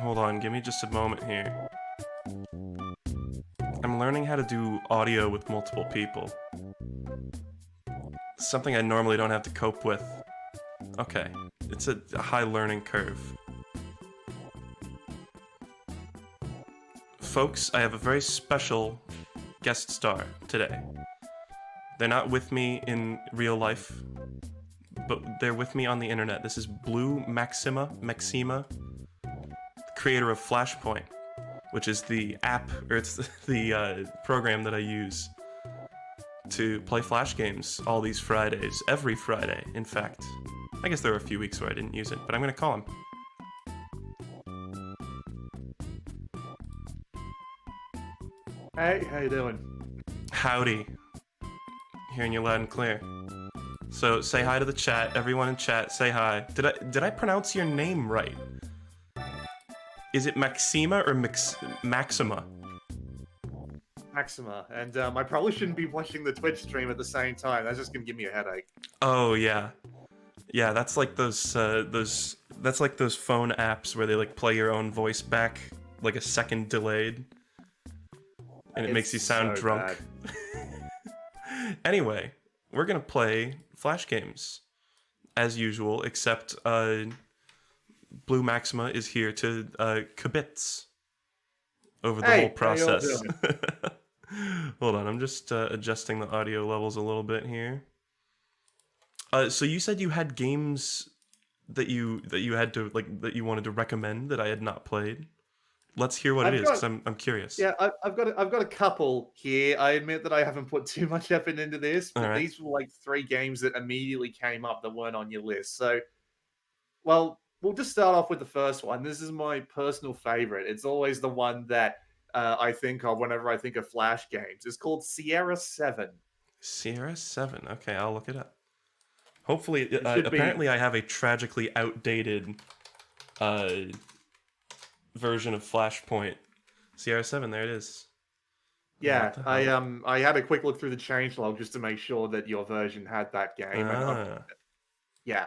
Hold on, give me just a moment here. I'm learning how to do audio with multiple people. Something I normally don't have to cope with. Okay, it's a high learning curve. Folks, I have a very special guest star today. They're not with me in real life, but they're with me on the internet. This is BlueMaxima, creator of Flashpoint, which is the app, or it's the program that I use to play Flash games all these Fridays, every Friday, in fact. I guess there were a few weeks where I didn't use it, but I'm gonna call him. Hey, how you doing? Howdy. Hearing you loud and clear. So say hi to the chat. Everyone in chat, say hi. Did I pronounce your name right? Is it Maxima or Maxima? Maxima, and I probably shouldn't be watching the Twitch stream at the same time. That's just gonna give me a headache. Oh yeah, yeah. That's like those that's like those phone apps where they like play your own voice back like a second delayed, and it makes you sound so drunk. Anyway, we're gonna play Flash games as usual, except BlueMaxima is here to kibitz over the whole process. Hold on, I'm just adjusting the audio levels a little bit here. So you said you had games that you had to that you wanted to recommend that I had not played. Let's hear what it is, because I'm curious. Yeah, I've got a couple here. I admit that I haven't put too much effort into this, but these were like 3 games that immediately came up that weren't on your list. So, well, we'll just start off with the first one. This is my personal favorite. It's always the one that I think of whenever I think of Flash games. It's called Sierra 7. Sierra 7. Okay, I'll look it up. Hopefully, apparently I have a tragically outdated version of Flashpoint. Sierra 7, there it is. Yeah, I had a quick look through the changelog just to make sure that your version had that game. Yeah.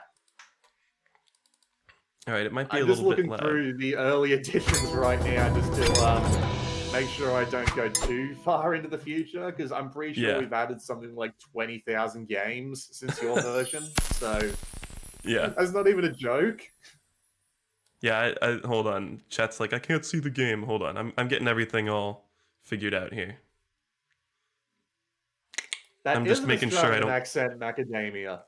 All right, it might be I'm a little bit loud. loud. I'm just looking through the early editions right now just to make sure I don't go too far into the future, because I'm pretty sure we've added something like 20,000 games since your version. So yeah, that's not even a joke. Yeah, I hold on. Chat's like, I can't see the game. Hold on, I'm getting everything all figured out here. I'm just making sure I don't accent macadamia.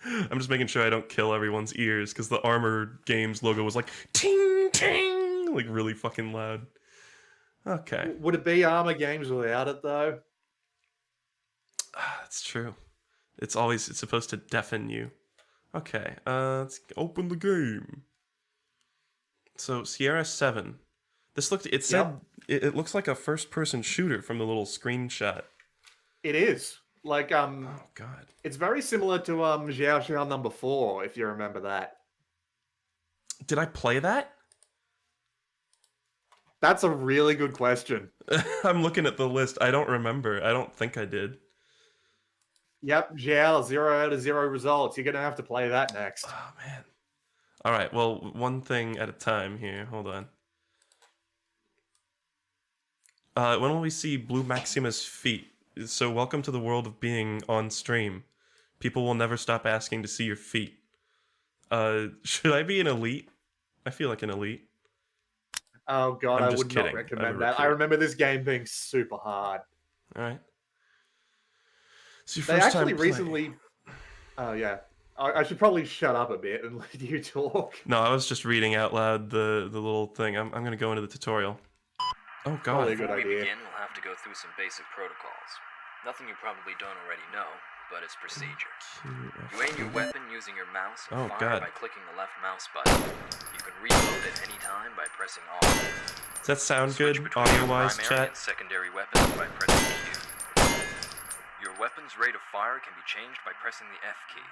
I'm just making sure I don't kill everyone's ears, because the Armor Games logo was like ting ting, like really fucking loud. Okay. Would it be Armor Games without it though? That's true. It's supposed to deafen you. Okay. Let's open the game. So Sierra 7. This looked. It said it looks like a first-person shooter from the little screenshot. It is. Like, oh god. It's very similar to Xiao Xiao number 4, if you remember that. Did I play that? That's a really good question. I'm looking at the list. I don't remember. I don't think I did. Yep, Xiao, 0 out of 0 results. You're gonna have to play that next. Oh man. Alright, well, one thing at a time here. Hold on. When will we see BlueMaxima's feet? So welcome to the world of being on stream. People will never stop asking to see your feet. Should I be an elite? I feel like an elite. Oh god, I would not recommend that. I remember this game being super hard. Alright. They actually recently... Oh yeah. I should probably shut up a bit and let you talk. No, I was just reading out loud the little thing. I'm going to go into the tutorial. Oh god. Probably a good idea. Before we begin, we'll have to go through some basic protocols. Nothing you probably don't already know, but it's procedure. You aim your weapon using your mouse and fire by clicking the left mouse button. You can reload at any time by pressing R. Does that sound good, audio-wise, chat? Secondary weapons by pressing Q. Your weapon's rate of fire can be changed by pressing the F key.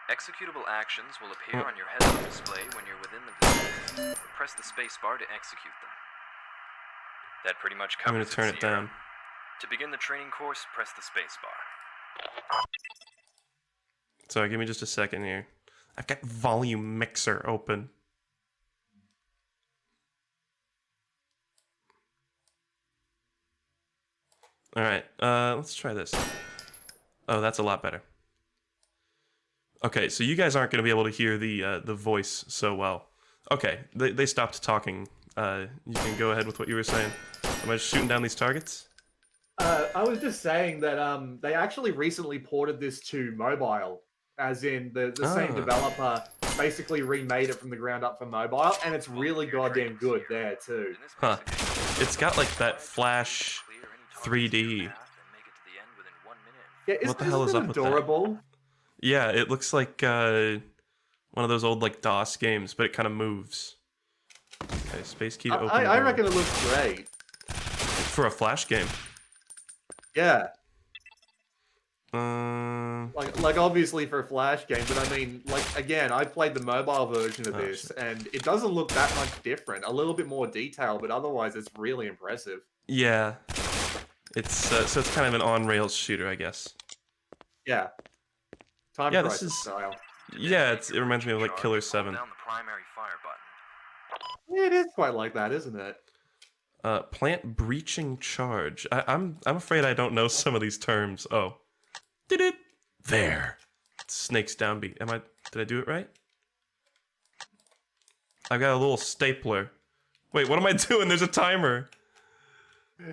Executable actions will appear on your head-up display when you're within the vicinity. Press the space bar to execute them. That pretty much covers it. I'm going to turn it down. To begin the training course, press the space bar. Sorry, give me just a second here. I've got Volume Mixer open. All right, let's try this. Oh, that's a lot better. Okay, so you guys aren't going to be able to hear the voice so well. Okay, they stopped talking. You can go ahead with what you were saying. Am I just shooting down these targets? I was just saying that they actually recently ported this to mobile, as in the same developer basically remade it from the ground up for mobile, and it's really goddamn good there too. Huh. It's got like that Flash 3D. Yeah, what the hell is up adorable? with that? Yeah, it looks like one of those old like DOS games, but it kind of moves. Okay, space key to open. I reckon it looks great for a Flash game. Yeah. Uh, like obviously for a Flash game, but I mean, like again, I played the mobile version of this, and it doesn't look that much different. A little bit more detail, but otherwise, it's really impressive. Yeah, it's so it's kind of an on-rails shooter, I guess. Yeah. Time Crisis style. Yeah, it reminds me of like Killer 7. Down the primary fire button. Yeah, it is quite like that, isn't it? Plant breaching charge. I'm afraid I don't know some of these terms. Oh, did it? There. Snake's downbeat. Did I do it right? I've got a little stapler. Wait, what am I doing? There's a timer.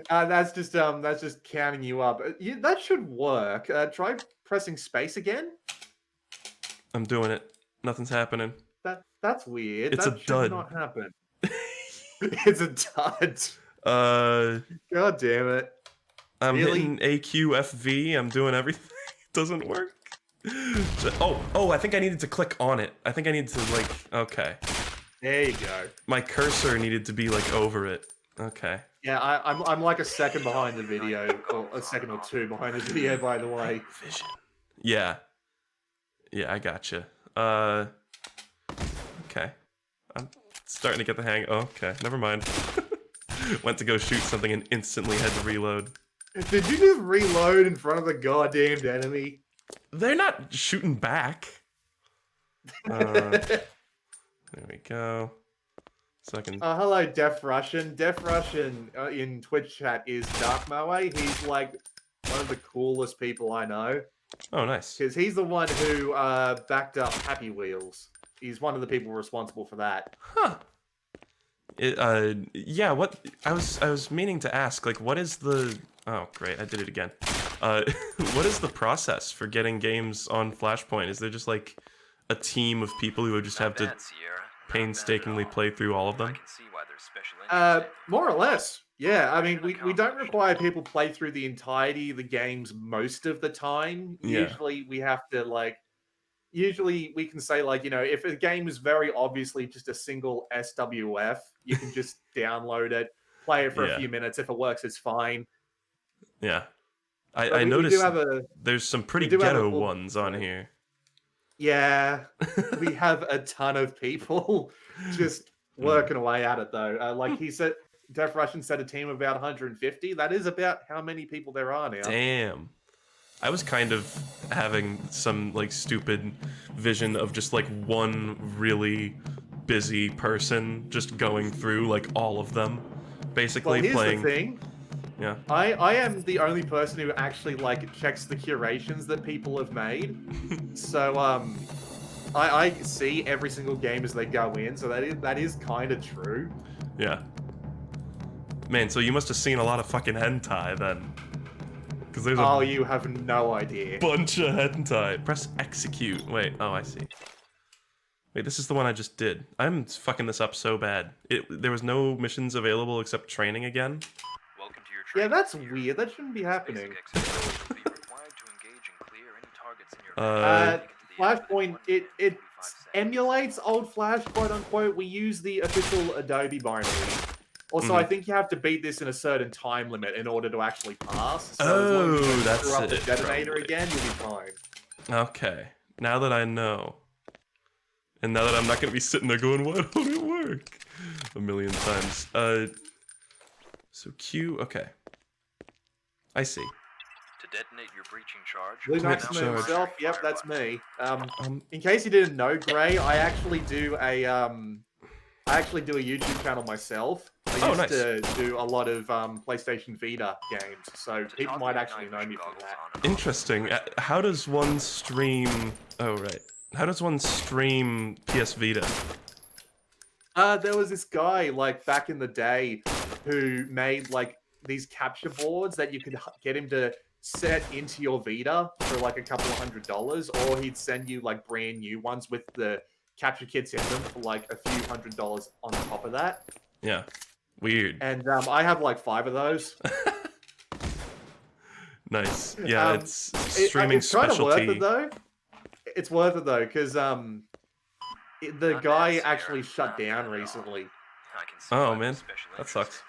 That's just counting you up. That should work. Try pressing space again. I'm doing it. Nothing's happening. That's weird. It's that a should dud. not happen. It's a dud. God damn it. I'm really? hitting AQFV. I'm doing everything. It doesn't work. Oh, I think I needed to click on it. I think I needed to like, okay. There you go. My cursor needed to be like over it. Okay. Yeah, I'm like a second behind the video, or a second or two behind the video, by the way. Vision. Yeah. Yeah, I gotcha. Okay. I'm starting to get the hang. Oh, okay, never mind. Went to go shoot something and instantly had to reload. Did you just reload in front of the goddamned enemy? They're not shooting back. There we go. So I can... hello, Def Russian. Def Russian in Twitch chat is Dark Moe. He's like one of the coolest people I know. Oh, nice. Because he's the one who backed up Happy Wheels. He's one of the people responsible for that. Huh. Yeah, what... I was meaning to ask, like, what is the... Oh, great, I did it again. What is the process for getting games on Flashpoint? Is there just, like, a team of people who just have to painstakingly play through all of them? More or less. Yeah, I mean, we don't require people play through the entirety of the games most of the time. Yeah. Usually we have to, like... Usually we can say, like, you know, if a game is very obviously just a single SWF, you can just download it, play it for a few minutes. If it works, it's fine. Yeah. I noticed there's some pretty ghetto ones on here. Yeah. We have a ton of people just working away at it, though. Like he said, Def Russian said a team of about 150. That is about how many people there are now. Damn. I was kind of having some, like, stupid vision of just, like, one really busy person just going through, like, all of them. Basically well, playing... the thing. Yeah. I am the only person who actually, like, checks the curations that people have made. So, I see every single game as they go in, so that is kind of true. Yeah. Man, so you must have seen a lot of fucking hentai, then. There's you have no idea. Bunch of hentai. Press execute. Wait, oh, I see. Wait, this is the one I just did. I'm fucking this up so bad. There was no missions available except training again. Welcome to your training. Yeah, that's weird. That shouldn't be happening. Flashpoint, it emulates old Flash, quote unquote. We use the official Adobe binary. Also, I think you have to beat this in a certain time limit in order to actually pass. So as long as you don't screw up the detonator again, you'll be fine. Okay. Now that I know. And now that I'm not going to be sitting there going, why don't it work? A million times. So Q, okay. I see. To detonate your breaching charge, BlueMaxima himself, yep, that's me. In case you didn't know, Gray, I actually do a YouTube channel myself. I used nice. to do a lot of PlayStation Vita games, so people might actually know me from that. Interesting. How does one stream... Oh, right. How does one stream PS Vita? There was this guy, like, back in the day who made, like, these capture boards that you could get him to set into your Vita for, like, a couple of $100s, or he'd send you, like, brand new ones with the capture kits in them for, like, a few $100s on top of that. Yeah. Weird. And I have, like, 5 of those. Nice. Yeah, it's streaming it's kind of specialty. worth it, though. It's worth it, though, because the guy actually shut down recently. Oh, man. That sucks.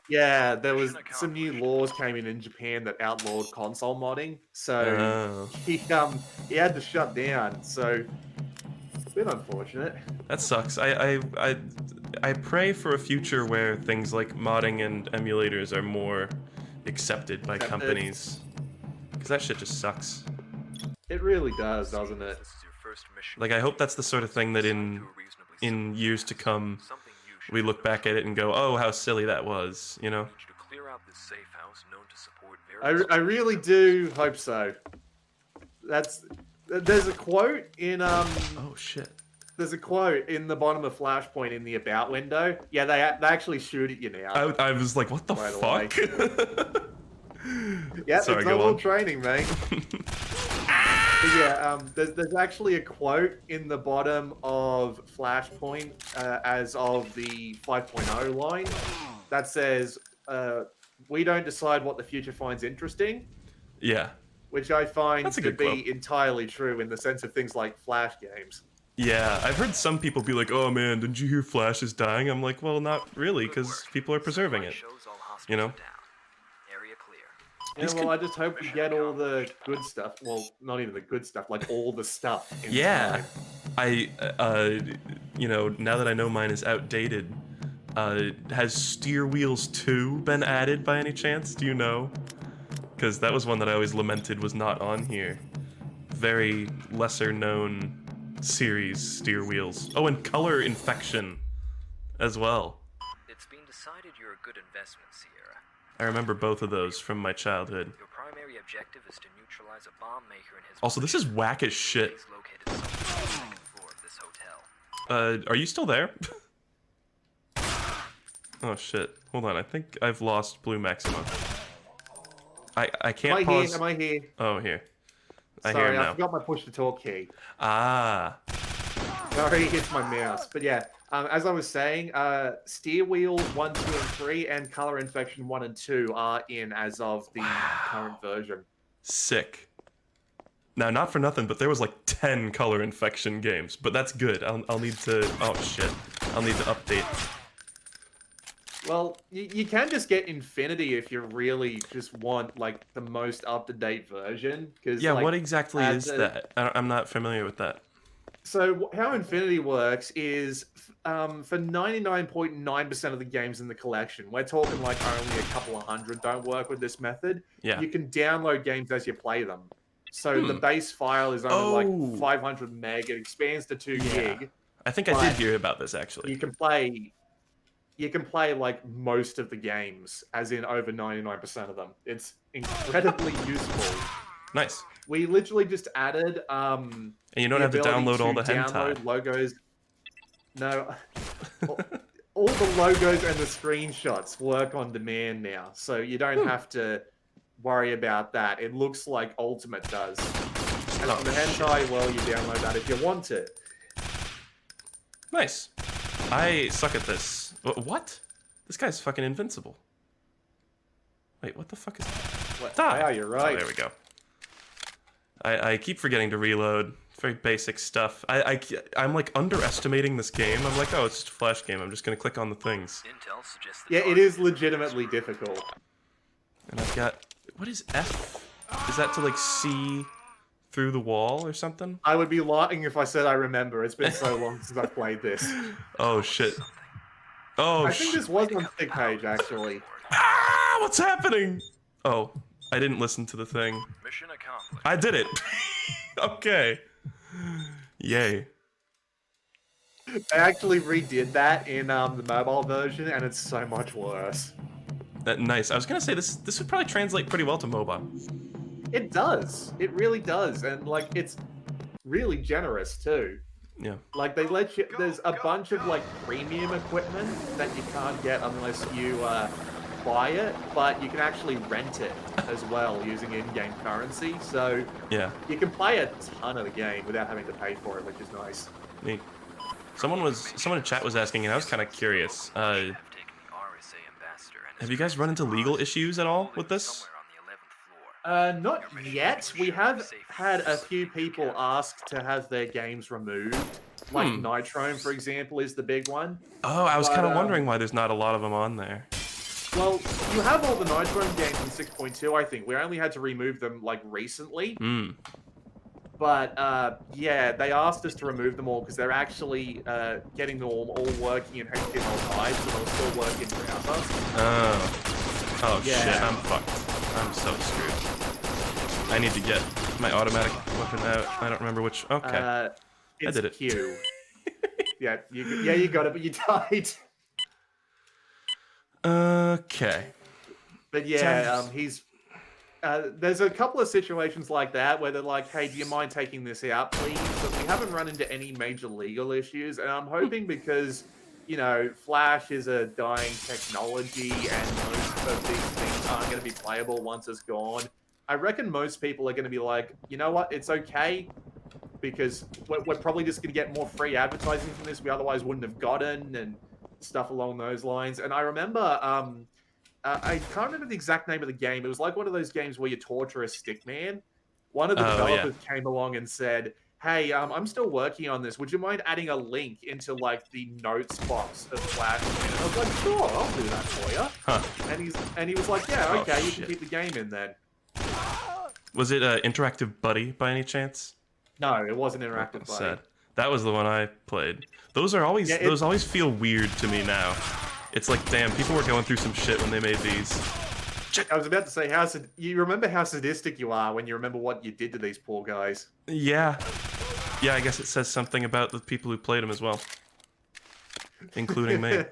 Yeah, there was some new laws came in Japan that outlawed console modding, so he had to shut down. So a bit unfortunate. That sucks. I pray for a future where things like modding and emulators are more accepted by companies, because that shit just sucks. It really does, doesn't it? Like, I hope that's the sort of thing that in years to come, we look back at it and go, oh, how silly that was, you know? I really do hope so. There's a quote in Oh shit. There's a quote in the bottom of Flashpoint in the about window. Yeah, they actually shoot at you now. I was like, what the fuck? Yeah, sorry, it's go all on. training, mate. But yeah, there's actually a quote in the bottom of Flashpoint as of the 5.0 line that says, "We don't decide what the future finds interesting." Yeah. Which I find to be quote. entirely true in the sense of things like Flash games. Yeah, I've heard some people be like, oh man, didn't you hear Flash is dying? I'm like, well, not really, because people are preserving it, you know? Yeah, well, I just hope we get all the good stuff. Well, not even the good stuff, like all the stuff. In time. You know, now that I know mine is outdated, has Steer Wheels 2 been added by any chance? Do you know? Because that was one that I always lamented was not on here. Very lesser known series, Steer Wheels. Oh, and Color Infection as well. It's been decided you're a good investment, Sierra. I remember both of those from my childhood. Your primary objective is to neutralize a bomb maker and his... Also, this is whack as shit. He's located somewhere on the second floor of this hotel. Are you still there? Oh shit. Hold on, I think I've lost BlueMaxima. I can't pause. Am I here? Oh, here. I hear Sorry, him now. I forgot my push to talk key. Ah. Sorry, it's my mouse. But yeah, as I was saying, Steer Wheels 1, 2, and 3 and Color Infection 1 and 2 are in as of the current version. Sick. Now, not for nothing, but there was like 10 Color Infection games, but that's good. I'll need to... Oh, shit. I'll need to update. Well, you can just get Infinity if you really just want, like, the most up-to-date version. Yeah, like, what exactly is that? I'm not familiar with that. So how Infinity works is, for 99.9% of the games in the collection, we're talking like only a couple of hundred don't work with this method. Yeah. You can download games as you play them. So the base file is only like 500 meg. It expands to 2 gig. I think I did hear about this, actually. You can play like most of the games, as in over 99% of them. It's incredibly useful. Nice. We literally just added and you don't have to download all the hentai. Logos. No. All the logos and the screenshots work on demand now, so you don't have to worry about that. It looks like Ultimate does. And for the hentai, well, you download that if you want it. Nice. I suck at this. What? This guy's fucking invincible. Wait, what the fuck is that? What? Die. Yeah, you're right. Oh, there we go. I keep forgetting to reload. Very basic stuff. I'm like underestimating this game. I'm like, oh, it's just a Flash game. I'm just gonna click on the things. Intel suggests Yeah, it is legitimately difficult. And I've got... What is F? Is that to like see through the wall or something? I would be lying if I said I remember. It's been so long since I've played this. Oh, shit. Oh, I think this was on Stick Page, actually. Ah! What's happening? Oh, I didn't listen to the thing. Mission accomplished. I did it. Okay. Yay. They actually redid that in the mobile version, and it's so much worse. Nice. I was gonna say this would probably translate pretty well to mobile. It does. It really does, and like it's really generous too. Yeah. Like they let you. There's a bunch of like premium equipment that you can't get unless you buy it, but you can actually rent it as well using in-game currency. So yeah, you can play a ton of the game without having to pay for it, which is nice. Neat. Someone in chat was asking, and I was kind of curious. Have you guys run into legal issues at all with this? Not yet. We have had a few people ask to have their games removed. Like Nitrome, for example, is the big one. Oh, I was kind of wondering why there's not a lot of them on there. Well, you have all the Nitrome games in 6.2, I think. We only had to remove them, like, recently. But, yeah, they asked us to remove them all because they're actually getting them all working in HTML5, so they'll still work in browser. Oh, yeah. Shit, I'm fucked. I'm so screwed. I need to get my automatic weapon out. I don't remember which. Okay. I did it. Q. yeah, you got it, but you died. Okay. But yeah, there's a couple of situations like that where they're like, hey, do you mind taking this out, please? But we haven't run into any major legal issues, and I'm hoping because, you know, Flash is a dying technology and most of these things aren't going to be playable once it's gone. I reckon most people are going to be like, you know what, it's okay, because we're probably just going to get more free advertising from this we otherwise wouldn't have gotten, and stuff along those lines. And I remember, I can't remember the exact name of the game. It was like one of those games where you torture a stickman. One of the developers came along and said, hey, I'm still working on this. Would you mind adding a link into, like, the notes box of Flashpoint? And I was like, sure, I'll do that for you. Huh. And he was like, yeah, okay, you can keep the game in then. Was it Interactive Buddy by any chance? No, it wasn't Interactive Buddy. Sad. That was the one I played. Those are always those always feel weird to me now. It's like, damn, people were going through some shit when they made these. I was about to say, you remember how sadistic you are when you remember what you did to these poor guys. Yeah. Yeah, I guess it says something about the people who played them as well. Including me.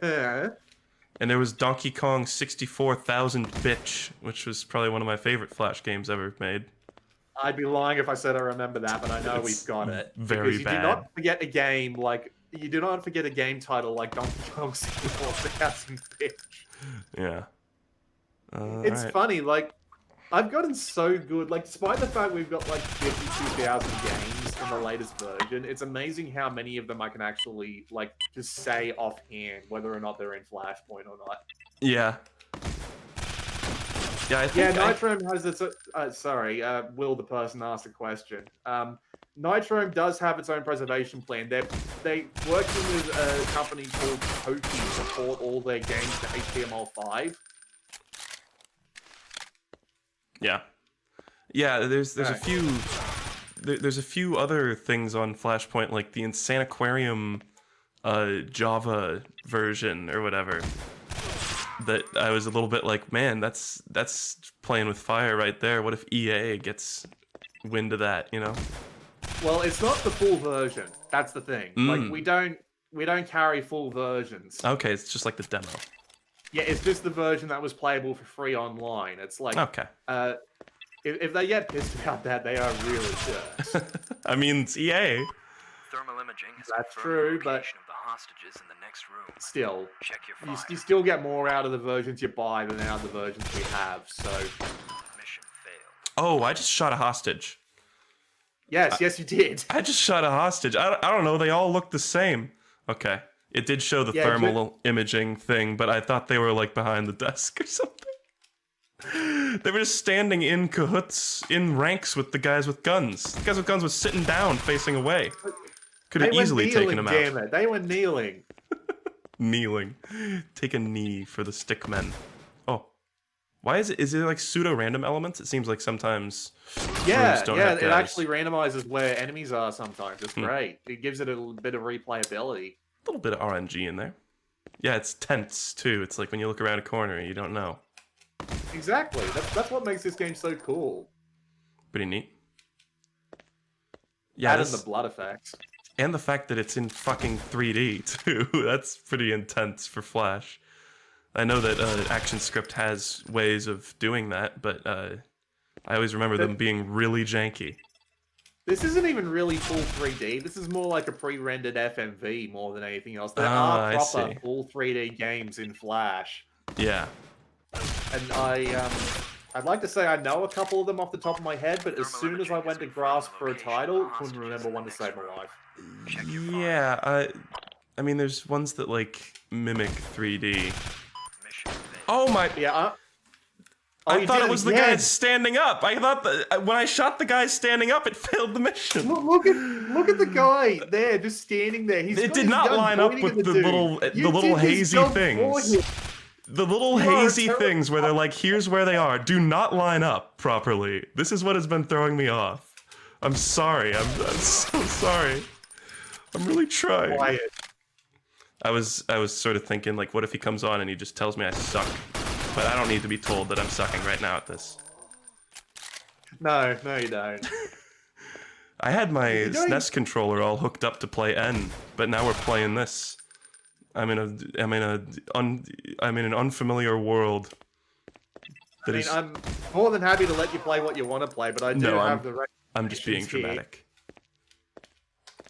And there was Donkey Kong 64,000 Bitch, which was probably one of my favorite Flash games ever made. I'd be lying if I said I remember that, but I know we've got it. Very bad. Do not forget a game like... You do not forget a game title like Donkey Kong 64,000 Bitch. Yeah. It's funny, like, I've gotten so good, like, despite the fact we've got, like, 52,000 games in the latest version, it's amazing how many of them I can actually, like, just say offhand, whether or not they're in Flashpoint or not. Yeah. Yeah, I think Nitrome has its... sorry, Will, the person asked a question. Nitrome does have its own preservation plan. They're working with a company called Koki to port all their games to HTML5. Yeah. Yeah, there's a few there's a few other things on Flashpoint, like the Insaniquarium Java version or whatever, that I was a little bit like, man, that's playing with fire right there. What if EA gets wind of that, you know? Well, it's not the full version. That's the thing. Like, we don't carry full versions. Okay, it's just like the demo. Yeah, it's just the version that was playable for free online. It's like, okay. If they get pissed about that, they are really jerks. I mean, it's EA. Thermal imaging has That's confirmed true, the but location of the hostages in the next room. Still, Check your file. you still get more out of the versions you buy than out of the versions we have. So, Mission failed. Oh, I just shot a hostage. Yes, you did. I just shot a hostage. I don't know. They all look the same. Okay. It did show the thermal imaging thing, but I thought they were like behind the desk or something. They were just standing in cahoots, in ranks with the guys with guns. The guys with guns was sitting down, facing away. Could have easily taken them out. Damn it. They were kneeling. Kneeling. Take a knee for the stick men. Oh. Why is it like pseudo-random elements? It seems like sometimes rooms don't have it guys. actually randomizes where enemies are sometimes. It's great. It gives it a little bit of replayability. A little bit of RNG in there. Yeah, it's tense, too. It's like when you look around a corner and you don't know. Exactly. That's what makes this game so cool. Pretty neat. Yeah, and the blood effects. And the fact that it's in fucking 3D too. That's pretty intense for Flash. I know that ActionScript has ways of doing that, but I always remember them being really janky. This isn't even really full 3D. This is more like a pre-rendered FMV more than anything else. There are proper full 3D games in Flash. Yeah. And I'd like to say I know a couple of them off the top of my head, but as soon as I went to grasp for a title, couldn't remember one to save my life. Yeah, I mean, there's ones that, like, mimic 3D. Oh my... Yeah, I thought it was the guy standing up. I thought that when I shot the guy standing up, it failed the mission. Look at the guy there, just standing there. It did not line up with the little hazy things. The little hazy things where they're like, here's where they are, do not line up properly. This is what has been throwing me off. I'm sorry. I'm so sorry. I'm really trying. Quiet. I was sort of thinking, like, what if he comes on and he just tells me I suck? But I don't need to be told that I'm sucking right now at this. No, you don't. I had my SNES controller all hooked up to play N, but now we're playing this. I'm in an unfamiliar world. I'm more than happy to let you play what you want to play, but I do have the right. I'm just being dramatic.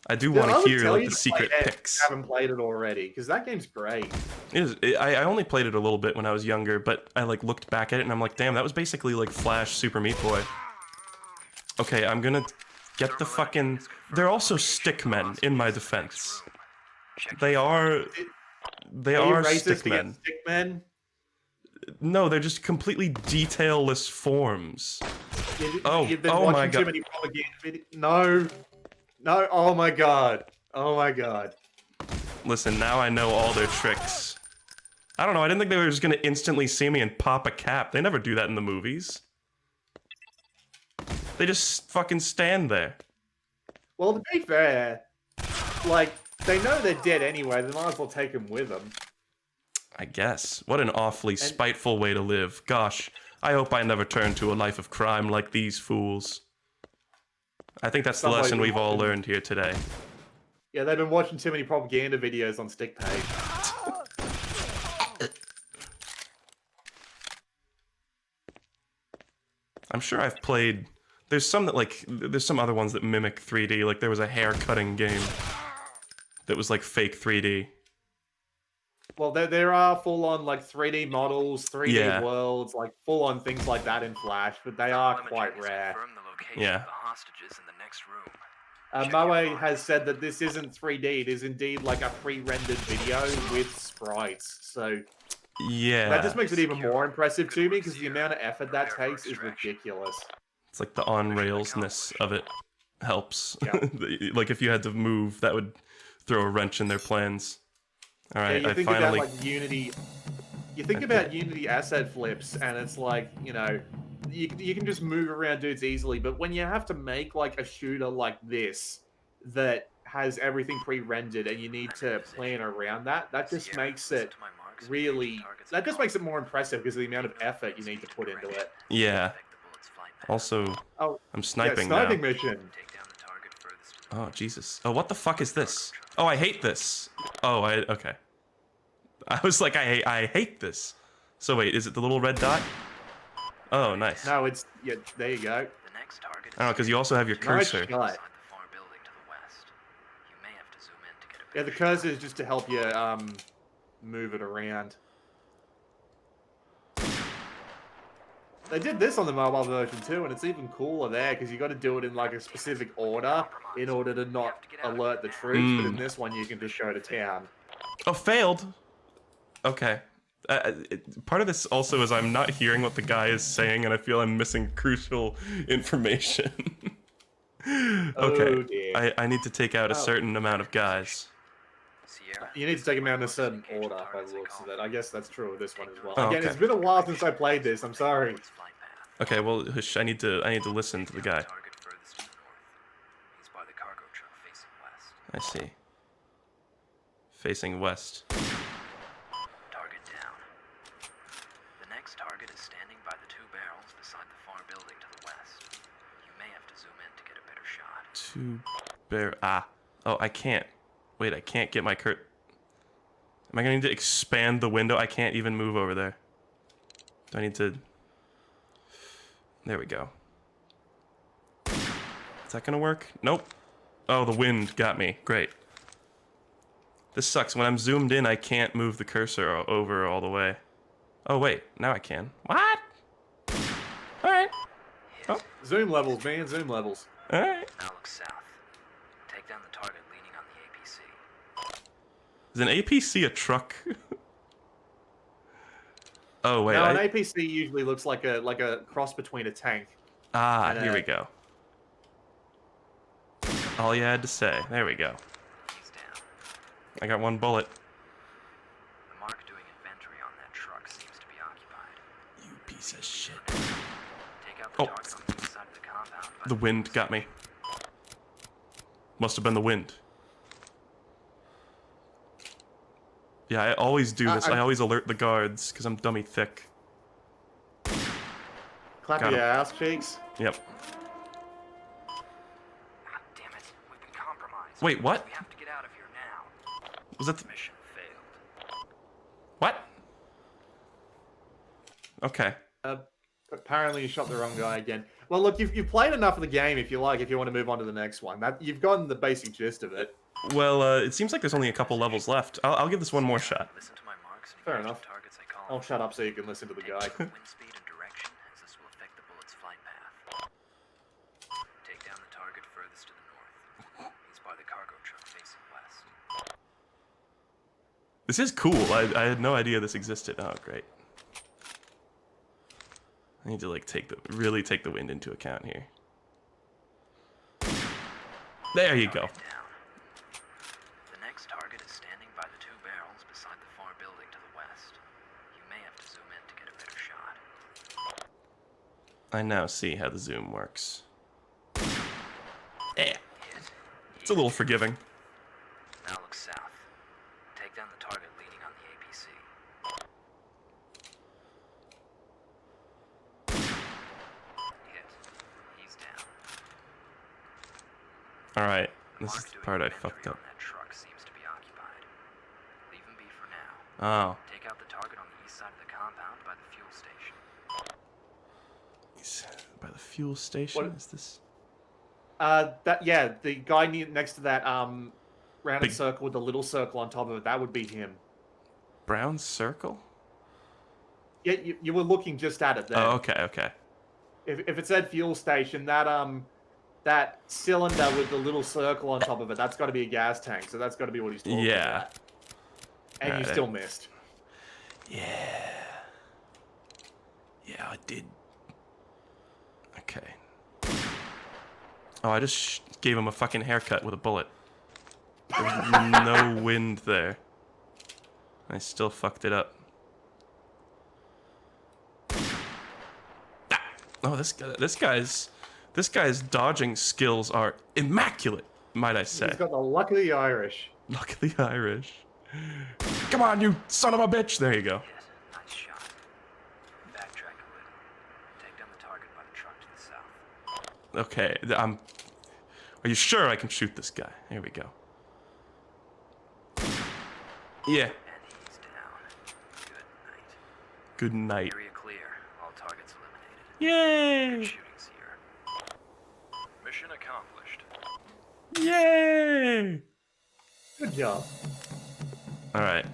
I do want to hear like the secret picks. I haven't played it already because that game's great. I only played it a little bit when I was younger, but I like looked back at it and I'm like, damn, that was basically like Flash Super Meat Boy. Okay, I'm gonna get the fucking. They're also stickmen in my defense. They are stickmen. Stickmen? No, they're just completely detailless forms. You've been watching too many propaganda videos. No, oh my god. Listen, now I know all their tricks. I don't know, I didn't think they were just gonna instantly see me and pop a cap. They never do that in the movies. They just fucking stand there. Well, to be fair, like, they know they're dead anyway, they might as well take them with them. I guess. What an awfully spiteful way to live. Gosh, I hope I never turn to a life of crime like these fools. I think that's the lesson we've all learned here today. Yeah, they've been watching too many propaganda videos on StickPage. I'm sure I've played... There's some that, like... There's some other ones that mimic 3D. Like, there was a hair-cutting game that was, like, fake 3D. Well, there are full-on, like, 3D models, 3D worlds, like, full-on things like that in Flash, but they are quite rare. Yeah. Moe has said that this isn't 3D, it is indeed like a pre-rendered video with sprites, so... Yeah. That just makes it even more impressive to me, because the amount of effort that takes is ridiculous. It's like the on-rails-ness of it helps. Yeah. Like, if you had to move, that would throw a wrench in their plans. Alright, yeah, you think about, like, Unity... You think about Unity asset flips, and it's like, you know... You can just move around dudes easily, but when you have to make like a shooter like this that has everything pre-rendered and you need to plan around that just makes it more impressive because of the amount of effort you need to put into it. Yeah. Also, I'm sniping sniping mission. Oh, Jesus. Oh, what the fuck is this? Oh, I hate this. Oh, okay. I was like, I hate this. So wait, is it the little red dot? Oh, nice. No, it's... Yeah, there you go. I don't know, because you also have your cursor. Nice. Yeah, the cursor is just to help you move it around. They did this on the mobile version too, and it's even cooler there, because you got to do it in like a specific order in order to not alert the troops, but in this one you can just go to town. Oh, failed! Okay. Part of this also is I'm not hearing what the guy is saying, and I feel I'm missing crucial information. Okay, oh, dear. I need to take out a certain amount of guys. You need to take them out in a certain order by the looks of it. I guess that's true with this one as well. Oh, Again, it's been a while since I played this. I'm sorry. Okay, well, hush, I need to listen to the guy. I see. Facing west. Target down. The next target is standing by the two barrels beside the far building to the west. You may have to zoom in to get a better shot. Oh, I can't. Wait, I can't get my Am I gonna need to expand the window? I can't even move over there. Do I need to... There we go. Is that gonna work? Nope. Oh, the wind got me. Great. This sucks. When I'm zoomed in, I can't move the cursor over all the way. Oh, wait. Now I can. What? Alright. Oh. Zoom levels, man. Zoom levels. Alright. Now look south. Take down the target leaning on the APC. Is an APC a truck? Oh, wait. No, an APC usually looks like a cross between a tank. Ah, here we go. All you had to say. There we go. He's down. I got one bullet. The mark doing inventory on that truck seems to be occupied. You piece of shit. Take out the target on the east side of the compound. The wind got me. Must have been the wind. Yeah, I always do this. I always alert the guards because I'm dummy thick. Clap your ass cheeks. Yep. Damn it, we've been compromised. Wait, what? We have to get out of here now. Was that Mission failed. What? Okay. Apparently you shot the wrong guy again. Well, look, you've played enough of the game if you like, if you want to move on to the next one. You've gotten the basic gist of it. Well, it seems like there's only a couple levels left. I'll give this one more shot. Listen to my marks and Fair engage enough. the targets I call I'll on. shut up so you can listen to the guy. Wind speed and direction, as this will affect the bullet's flight path. Take down the target furthest to the north. He's by the cargo truck facing west. This is cool. I had no idea this existed. Oh, great. I need to like really take the wind into account here. There you go. Down. The next target is standing by the two barrels beside the far building to the west. You may have to zoom in to get a better shot. I now see how the zoom works. It's a little forgiving. Now look south. Take down the target leaning on the APC. Hit. He's down. Alright, this Mark is the doing part I inventory fucked up. on that truck seems to be occupied. Leave him be for now. Oh. Take out the target on the east side of the compound by the fuel station. He's by the fuel station? What? Is this... The guy next to that rounded Big... circle with the little circle on top of it, that would be him. Brown circle? Yeah, you were looking just at it there. Oh, okay. If it said fuel station, that cylinder with the little circle on top of it, that's got to be a gas tank, so that's got to be what he's talking about. And you still missed. Yeah, I did. Okay. Oh, I just gave him a fucking haircut with a bullet. There's no wind there. I still fucked it up. Oh, this guy's dodging skills are immaculate, might I say. He's got the luck of the Irish. Luck of the Irish. Come on, you son of a bitch! There you go. Yes, nice shot. Backtrack a little. Take down the target by the truck to the south. Okay, Are you sure I can shoot this guy? Here we go. Yeah. And he's down. Good night. Good night. Area clear. All targets eliminated. Yay! Shootings here. Mission accomplished. Yay! Good job. Alright.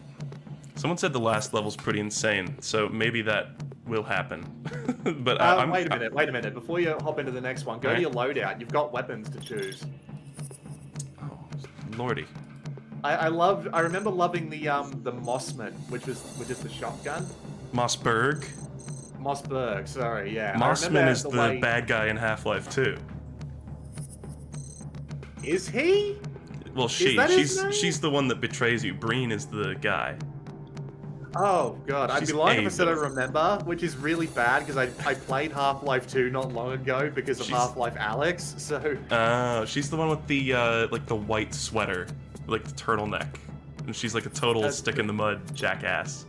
Someone said the last level's pretty insane, so maybe that will happen. But wait a minute. Before you hop into the next one, go to your loadout. You've got weapons to choose. Oh, lordy. I remember loving the Mossman, which is the shotgun. Mossberg. Mossberg, sorry, yeah. Mossman is the bad guy in Half-Life 2. Is he? Well, she's the one that betrays you. Breen is the guy. Oh god, I'd She's be lying if I said I evil. remember, which is really bad because I played Half-Life 2 not long ago because of Half-Life Alyx, so... Oh, she's the one with the, like, the white sweater, like the turtleneck. And she's like a total stick-in-the-mud jackass.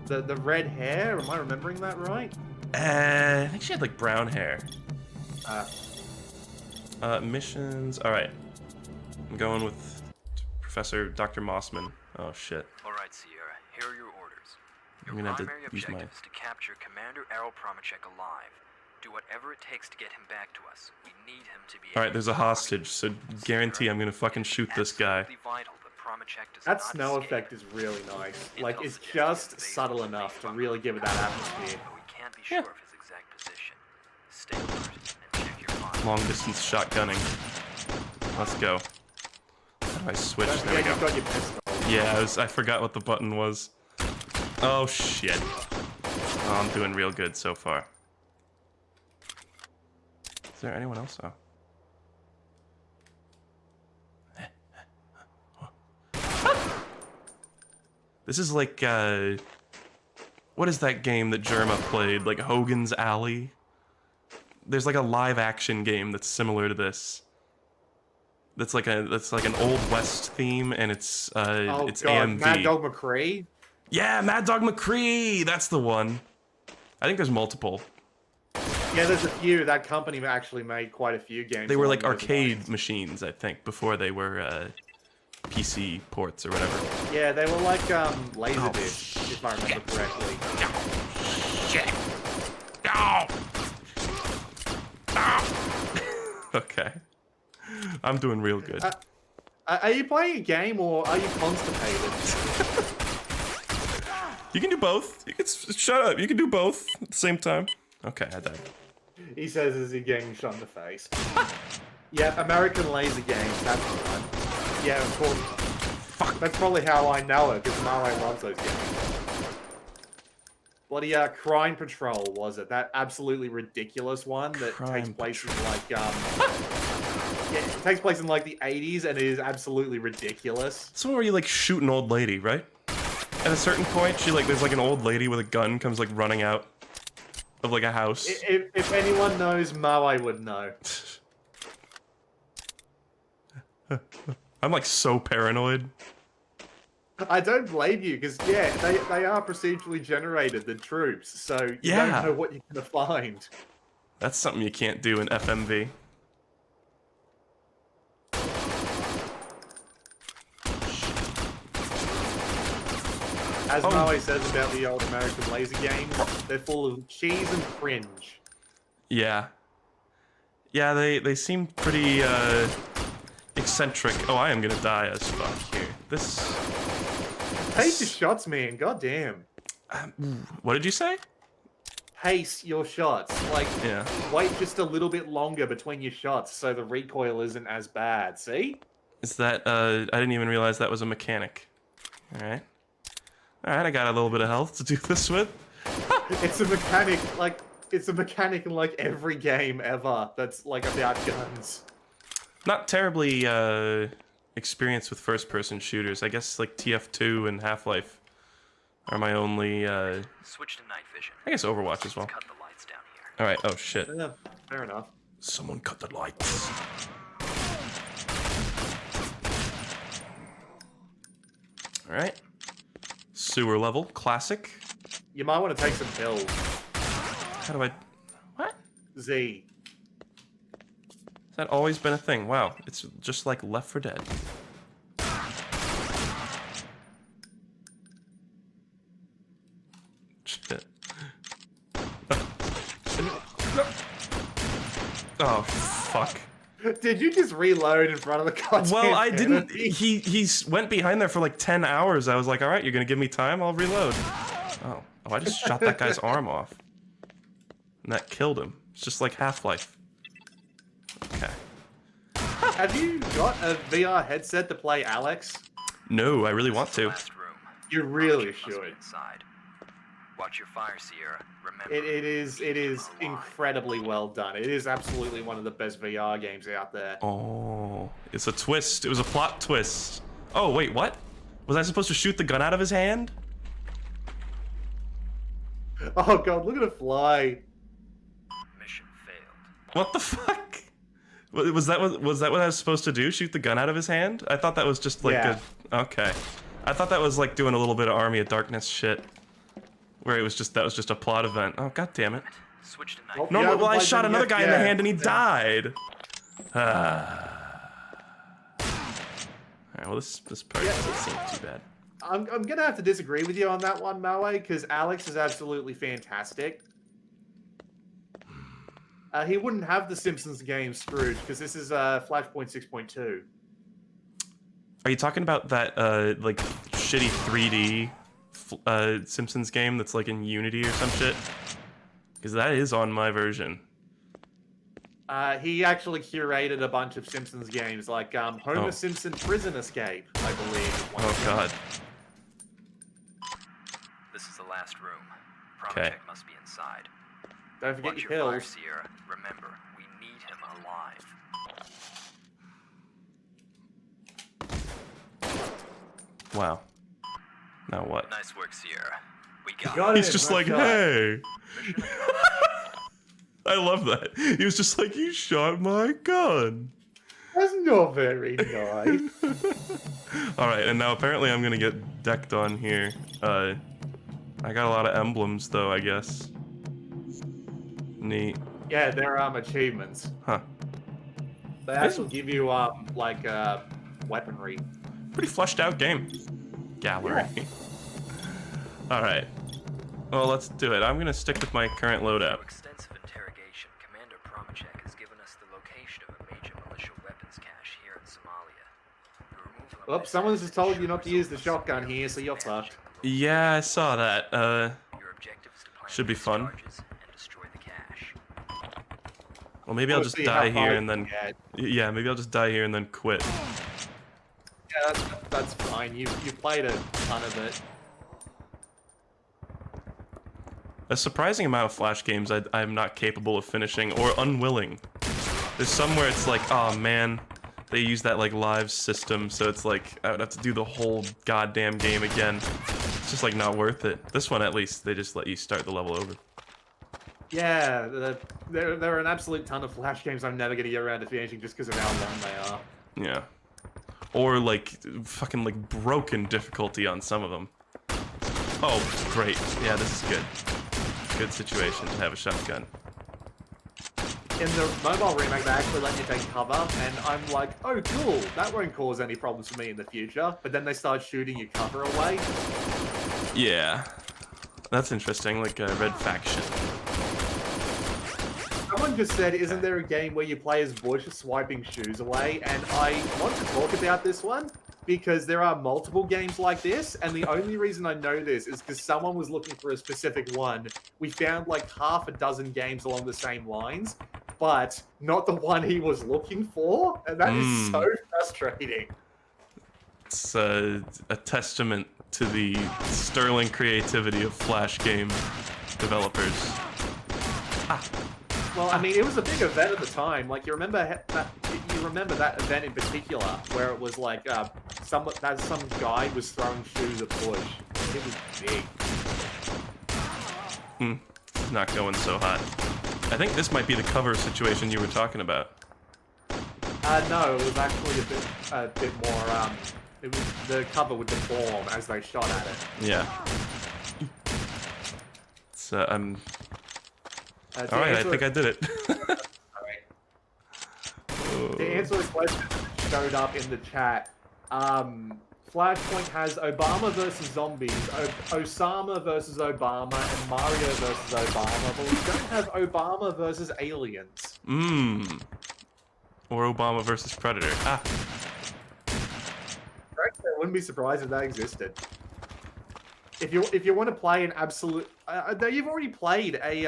The red hair, am I remembering that right? I think she had, like, brown hair. Missions, alright. I'm going with Professor Dr. Mossman. Oh shit. Alright, Sierra, here are your orders. Your I'm gonna have to primary use objective my- is to capture Commander Errol Promachek alive. Do whatever it takes to get him back to us. We need him to be Alright, there's a hostage, so guarantee I'm gonna fucking shoot this guy. Vital that Promachek does That not snow escape. effect is really nice. Like, it's Intel just suggests subtle invaders enough to will really give it that leave atmosphere. but we can't be sure of his exact position. Stay alert and check your files. Long distance shotgunning. Let's go. How do I switch? Don't There we forget you've go. got your pistol. Yeah, I forgot what the button was. Oh shit. Oh, I'm doing real good so far. Is there anyone else? Oh. This is like, what is that game that Jerma played? Like Hogan's Alley? There's like a live action game that's similar to this. That's like an Old West theme, and it's Oh it's god, AMV. Mad Dog McCree? Yeah, Mad Dog McCree! That's the one. I think there's multiple. Yeah, there's a few. That company actually made quite a few games. They were like along those arcade lines. machines, I think, before they were PC ports or whatever. Yeah, they were like Oh, Laserdisc, if I remember correctly. Shit! No! Okay. I'm doing real good. Are you playing a game or are you constipated? You can do both. You can shut up. You can do both at the same time. Okay, I died. He says as he getting shot in the face. Yeah, American Laser Games, that's the one. Yeah, of course. Fuck. That's probably how I know it, because Mare loves those games. Bloody Crime Patrol was it? That absolutely ridiculous one that takes place in like yeah, it takes place in like the 80s and it is absolutely ridiculous. It's the one where you like shoot an old lady, right? At a certain point, there's like an old lady with a gun comes like running out of like a house. If anyone knows, Mare would know. I'm like so paranoid. I don't blame you, because yeah, they are procedurally generated, the troops, so you Yeah. don't know what you're gonna find. That's something you can't do in FMV. As Oh. Mare says about the old American laser games, they're full of cheese and cringe. Yeah. Yeah, they seem pretty eccentric. Oh, I am gonna die as fuck here. Pace your shots, man, goddamn. What did you say? Pace your shots. Like, Yeah. wait just a little bit longer between your shots so the recoil isn't as bad, see? Is that I didn't even realize that was a mechanic. Alright. Alright, I got a little bit of health to do this with. It's a mechanic, like, it's a mechanic in like every game ever that's like about guns. Not terribly experienced with first-person shooters. I guess like TF2 and Half-Life are my only. Switch to night vision. I guess Overwatch as well. Cut the lights down here. All right. Oh shit. Yeah, fair enough. Someone cut the lights. All right. Sewer level, classic. You might want to take some pills. How do I? What? Z. Has that always been a thing? Wow, it's just like Left 4 Dead. Shit. Oh fuck. Did you just reload in front of the goddamn Well, I didn't. enemy? He went behind there for like 10 hours. I was like, all right, you're gonna give me time. I'll reload. Oh, I just shot that guy's arm off, and that killed him. It's just like Half-Life. Okay. Have you got a VR headset to play Alex? No, I really want to. Last room. You really Promachek must be should. inside. Watch your fire, Sierra. Remember. It is incredibly well done. It is absolutely one of the best VR games out there. Oh, it's a twist. It was a plot twist. Oh wait, what? Was I supposed to shoot the gun out of his hand? Oh god, look at it fly. Mission failed. What the fuck? Was that what I was supposed to do? Shoot the gun out of his hand? I thought that was just like Yeah. okay. I thought that was like doing a little bit of Army of Darkness shit, where it was just that was just a plot event. Oh god damn it! Switch to night. Oh, No, you haven't well I played shot them another yet? guy in the Yeah. hand and he died. Alright, well, this part doesn't seem too bad. I'm gonna have to disagree with you on that one, Moe, because Alex is absolutely fantastic. He wouldn't have the Simpsons game Scrooge, because this is Flashpoint 6.2. Are you talking about that like shitty 3D Simpsons game that's like in Unity or some shit? Because that is on my version. He actually curated a bunch of Simpsons games, like Homer Simpson Prison Escape, I believe. Oh god. This is the last room. Prom Okay. check must be inside. Don't forget Watch your your fire, pills. Sierra. Remember, we need him alive. Wow. Now what? Nice work, Sierra. We got Got it. He's just like, hey. I love that. He was just like, you shot my gun. That's not very nice. Alright, and now apparently I'm gonna get decked on here. I got a lot of emblems though, I guess. Neat. Yeah, they're achievements. Huh. They actually give you like weaponry. Pretty fleshed out game. Gallery. Alright. Well, let's do it. I'm gonna stick with my current loadout. Through extensive interrogation, Commander Promachek has given us the location of a major militia weapons cache here in Somalia. The removal of Well, this someone's asset just told should you not to result use the in shotgun severe here, so you're damage fucked. to the Yeah, I saw that. Your objective is to plant Should be these fun. charges and destroy the cache. Well, maybe I'll We'll just see die how far here you and then... can get. Yeah, maybe I'll just die here and then quit. Yeah, that's fine. You played a ton of it. A surprising amount of Flash games I'm not capable of finishing or unwilling. There's some where it's like, oh man, they use that like live system, so it's like I would have to do the whole goddamn game again. It's just like not worth it. This one at least, they just let you start the level over. Yeah, there are an absolute ton of Flash games I'm never gonna get around to finishing just because of how long they are. Yeah. Or like fucking like broken difficulty on some of them. Oh, great. Yeah, this is good. Good situation to have a shotgun. In the mobile remake, they actually let you take cover, and I'm like, oh cool, that won't cause any problems for me in the future. But then they start shooting your cover away. Yeah. That's interesting, like a red faction. Someone just said, isn't there a game where you play as Bush swiping shoes away? And I want to talk about this one because there are multiple games like this, and the only reason I know this is because someone was looking for a specific one. We found like half a dozen games along the same lines, but not the one he was looking for, and that is so frustrating. It's a testament to the sterling creativity of Flash game developers. Well, I mean, it was a big event at the time. Like, you remember that event in particular, where it was like some guy was throwing shoes at Bush. It was big. Not going so hot. I think this might be the cover situation you were talking about. No, it was actually a bit more. It was the cover would deform as they shot at it. Yeah. It's I'm. All right, I think I did it. To answer the question that showed up in the chat, Flashpoint has Obama versus zombies, Osama versus Obama, and Mario versus Obama, but we don't have Obama versus aliens. Or Obama versus Predator. Ah. I wouldn't be surprised if that existed. If you want to play an absolute, you've already played a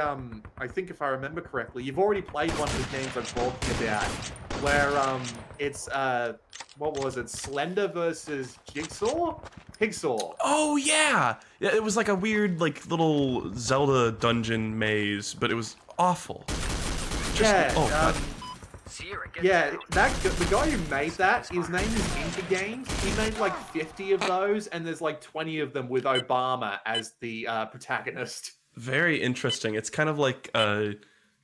I think if I remember correctly, you've already played one of the games I'm talking about, where it's what was it, Slender versus Jigsaw? Oh yeah, yeah. It was like a weird like little Zelda dungeon maze, but it was awful. Just, Yeah. God. Yeah, the guy who made that, his name is Inca Games. He made like 50 of those, and there's like 20 of them with Obama as the protagonist. Very interesting. It's kind of like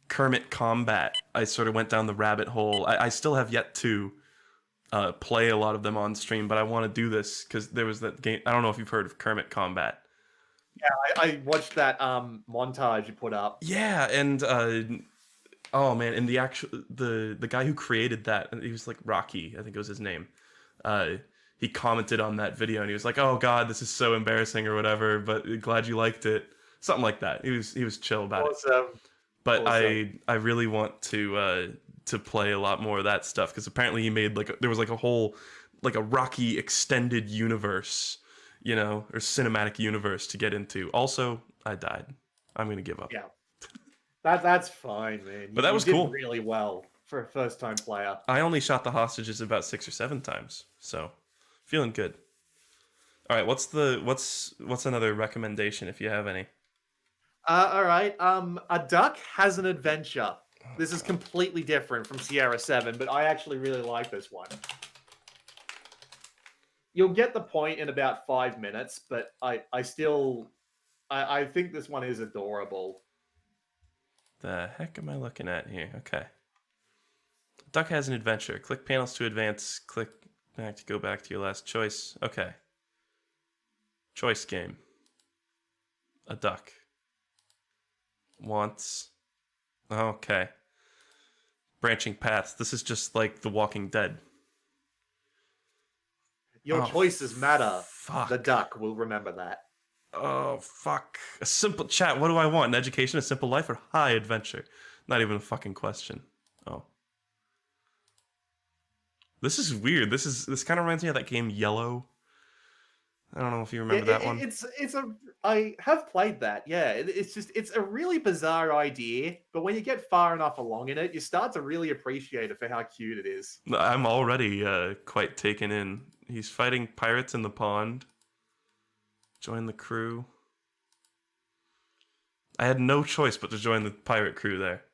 Kermit Combat. I sort of went down the rabbit hole. I still have yet to play a lot of them on stream, but I want to do this because there was that game. I don't know if you've heard of Kermit Combat. Yeah, I watched that montage you put up. Yeah, and oh man, and the guy who created that, he was like Rocky, I think it was his name. He he commented on that video and he was like, "Oh God, this is so embarrassing" or whatever. But glad you liked it, something like that. He was chill about it. But I really want to play a lot more of that stuff because apparently he made there was a whole a Rocky extended universe, or cinematic universe to get into. Also, I died. I'm gonna give up. Yeah, that's fine, man. But that was cool. Really well for a first-time player. I only shot the hostages about 6 or 7 times, so feeling good. All right, what's another recommendation if you have any? All right. A Duck Has an Adventure. This is completely different from Sierra 7, but I actually really like this one. You'll get the point in about 5 minutes, but I think this one is adorable. The heck am I looking at here? Okay. Duck Has an Adventure. Click panels to advance. Click back to go back to your last choice. Okay. Choice game. A duck. Wants. Okay. Branching paths. This is just like The Walking Dead. Your choices matter. Fuck. The duck will remember that. Oh, fuck. A simple chat. What do I want? An education, a simple life, or high adventure? Not even a fucking question. Oh. This is weird. This kind of reminds me of that game Yellow. I don't know if you remember that one. I have played that. Yeah, it's a really bizarre idea, but when you get far enough along in it, you start to really appreciate it for how cute it is. I'm already quite taken in. He's fighting pirates in the pond. Join the crew. I had no choice but to join the pirate crew there.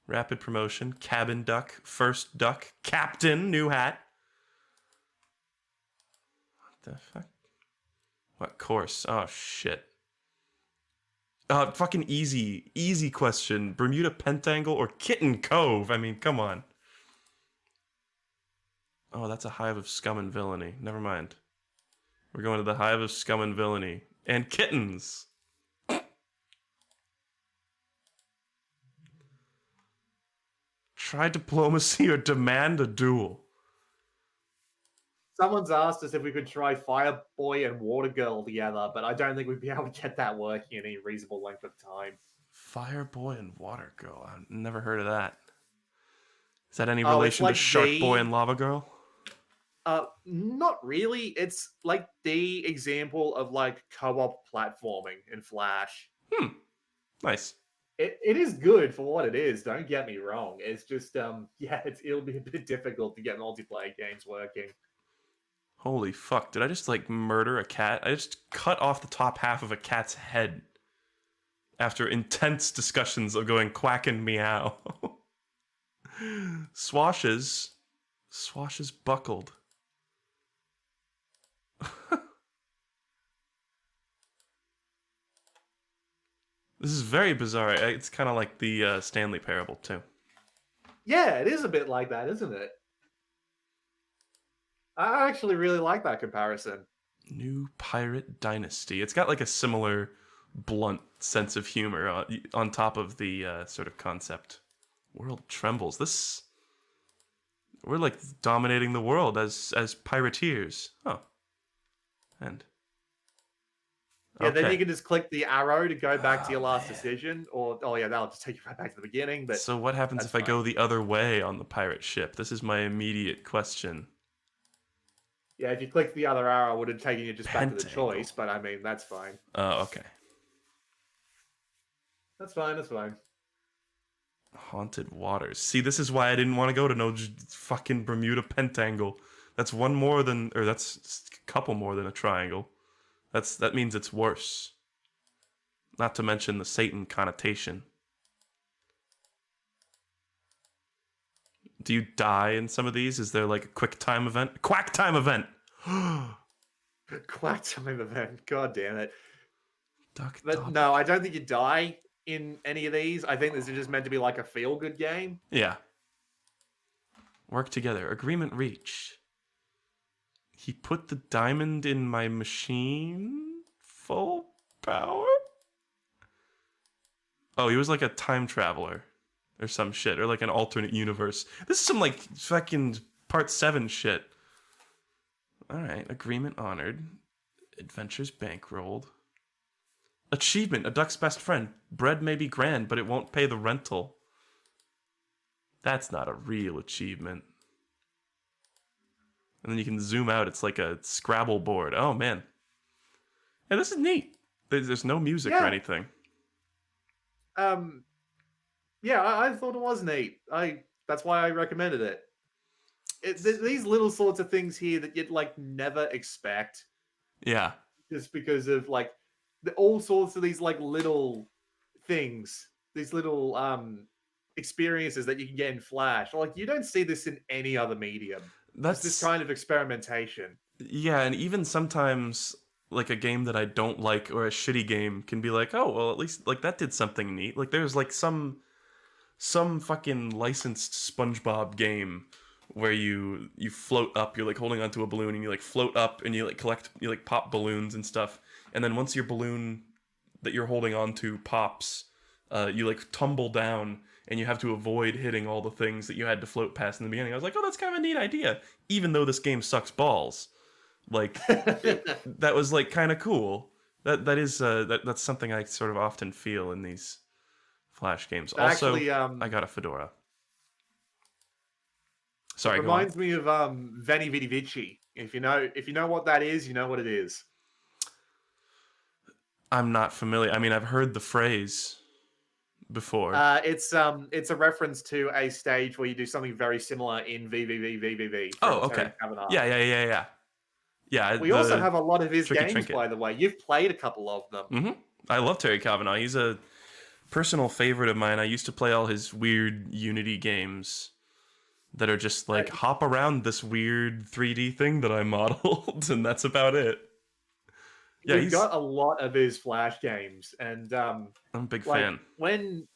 Rapid promotion, cabin duck, first duck, captain, new hat. What the fuck? What course? Oh, shit. Fucking easy question. Bermuda Pentangle or Kitten Cove? I mean, come on. Oh, that's a hive of scum and villainy. Never mind. We're going to the hive of scum and villainy. And kittens! Try diplomacy or demand a duel. Someone's asked us if we could try Fireboy and Water Girl together, but I don't think we'd be able to get that working in any reasonable length of time. Fireboy and Water Girl? I've never heard of that. Is that any relation to Shark Boy and Lava Girl? Not really. It's like the example of like co-op platforming in Flash. Nice. It is good for what it is. Don't get me wrong. It's just it'll be a bit difficult to get multiplayer games working. Holy fuck! Did I just like murder a cat? I just cut off the top half of a cat's head after intense discussions of going quack and meow. Swashes buckled. This is very bizarre. It's kind of like the Stanley Parable, too. Yeah, it is a bit like that, isn't it? I actually really like that comparison. New Pirate Dynasty. It's got like a similar blunt sense of humor on top of the sort of concept. World trembles. We're like dominating the world as pirateers. Oh. And... Yeah, okay. Then you can just click the arrow to go back to your last decision, or that'll just take you right back to the beginning. But so what happens if I go the other way on the pirate ship? This is my immediate question. Yeah, if you click the other arrow, it would have taken you just back to the choice. But I mean, that's fine. Oh, okay. That's fine. Haunted waters. See, this is why I didn't want to go to no fucking Bermuda Pentangle. That's that's a couple more than a triangle. That means it's worse. Not to mention the Satan connotation. Do you die in some of these? Is there like a quick time event? Quack time event! Quack time event. God damn it. But no, I don't think you die in any of these. I think this is just meant to be like a feel-good game. Yeah. Work together. Agreement reached. He put the diamond in my machine? Full power? Oh, he was like a time traveler. Or some shit. Or like an alternate universe. This is some like fucking Part 7 shit. All right. Agreement honored. Adventures bankrolled. Achievement, a duck's best friend. Bread may be grand, but it won't pay the rental. That's not a real achievement. And then you can zoom out. It's like a Scrabble board. Oh, man. Yeah, this is neat. There's no music or anything. Yeah, I thought it was neat. That's why I recommended it. These little sorts of things here that you'd like never expect. Yeah. Just because of like all sorts of these like little things, these little experiences that you can get in Flash. Like you don't see this in any other medium. That's this kind of experimentation. Yeah, and even sometimes like a game that I don't like or a shitty game can be like, oh well, at least like that did something neat. Like there's like some fucking licensed SpongeBob game where you float up, you're like holding onto a balloon and you like float up and you like pop balloons and stuff. And then once your balloon that you're holding onto pops, you like tumble down and you have to avoid hitting all the things that you had to float past in the beginning. I was like, oh, that's kind of a neat idea, even though this game sucks balls. Like that was like kind of cool. That's something I sort of often feel in these Flash games. Also, actually, I got a fedora. Sorry, it reminds me of Veni Vidi Vici. If you know what that is, you know what it is. I'm not familiar. I mean, I've heard the phrase before. It's a reference to a stage where you do something very similar in VVV. Oh, okay. Yeah. Yeah. We also have a lot of his games, Trinket. By the way. You've played a couple of them. Mm-hmm. I love Terry Kavanagh. He's a personal favorite of mine. I used to play all his weird Unity games that are just like hop around this weird 3D thing that I modeled, and that's about it. Yeah, he's got a lot of his Flash games, and I'm a big fan. When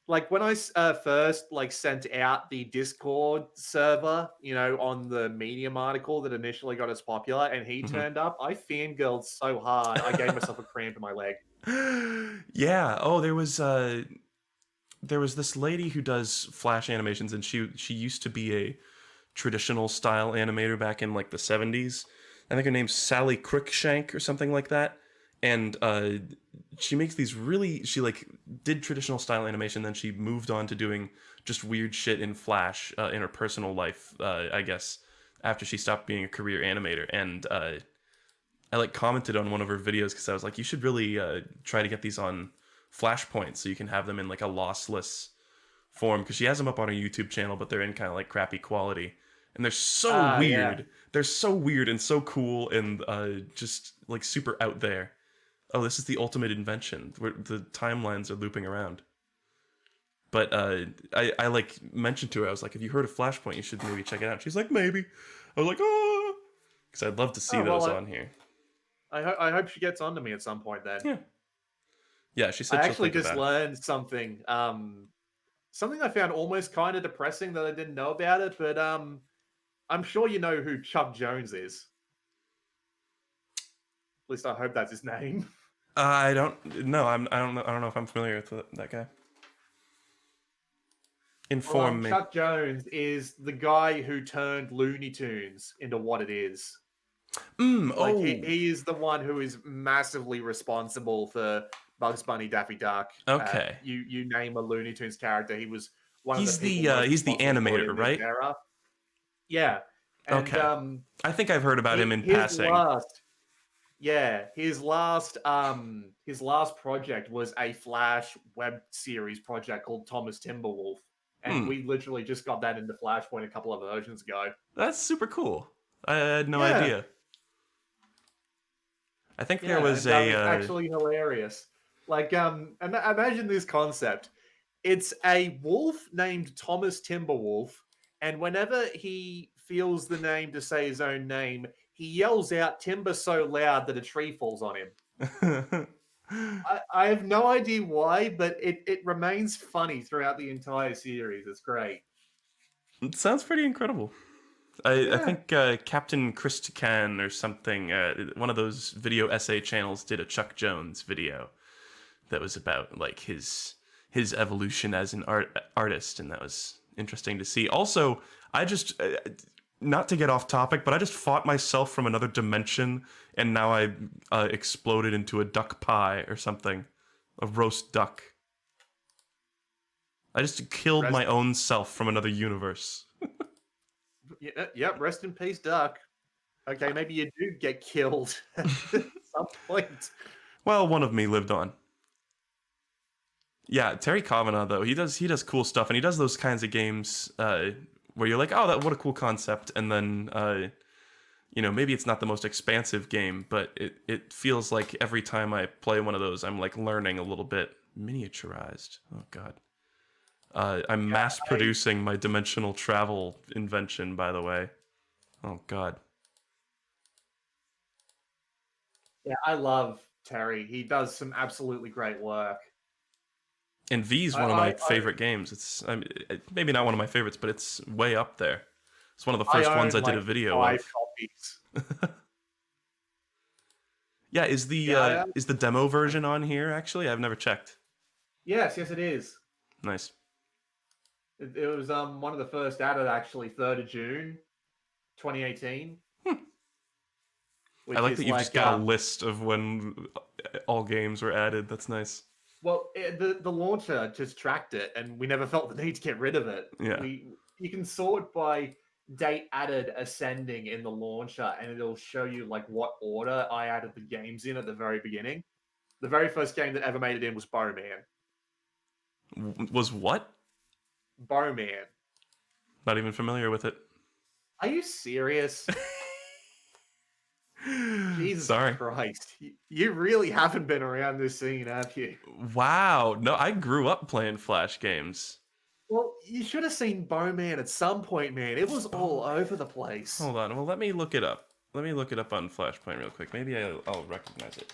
I first sent out the Discord server, on the Medium article that initially got us popular, and he turned up, I fangirled so hard I gave myself a cramp in my leg. Yeah. Oh, there was this lady who does Flash animations, and she used to be a traditional style animator back in like the 70s. I think her name's Sally Cruikshank or something like that. And she makes these she did traditional style animation, then she moved on to doing just weird shit in Flash in her personal life, I guess, after she stopped being a career animator. And I commented on one of her videos because I was like, you should really try to get these on Flashpoint so you can have them in like a lossless form, because she has them up on her YouTube channel, but they're in kind of like crappy quality. And they're so weird. Yeah. They're so weird and so cool and just like super out there. Oh, this is the ultimate invention where the timelines are looping around. But I mentioned to her, I was like, if you heard of Flashpoint, you should maybe check it out. She's like, maybe. I was like, oh, because I'd love to see those on here. I hope she gets onto me at some point then. Yeah. Yeah, she said I she'll actually think just about learned something. Something I found almost kind of depressing that I didn't know about it, but I'm sure you know who Chuck Jones is. At least I hope that's his name. I don't know. I don't know if I'm familiar with that guy. Inform me. Chuck Jones is the guy who turned Looney Tunes into what it is. He is the one who is massively responsible for Bugs Bunny, Daffy Duck. Okay. You name a Looney Tunes character, he was one he's of the people. He's the animator, right? Era. Yeah. And, okay. I think I've heard about him in passing. His last project was a Flash web series project called Thomas Timberwolf. And we literally just got that into Flashpoint a couple of versions ago. That's super cool. I had no idea. I think there was actually hilarious. Imagine this concept. It's a wolf named Thomas Timberwolf, and whenever he feels the name to say his own name, he yells out timber so loud that a tree falls on him. I have no idea why, but it remains funny throughout the entire series. It's great. It sounds pretty incredible. I think Captain Christican or something, one of those video essay channels, did a Chuck Jones video that was about like his evolution as an artist, and that was interesting to see. Also, I just not to get off topic, but I just fought myself from another dimension, and now I exploded into a duck pie or something, a roast duck. I just killed my own self from another universe. Yep, rest in peace, duck. Okay, maybe you do get killed at some point. Well, one of me lived on. Yeah, Terry Kavanagh though, he does cool stuff, and he does those kinds of games where you're like, oh, what a cool concept, and then maybe it's not the most expansive game, but it feels like every time I play one of those, I'm like learning a little bit. Miniaturized. Oh god. I'm mass producing my dimensional travel invention, by the way. Oh god. Yeah, I love Terry. He does some absolutely great work. And V's one of my favorite games. It's maybe not one of my favorites, but it's way up there. It's one of the first ones I did a video of. 5 copies. Yeah, is the demo version on here actually? I've never checked. Yes, it is. Nice. It was one of the first added actually, 3rd of June, 2018. I like that you've just got a list of when all games were added. That's nice. Well, the launcher just tracked it, and we never felt the need to get rid of it. Yeah. You can sort by date added ascending in the launcher, and it'll show you like what order I added the games in at the very beginning. The very first game that ever made it in was Bowman. Was what? Bowman. Not even familiar with it. Are you serious? Jesus Christ. You really haven't been around this scene, have you? Wow. No, I grew up playing Flash games. Well, you should have seen Bowman at some point, man. It was all over the place. Hold on. Well, let me look it up. Let me look it up on Flashpoint real quick. Maybe I'll recognize it.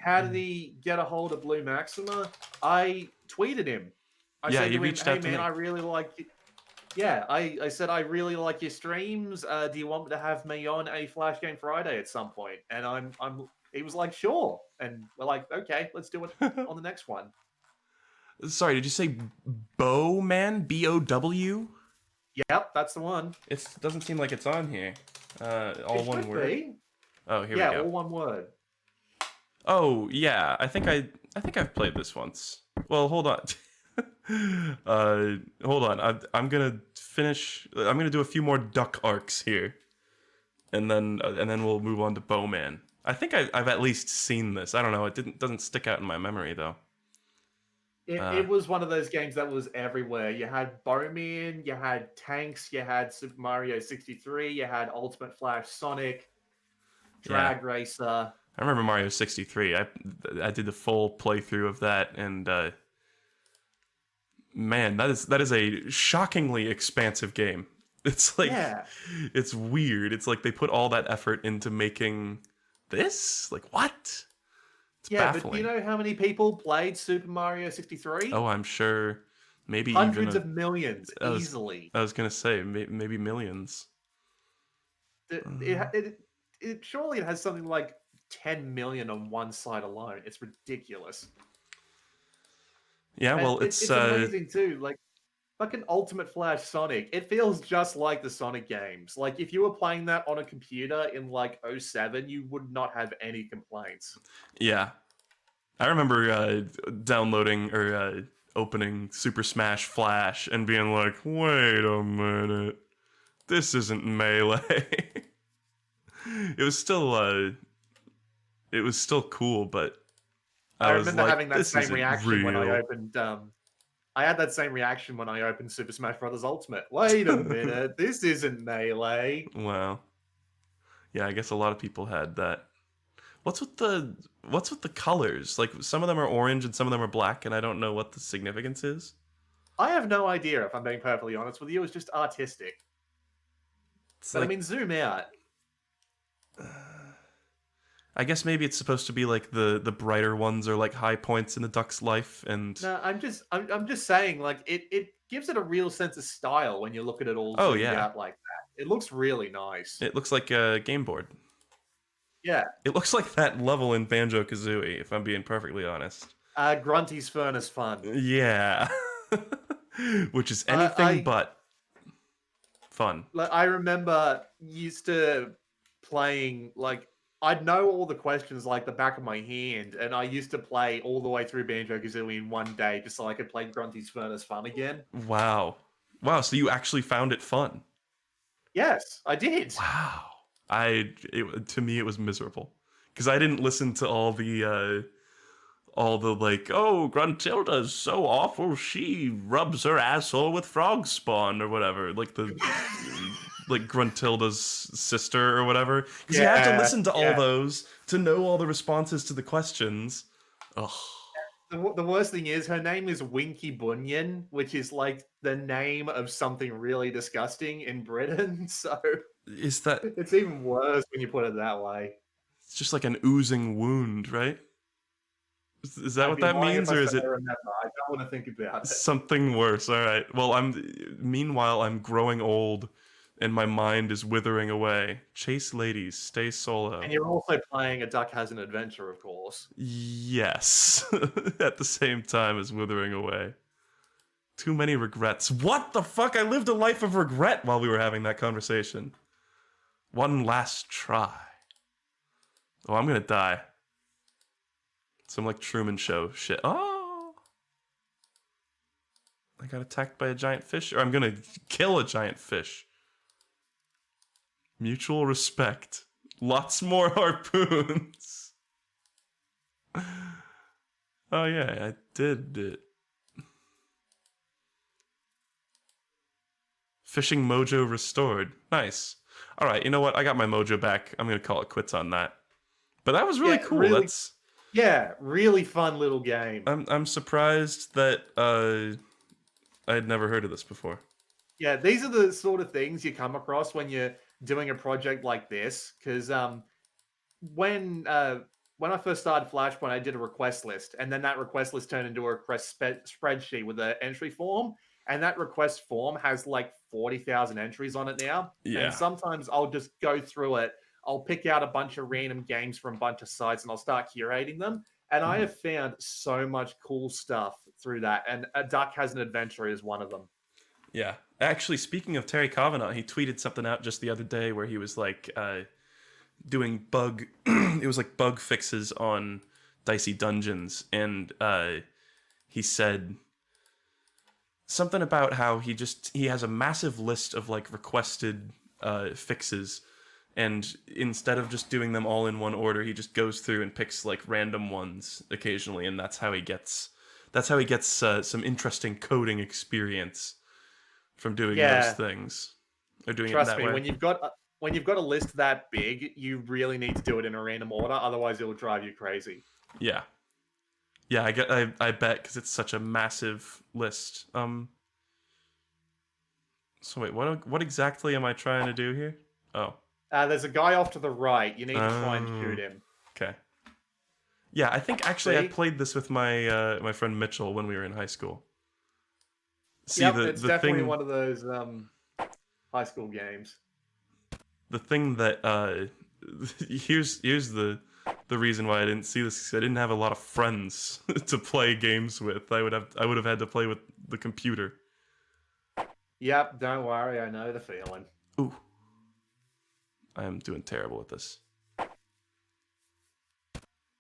How did he get a hold of BlueMaxima? I tweeted him. I said he to reached him, out to man, me. I really like you. Yeah, I said, I really like your streams. Do you want to have me on a Flash Game Friday at some point? And he was like, sure. And we're like, okay, let's do it on the next one. Sorry, did you say Bowman? B-O-W? Yep, that's the one. It doesn't seem like it's on here. All one word. Be. Oh, here we go. go. Yeah, all one word. Oh, yeah. I think I've played this once. Well, hold on. Hold on. I'm gonna finish. I'm gonna do a few more duck arcs here, and then we'll move on to Bowman. I think I've at least seen this. I don't know. It doesn't stick out in my memory though. It was one of those games that was everywhere. You had Bowman, you had Tanks, you had Super Mario 63, you had Ultimate Flash Sonic, Drag Racer. I remember Mario 63. I did the full playthrough of that, and man, that is a shockingly expansive game. It's like it's weird. It's like they put all that effort into making this. Like what? It's baffling. But do you know how many people played Super Mario 63? Oh, I'm sure. Maybe hundreds of millions, easily. I was gonna say maybe millions. It surely it has something like 10 million on one side alone. It's ridiculous. Yeah, well, it's amazing too. Like fucking Ultimate Flash Sonic, it feels just like the Sonic games. Like if you were playing that on a computer in like 07, you would not have any complaints. Yeah, I remember downloading or opening Super Smash Flash and being like, "Wait a minute, this isn't Melee." It was still cool, but I remember like, having that same reaction when I real. opened. I had that same reaction when I opened Super Smash Bros. Ultimate. Wait a minute, this isn't Melee. Wow. Yeah, I guess a lot of people had that. What's with the colors? Like some of them are orange and some of them are black, and I don't know what the significance is. I have no idea, if I'm being perfectly honest with you. It's just artistic. But I mean, zoom out. I guess maybe it's supposed to be like the brighter ones are like high points in the duck's life, and no, I'm just saying, like it gives it a real sense of style when you look at it all zoomed out like that. It looks really nice. It looks like a game board. Yeah, it looks like that level in Banjo-Kazooie, if I'm being perfectly honest. Grunty's Furnace Fun. Yeah, which is anything but fun. Like, I remember used to playing, like, I'd know all the questions like the back of my hand, and I used to play all the way through Banjo-Kazooie in one day just so I could play Grunty's Furnace Fun again. Wow. Wow, so you actually found it fun. Yes, I did. Wow. To me it was miserable. Because I didn't listen to all the like, oh, Gruntilda's so awful, she rubs her asshole with frog spawn or whatever. Like like Gruntilda's sister or whatever. Because you have to listen to all those to know all the responses to the questions. Ugh. The worst thing is her name is Winky Bunyan, which is like the name of something really disgusting in Britain. So Is that... it's even worse when you put it that way. It's just like an oozing wound, right? Is that what that means, or is it... I don't want to think about it. Something worse. All right. Well, meanwhile, I'm growing old and my mind is withering away. Chase ladies, stay solo. And you're also playing A Duck Has an Adventure, of course. Yes. At the same time as withering away. Too many regrets. What the fuck? I lived a life of regret while we were having that conversation. One last try. Oh, I'm gonna die. Some like Truman Show shit. Oh! I got attacked by a giant fish, or I'm gonna kill a giant fish. Mutual respect. Lots more harpoons. Oh yeah, I did it. Fishing mojo restored. Nice. All right, you know what? I got my mojo back. I'm gonna call it quits on that. But that was really cool. Really, really fun little game. I'm surprised that I had never heard of this before. Yeah, these are the sort of things you come across when you're doing a project like this. Because when I first started Flashpoint, I did a request list, and then that request list turned into a request spreadsheet with an entry form. And that request form has like 40,000 entries on it now. Yeah. And sometimes I'll just go through it. I'll pick out a bunch of random games from a bunch of sites and I'll start curating them. And I have found so much cool stuff through that. And A Duck Has an Adventure is one of them. Yeah. Actually, speaking of Terry Kavanagh, he tweeted something out just the other day where he was like doing it was like bug fixes on Dicey Dungeons. And he said something about how he has a massive list of like requested fixes, and instead of just doing them all in one order, he just goes through and picks like random ones occasionally, and that's how he gets some interesting coding experience from doing those things. Or doing Trust it that me, way. when you've got a list that big, you really need to do it in a random order, otherwise it'll drive you crazy. Yeah. Yeah, I bet, because it's such a massive list. So wait, what exactly am I trying to do here? Oh. There's a guy off to the right. You need to try and shoot him. Okay. Yeah, I think actually I played this with my my friend Mitchell when we were in high school. See, it's definitely one of those high school games. The thing that here's the reason why I didn't see this, because I didn't have a lot of friends to play games with. I would have had to play with the computer. Yep, don't worry, I know the feeling. Ooh. I am doing terrible at this.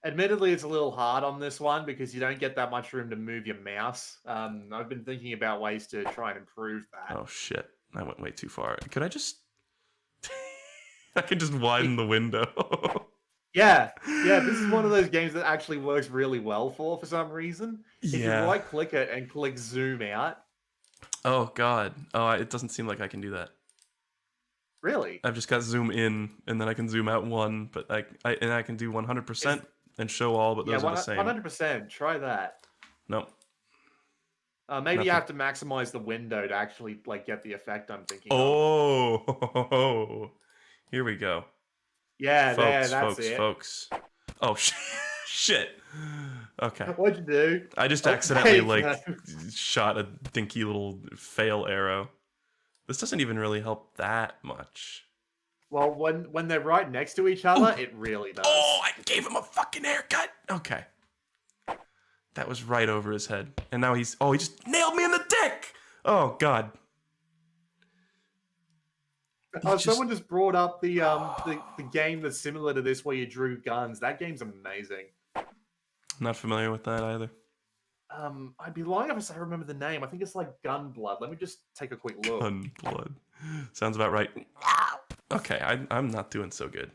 Admittedly, it's a little hard on this one because you don't get that much room to move your mouse. I've been thinking about ways to try and improve that. Oh shit, I went way too far. Could I just... I can just widen the window. Yeah, this is one of those games that actually works really well for some reason. If you right-click it and click zoom out. Oh god. Oh, it doesn't seem like I can do that. Really? I've just got zoom in, and then I can zoom out one, but I can do 100% and show all, but those are the same. 100%. Try that. Nope. Maybe Nothing. you have to maximize the window to actually like get the effect I'm thinking of. Oh, here we go. Yeah, folks, that's it. Folks. Oh, shit. Okay. What'd you do? I just accidentally shot a dinky little fail arrow. This doesn't even really help that much. Well, when they're right next to each other, it really does. Oh, I gave him a fucking haircut. Okay. That was right over his head. And now he just nailed me in the dick. Oh, God. Someone just brought up the game that's similar to this where you drew guns. That game's amazing. Not familiar with that either. I'd be lying if I remember the name. I think it's like Gunblood. Let me just take a quick look. Gunblood. Sounds about right. Okay, I'm not doing so good.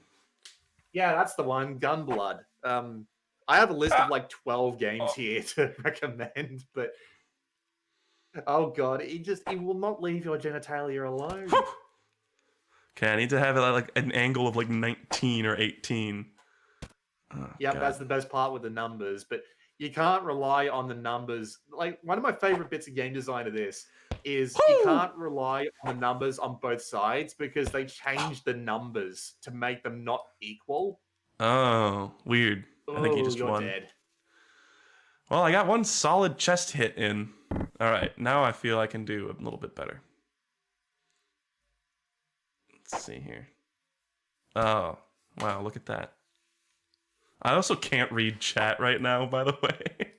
Yeah, that's the one. Gunblood. I have a list of like 12 games here to recommend, but oh god, he will not leave your genitalia alone. Okay, I need to have it at like an angle of like 19 or 18. Yep, that's the best part with the numbers, but you can't rely on the numbers. Like, one of my favorite bits of game design of this is you can't rely on the numbers on both sides because they changed the numbers to make them not equal. Oh, weird. I think you just won. Dead. Well, I got one solid chest hit in. All right, now I feel I can do a little bit better. Let's see here. Oh, wow, look at that. I also can't read chat right now, by the way.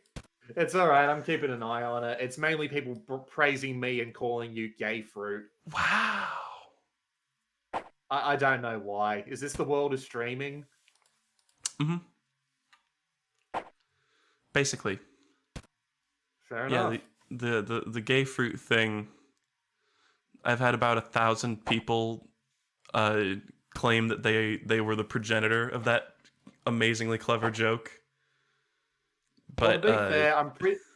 It's all right. I'm keeping an eye on it. It's mainly people praising me and calling you Grayfruit. Wow. I don't know why. Is this the world of streaming? Mm-hmm. Basically. Fair enough. Yeah, the Grayfruit thing. I've had about 1,000 people claim that they were the progenitor of that amazingly clever joke. But well, to be fair,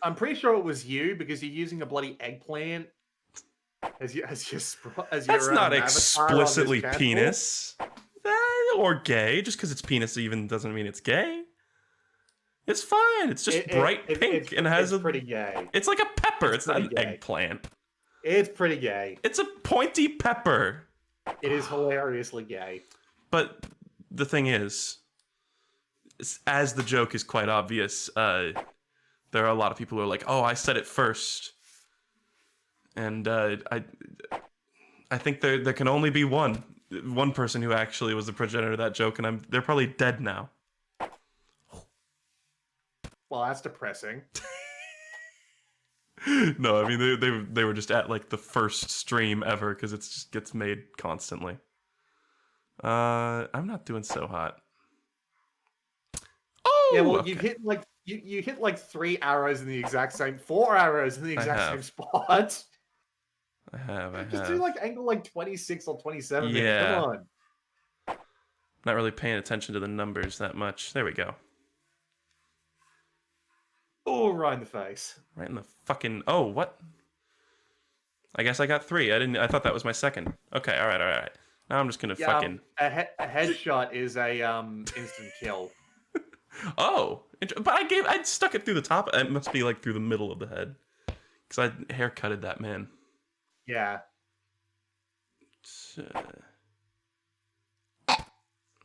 I'm pretty sure it was you because you're using a bloody eggplant as your that's not explicitly penis or gay. Just because it's penis even doesn't mean it's gay. It's fine. It's just bright pink and has it's pretty gay. It's like a pepper. It's not an gay. eggplant. It's pretty gay. It's a pointy pepper. It is hilariously gay. But the thing is, as the joke is quite obvious, there are a lot of people who are like, "Oh, I said it first," and I think there can only be one person who actually was the progenitor of that joke, and they're probably dead now. Well, that's depressing. No, I mean they were just at like the first stream ever because it just gets made constantly. I'm not doing so hot. Oh, yeah. Well, okay. you hit like you hit like 4 arrows in the exact same spot. I have. Just do like angle like 26 or 27. Yeah. Come on. Not really paying attention to the numbers that much. There we go. Oh, right in the face. Right in the fucking... Oh, what? I guess I got 3. I thought that was my second. Okay, all right. Now I'm just gonna fucking... A headshot is a instant kill. Oh, but I stuck it through the top. It must be like through the middle of the head. Because I haircutted that man. Yeah.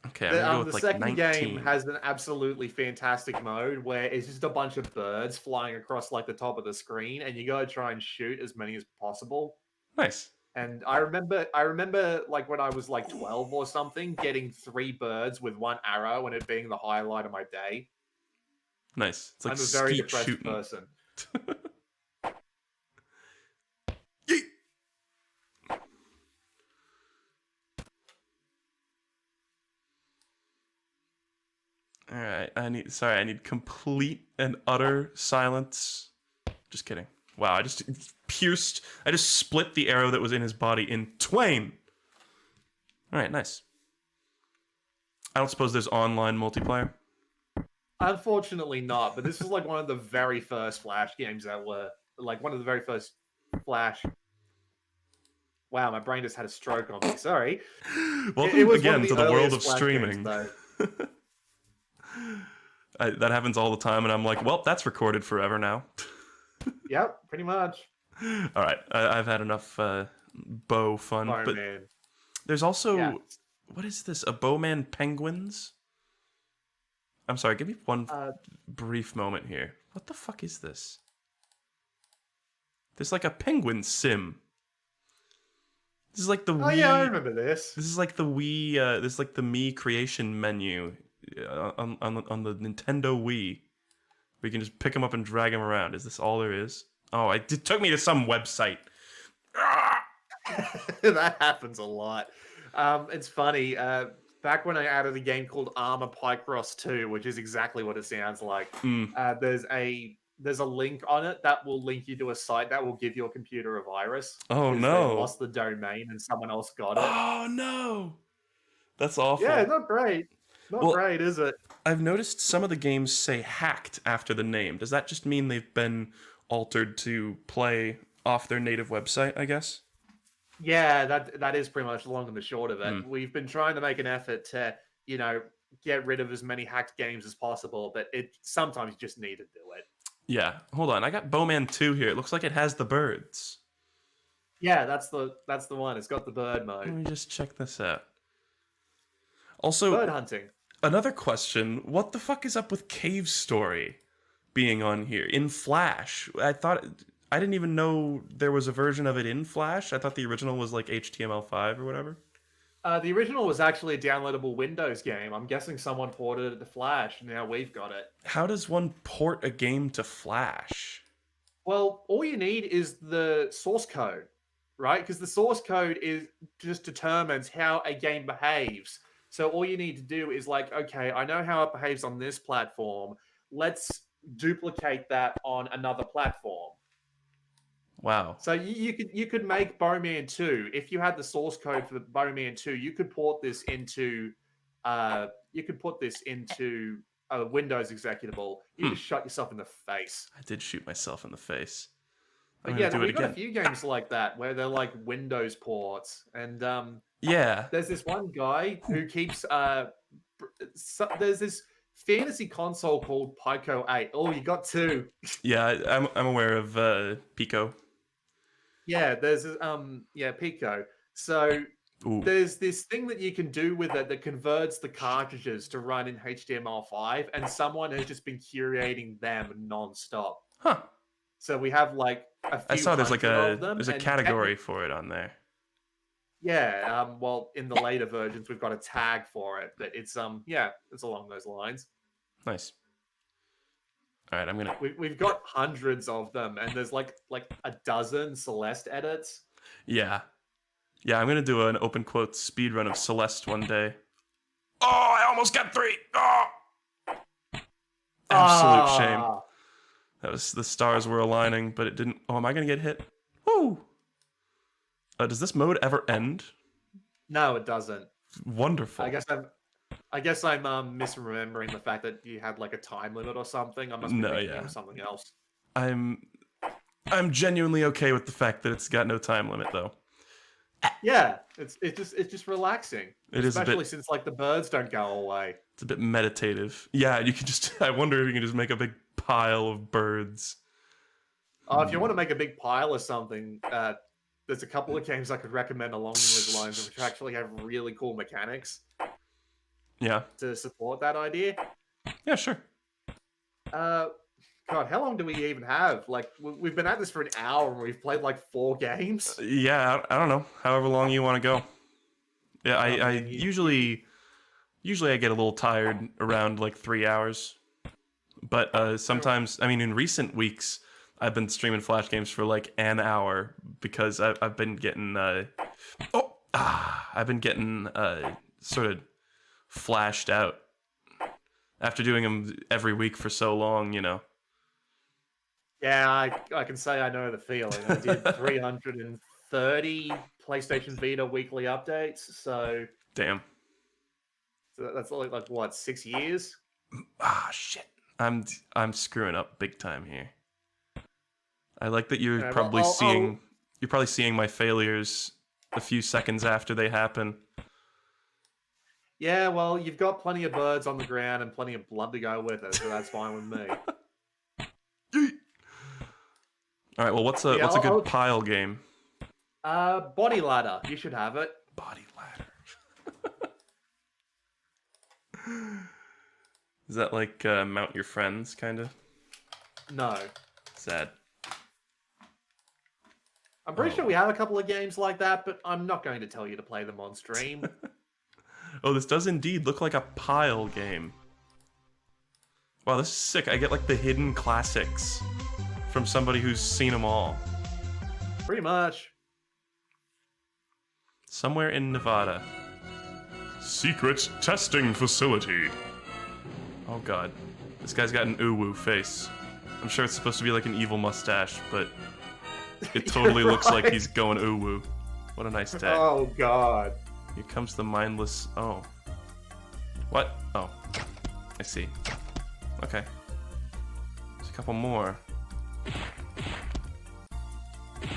Okay, I'm gonna go with the like second 19. game has an absolutely fantastic mode where it's just a bunch of birds flying across like the top of the screen, and you gotta try and shoot as many as possible. Nice. And I remember like when I was like 12 or something, getting 3 birds with 1 arrow and it being the highlight of my day. Nice. It's like I'm a very skeet depressed shooting. person. All right, I need complete and utter silence. Just kidding. Wow, I just split the arrow that was in his body in twain. All right, nice. I don't suppose there's online multiplayer? Unfortunately not, but this is like one of the very first Flash games that were, like one of the very first Flash... Wow, my brain just had a stroke on me, sorry. Welcome again to the world of streaming. Games, that happens all the time, and I'm like, well, that's recorded forever now. Yep, pretty much. All right, I've had enough bow fun. But man. There's also, what is this? A Bowman Penguins? I'm sorry, give me one brief moment here. What the fuck is this? There's like a penguin sim. This is like the Wii. Oh yeah, I remember this. This is like the Wii. This is like the Me creation menu on the Nintendo Wii. We can just pick them up and drag them around. Is this all there is? Oh, it took me to some website. That happens a lot. It's funny. Back when I added a game called Armor Picross 2, which is exactly what it sounds like, there's a link on it that will link you to a site that will give your computer a virus. Oh They no! lost the domain and someone else got it. Oh no! That's awful. Yeah, not great. Not great, is it? I've noticed some of the games say hacked after the name. Does that just mean they've been altered to play off their native website, I guess? Yeah, that is pretty much the long and the short of it. We've been trying to make an effort to, get rid of as many hacked games as possible, but sometimes you just need to do it. Yeah. Hold on. I got Bowman 2 here. It looks like it has the birds. Yeah, that's the one. It's got the bird mode. Let me just check this out. Also, bird hunting. Another question. What the fuck is up with Cave Story being on here in Flash? I didn't even know there was a version of it in Flash. I thought the original was like HTML5 or whatever. The original was actually a downloadable Windows game. I'm guessing someone ported it to Flash. Now we've got it. How does one port a game to Flash? Well, all you need is the source code, right? Because the source code just determines how a game behaves. So all you need to do is okay, I know how it behaves on this platform. Let's duplicate that on another platform. Wow. So you could make Bowman 2 if you had the source code for the Bowman 2. You could port this into a Windows executable. You just shot yourself in the face. I did shoot myself in the face. But yeah, we've got a few games like that where they're like Windows ports, and there's this one guy who keeps there's this fantasy console called Pico 8. Oh, you got two. Yeah, I'm aware of Pico. Yeah, there's Pico. So there's this thing that you can do with it that converts the cartridges to run in HTML5, and someone has just been curating them non-stop. Huh. So we have a few. I saw there's a and category for it on there. Yeah, well, in the later versions we've got a tag for it, but it's it's along those lines. Nice. All right, I'm gonna. We've got hundreds of them, and there's like a dozen Celeste edits. Yeah, I'm gonna do an open quote speed run of Celeste one day. Oh, I almost got 3. Oh, absolute shame. That was the stars were aligning, but it didn't. Oh, am I gonna get hit? Woo! Does this mode ever end? No, it doesn't. Wonderful. I guess I'm misremembering the fact that you had like a time limit or something. I must be thinking of something else. I'm genuinely okay with the fact that it's got no time limit though. Yeah, it's just relaxing. It is especially since like the birds don't go away. It's a bit meditative. Yeah, you can just. I wonder if you can just make a big pile of birds. Oh, if you want to make a big pile of something, there's a couple of games I could recommend along those lines, which actually have really cool mechanics. Yeah. To support that idea. Yeah, sure. God, how long do we even have? Like, we've been at this for an hour and we've played like 4 games. Yeah, I don't know. However long you want to go. Yeah, I usually I get a little tired around like 3 hours. But sometimes, I mean, in recent weeks, I've been streaming Flash games for like an hour because I've been getting sort of flashed out after doing them every week for so long, you know. Yeah, I can say I know the feeling. I did 330 PlayStation Vita weekly updates, so damn. So that's like what, 6 years? Shit. I'm screwing up big time here. I like that you're probably seeing my failures a few seconds after they happen. Yeah, well, you've got plenty of birds on the ground and plenty of blood to go with it, so that's fine with me. All right, well, what's a good pile game? Body Ladder. You should have it. Body Ladder. Is that like Mount Your Friends, kind of? No. Sad. I'm pretty sure we have a couple of games like that, but I'm not going to tell you to play them on stream. Oh, this does indeed look like a pile game. Wow, this is sick. I get like the hidden classics from somebody who's seen them all. Pretty much. Somewhere in Nevada. Secret testing facility. Oh god. This guy's got an uwu face. I'm sure it's supposed to be like an evil mustache, but it totally looks like he's going uwu. What a nice tag. Oh god. Here comes the mindless... Oh. What? Oh. I see. Okay. There's a couple more. You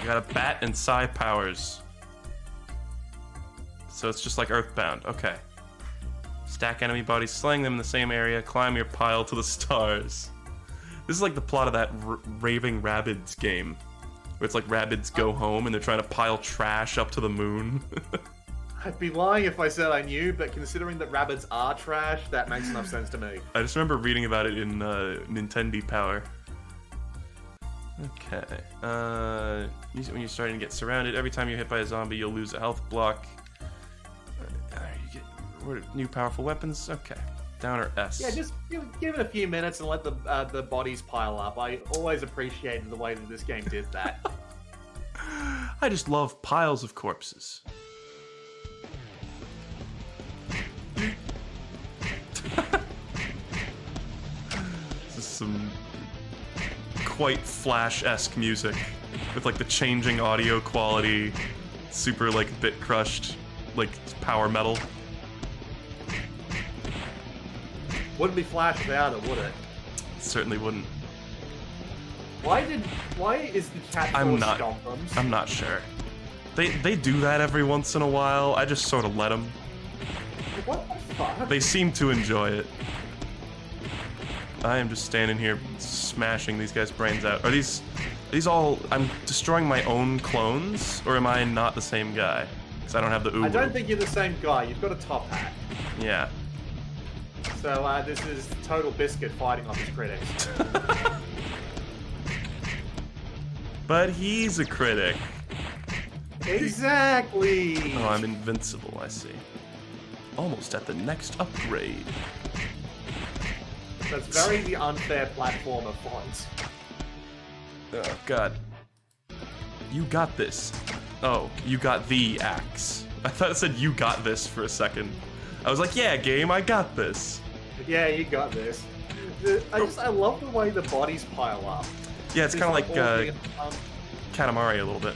got a bat and psi powers. So it's just like Earthbound. Okay. Stack enemy bodies, slaying them in the same area, climb your pile to the stars. This is like the plot of that Raving Rabbids game. Where it's like Rabbids go home and they're trying to pile trash up to the moon. I'd be lying if I said I knew, but considering that rabbits are trash, that makes enough sense to me. I just remember reading about it in Nintendo Power. Okay. Use it when you're starting to get surrounded. Every time you're hit by a zombie, you'll lose a health block. You get new powerful weapons. Okay. Down or S. Yeah, just give it a few minutes and let the bodies pile up. I always appreciated the way that this game did that. I just love piles of corpses. This is some quite Flash-esque music with like the changing audio quality, super like bit crushed, like power metal. Wouldn't be Flash without it, would it? Certainly wouldn't. Why is the cat I'm not sure. They do that every once in a while. I just sort of let them. What the fuck? They seem to enjoy it. I am just standing here smashing these guys' brains out. Are these all... I'm destroying my own clones? Or am I not the same guy? Because I don't have the uwu. I don't think you're the same guy. You've got a top hat. Yeah. So this is Total Biscuit fighting off his critics. But he's a critic. Exactly! Oh, I'm invincible, I see. Almost at the next upgrade. That's very the unfair platformer font. Oh, God. You got this. Oh, you got the axe. I thought it said you got this for a second. I was like, yeah, game, I got this. Yeah, you got this. I love the way the bodies pile up. Yeah, it's kind of like Katamari a little bit.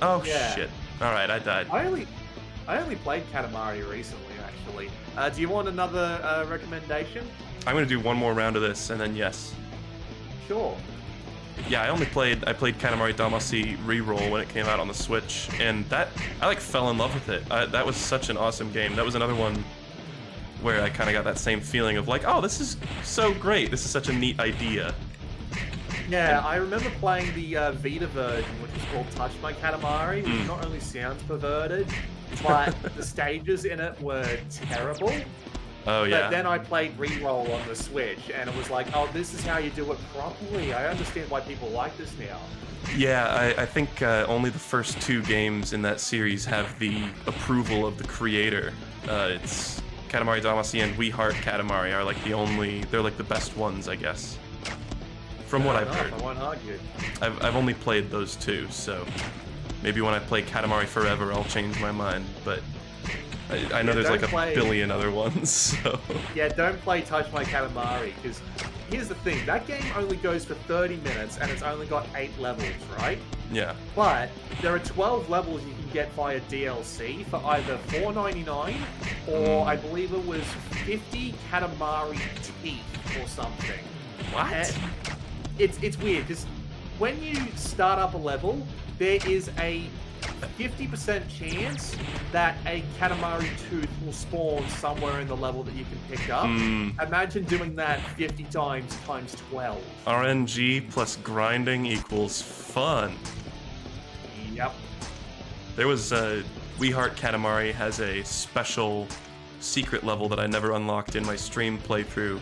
Oh, yeah. Shit. Alright, I died. I only played Katamari recently, actually. Do you want another recommendation? I'm gonna do one more round of this, and then yes. Sure. Yeah, I played Katamari Damacy Reroll when it came out on the Switch, and I like fell in love with it. That was such an awesome game. That was another one where I kind of got that same feeling of like, oh, this is so great. This is such a neat idea. Yeah, I remember playing the Vita version, which was called Touch My Katamari, which not only sounds perverted, but the stages in it were terrible. Oh, yeah. But then I played Reroll on the Switch, and it was like, oh, this is how you do it properly. I understand why people like this now. Yeah, I think only the first two games in that series have the approval of the creator. It's Katamari Damacy and We Heart Katamari are like they're like the best ones, I guess. From what I've heard. I won't argue. I've only played those two, so maybe when I play Katamari Forever, I'll change my mind, but I know there's like a billion other ones, so... Yeah, don't play Touch My Katamari, because here's the thing, that game only goes for 30 minutes, and it's only got 8 levels, right? Yeah. But there are 12 levels you can get via DLC for either $4.99, or I believe it was 50 Katamari teeth or something. What? And it's weird, because when you start up a level, there is a 50% chance that a Katamari tooth will spawn somewhere in the level that you can pick up. Imagine doing that 50 times 12. RNG plus grinding equals fun. Yep. There was We Heart Katamari has a special secret level that I never unlocked in my stream playthrough,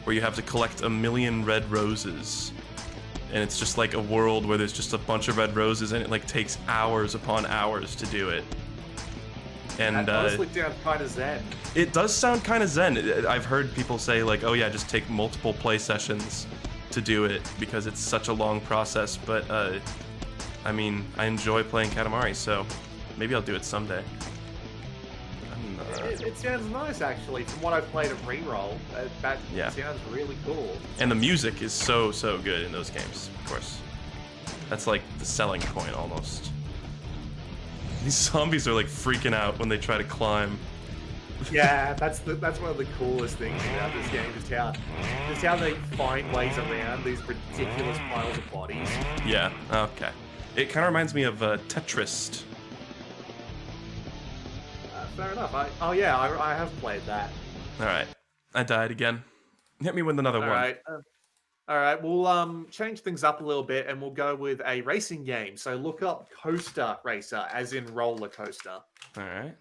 where you have to collect 1 million red roses. And it's just like a world where there's just a bunch of red roses, and it like takes hours upon hours to do it. And that honestly sounds kind of zen. It does sound kind of zen. I've heard people say like, oh yeah, just take multiple play sessions to do it because it's such a long process. But I mean, I enjoy playing Katamari, so maybe I'll do it someday. It sounds nice, actually. From what I've played of Reroll, that sounds really cool. And the music is so good in those games, of course. That's like the selling point, almost. These zombies are like freaking out when they try to climb. Yeah, that's one of the coolest things about this game, just how they find ways around these ridiculous piles of bodies. Yeah, okay. It kind of reminds me of Tetris. Fair enough. I have played that. Alright. I died again. Hit me with another one. Alright, we'll change things up a little bit and we'll go with a racing game. So look up Coaster Racer, as in roller coaster. Alright.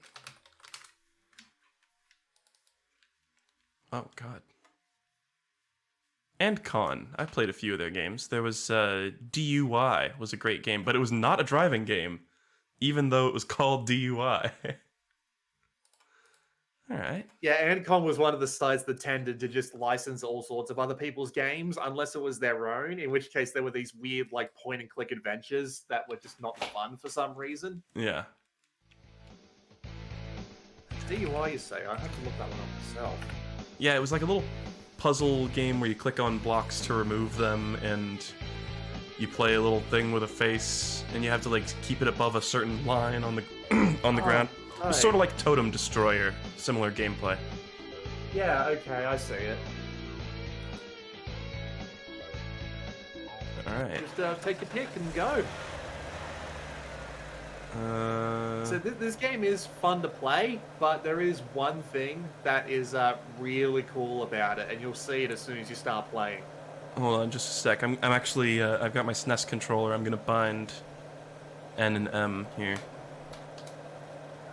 Oh, God. And Con. I played a few of their games. There was DUI was a great game, but it was not a driving game, even though it was called DUI. Alright. Yeah, Ancon was one of the sites that tended to just license all sorts of other people's games, unless it was their own, in which case there were these weird, like, point-and-click adventures that were just not fun for some reason. Yeah. DUI, you say? I have to look that one up myself. Yeah, it was like a little puzzle game where you click on blocks to remove them, and you play a little thing with a face, and you have to, like, keep it above a certain line on the on the ground. It was sort of like Totem Destroyer, similar gameplay. Yeah, okay, I see it. Alright. Just take your pick and go. So this game is fun to play, but there is one thing that is really cool about it, and you'll see it as soon as you start playing. Hold on just a sec. I'm actually, I've got my SNES controller. I'm gonna bind N and M here.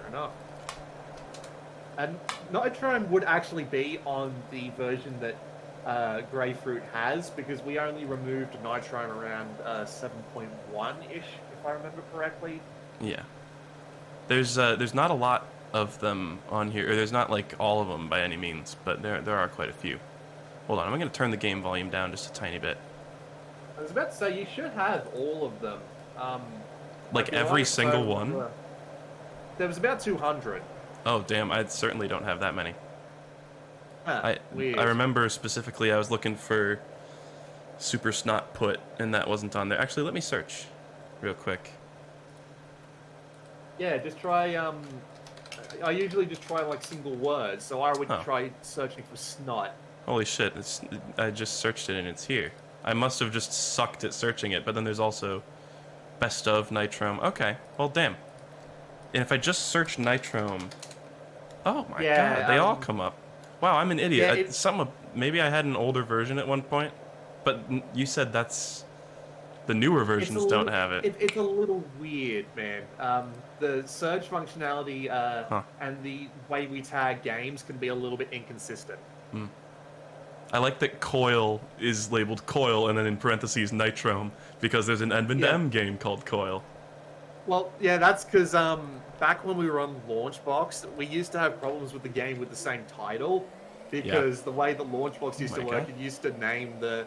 Enough. And Nitrome would actually be on the version that Grayfruit has, because we only removed Nitrome around 7.1-ish, if I remember correctly. Yeah. There's not a lot of them on here, or there's not like all of them by any means, but there are quite a few. Hold on, I'm gonna turn the game volume down just a tiny bit. I was about to say, you should have all of them. Like every single one? There was about 200. Oh, damn, I certainly don't have that many. Weird. I remember specifically I was looking for Super Snot Put, and that wasn't on there. Actually, let me search real quick. Yeah, just try, I usually just try, like, single words, so I would try searching for snot. Holy shit, I just searched it and it's here. I must have just sucked at searching it, but then there's also Best of Nitrome. Okay, well, damn. And if I just search Nitrome... Oh my god, they all come up. Wow, I'm an idiot. Yeah, maybe I had an older version at one point, but you said that's... The newer versions don't have it. It's a little weird, man. The search functionality and the way we tag games can be a little bit inconsistent. I like that Coil is labeled Coil and then in parentheses Nitrome, because there's an Edmund M game called Coil. Well, yeah, that's because back when we were on Launchbox, we used to have problems with the game with the same title, because the way the Launchbox used to work, it used to name the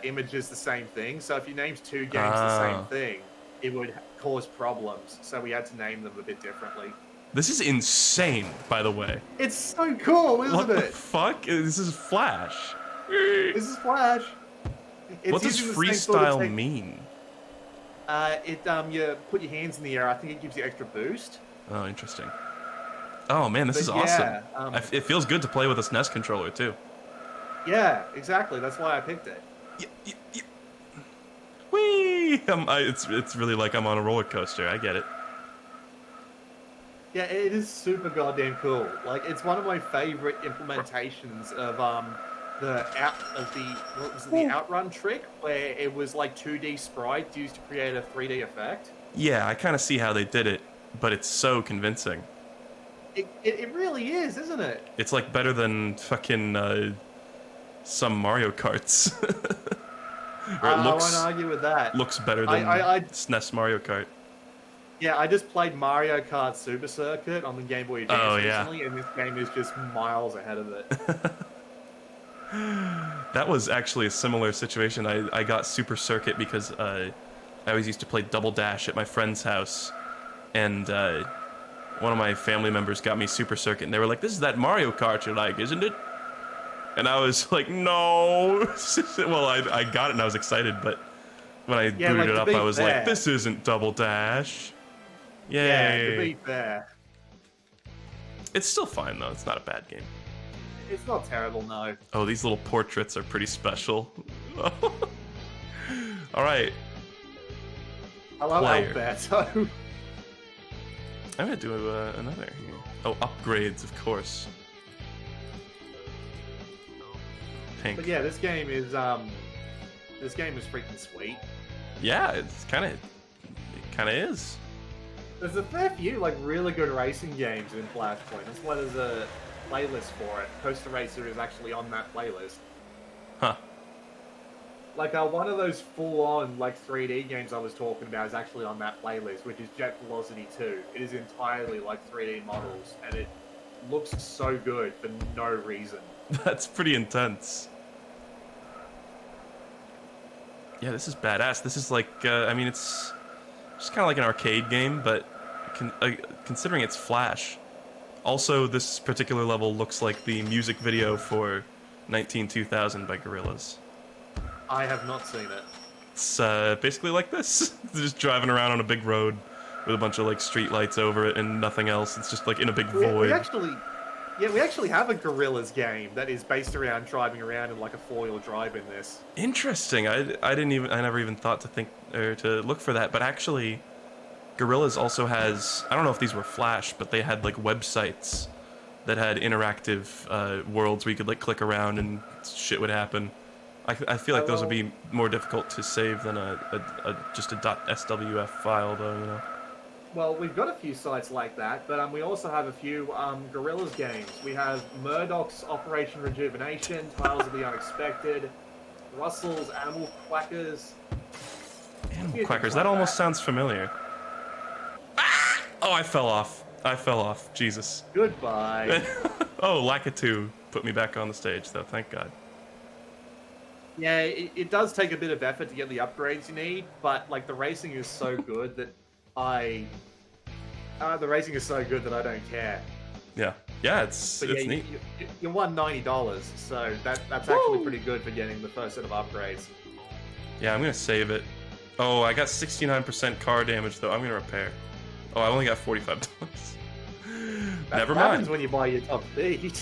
images the same thing. So if you named two games the same thing, it would cause problems. So we had to name them a bit differently. This is insane, by the way. It's so cool, isn't it? What the fuck? This is Flash. This is Flash. What does freestyle mean? You put your hands in the air. I think it gives you extra boost. Oh, interesting. Oh man, this is awesome. It feels good to play with a SNES controller too. Yeah, exactly. That's why I picked it. Whee! It's really like I'm on a roller coaster. I get it. Yeah, it is super goddamn cool. Like, it's one of my favorite implementations of the outrun trick, where it was like 2D sprites used to create a 3D effect. Yeah, I kind of see how they did it, but it's so convincing. It really is, isn't it? It's like better than fucking some Mario Karts. I won't argue with that. Looks better than SNES Mario Kart. Yeah, I just played Mario Kart Super Circuit on the Game Boy Advance recently, and this game is just miles ahead of it. That was actually a similar situation. I got Super Circuit because I always used to play Double Dash at my friend's house, and one of my family members got me Super Circuit, and they were like, "This is that Mario Kart you like, isn't it?" And I was like, "No." Well, I got it and I was excited, but when I booted it up, I was like, "This isn't Double Dash." Yay. Yeah, to be fair. It's still fine though. It's not a bad game. It's not terrible, no. Oh, these little portraits are pretty special. All right. I love Alberto. I'm gonna do another here. Oh, upgrades, of course. Pink. But yeah, this game is freaking sweet. Yeah, it kind of is. There's a fair few like really good racing games in Flashpoint. That's why there's a playlist for it. Coaster Racer is actually on that playlist. Huh. Like one of those full-on like 3D games I was talking about is actually on that playlist, which is Jet Velocity 2. It is entirely like 3D models, and it looks so good for no reason. That's pretty intense. Yeah, this is badass. This is like, I mean, it's just kind of like an arcade game, but considering it's Flash. Also, this particular level looks like the music video for 19-2000 by Gorillaz. I have not seen it. It's basically like this. Just driving around on a big road with a bunch of like street lights over it and nothing else. It's just like in a big void. We actually have a Gorillaz game that is based around driving around in like a 4-wheel drive in this. Interesting. I never even thought to think or to look for that. But actually, Gorillaz also has, I don't know if these were Flash, but they had like websites that had interactive worlds where you could like click around and shit would happen. I feel like those would be more difficult to save than just a .swf file, though, you know. Well, we've got a few sites like that, but we also have a few Gorillaz games. We have Murdoch's Operation Rejuvenation, Tales of the Unexpected, Russell's Animal Quackers. Animal Quackers, that almost sounds familiar. Ah! Oh, I fell off. Jesus. Goodbye. Oh, Lakitu put me back on the stage, though, thank God. Yeah, it does take a bit of effort to get the upgrades you need, but like the racing is so good that I don't care. Yeah, it's neat. You won $90, so that's actually pretty good for getting the first set of upgrades. Yeah, I'm gonna save it. Oh, I got 69% car damage though. I'm gonna repair. Oh, I only got $45. Never mind. Happens when you buy your top speed.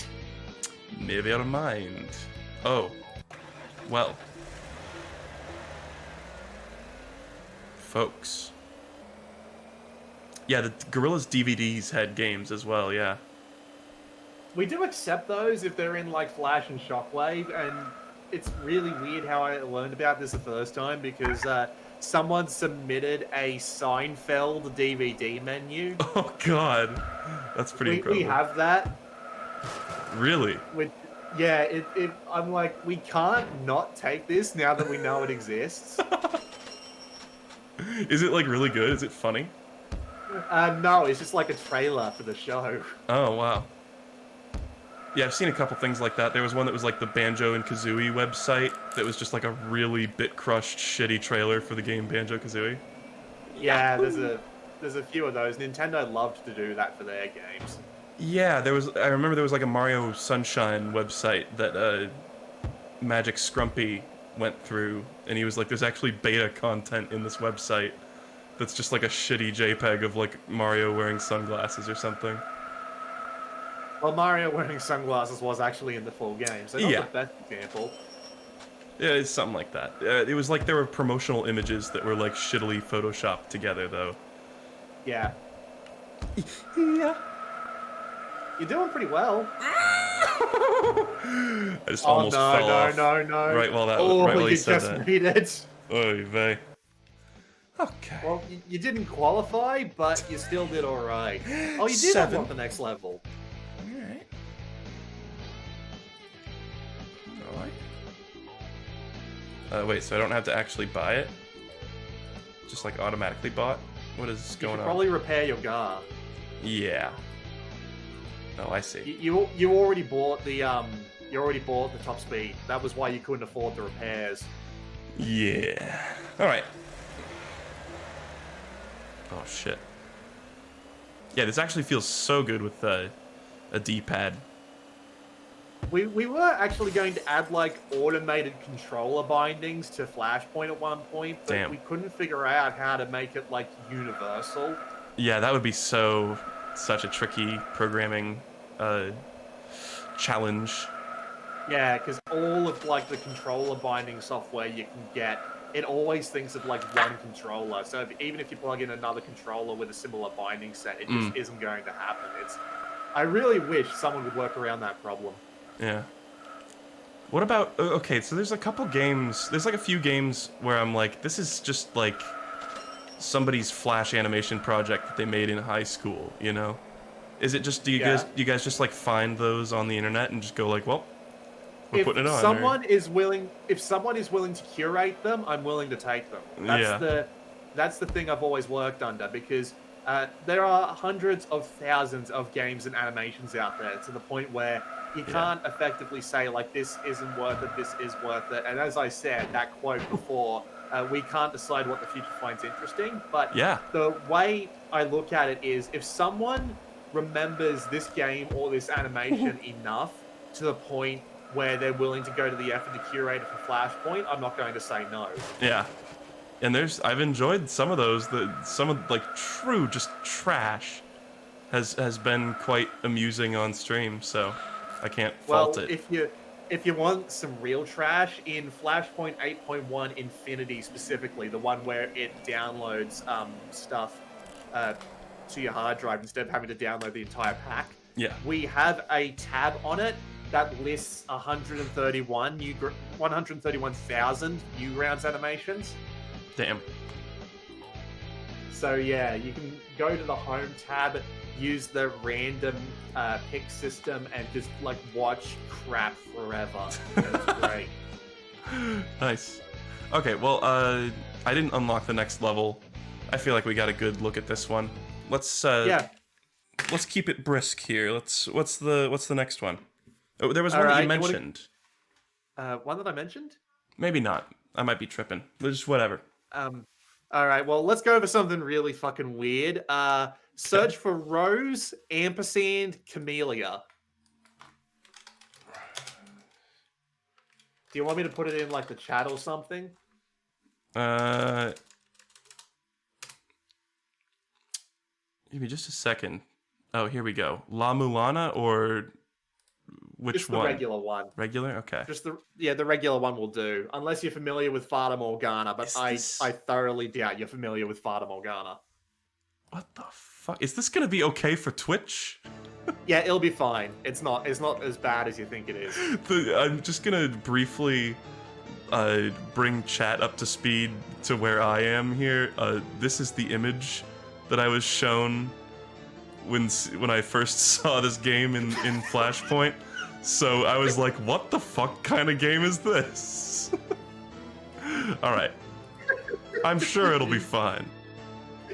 Never mind. Oh. Well, folks. Yeah, the Gorillaz DVDs had games as well, yeah. We do accept those if they're in like Flash and Shockwave, and it's really weird how I learned about this the first time because someone submitted a Seinfeld DVD menu. Oh God, that's pretty incredible. We have that. Really? Yeah, I'm like, we can't not take this now that we know it exists. Is it like really good? Is it funny? No, it's just like a trailer for the show. Oh, wow. Yeah, I've seen a couple things like that. There was one that was like the Banjo and Kazooie website that was just like a really bit-crushed, shitty trailer for the game Banjo Kazooie. Yeah, there's a few of those. Nintendo loved to do that for their games. Yeah, I remember there was like a Mario Sunshine website that Magic Scrumpy went through, and he was like, there's actually beta content in this website that's just like a shitty JPEG of like Mario wearing sunglasses or something. Well, Mario wearing sunglasses was actually in the full game, so not the best example. Yeah, it's something like that. It was like there were promotional images that were like shittily photoshopped together, though. Yeah. Yeah. You're doing pretty well. I just almost fell off. No. Right while you said that. Beat it. Oy vey. Okay. Well, you didn't qualify, but you still did all right. Oh, you did unlock the next level. Alright. Wait, so I don't have to actually buy it? Just like automatically bought? What is going on? Probably repair your car. Yeah. Oh, I see. You already bought the top speed. That was why you couldn't afford the repairs. Yeah. All right. Oh shit. Yeah, this actually feels so good with a D-pad. We were actually going to add like automated controller bindings to Flashpoint at one point, but we couldn't figure out how to make it like universal. Yeah, that would be such a tricky programming challenge. Yeah, because all of like the controller binding software you can get, it always thinks of like one controller. So even if you plug in another controller with a similar binding set, it just isn't going to happen. I really wish someone would work around that problem. Yeah. What about, okay, so there's a couple games, there's like a few games where I'm like, this is just like somebody's Flash animation project that they made in high school, you know? Is it just, do you guys just like find those on the internet and just go like, well, we're putting it on? If someone is willing to curate them, I'm willing to take them. That's the thing I've always worked under, because there are hundreds of thousands of games and animations out there, to the point where you can't effectively say, like, this isn't worth it, this is worth it. And as I said, that quote before, we can't decide what the future finds interesting. But the way I look at it is, if someone remembers this game or this animation enough to the point where they're willing to go to the effort to curate it for Flashpoint, I'm not going to say no. Yeah. And I've enjoyed some of those. Some of like true just trash has been quite amusing on stream. So I can't fault it. If you want some real trash, in Flashpoint 8.1 Infinity specifically, the one where it downloads stuff to your hard drive instead of having to download the entire pack. Yeah. We have a tab on it that lists 131,000 Newgrounds animations. Damn. So yeah, you can go to the home tab, use the random pick system, and just like watch crap forever. It's great. Nice. Okay, well, I didn't unlock the next level. I feel like we got a good look at this one. Let's keep it brisk here. What's the next one? Oh, there was one that you mentioned. One that I mentioned? Maybe not. I might be tripping. Just whatever. All right. Well, let's go over something really fucking weird. Search for Rose & Camellia. Do you want me to put it in like the chat or something? Give me just a second. Oh, here we go. La Mulana or which just the one? Regular one. Regular? Okay. Just the regular one will do. Unless you're familiar with Fata Morgana, but I thoroughly doubt you're familiar with Fata Morgana. What the fuck? Is this gonna be okay for Twitch? Yeah, it'll be fine. It's not as bad as you think it is. I'm just gonna briefly bring chat up to speed to where I am here. This is the image that I was shown when I first saw this game in Flashpoint. So I was like, what the fuck kind of game is this? Alright. I'm sure it'll be fine.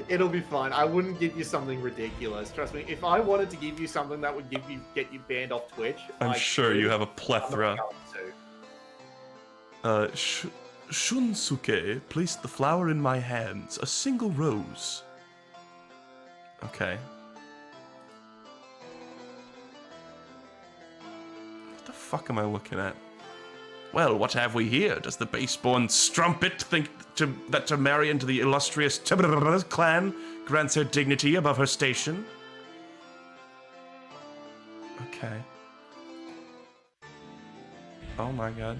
It'll be fine. I wouldn't give you something ridiculous. Trust me. If I wanted to give you something that would get you banned off Twitch, I'm sure you have a plethora. Shunsuke placed the flower in my hands, a single rose. Okay. What the fuck am I looking at? Well, what have we here? Does the base-born strumpet think that to marry into the illustrious clan grants her dignity above her station? Okay. Oh my god.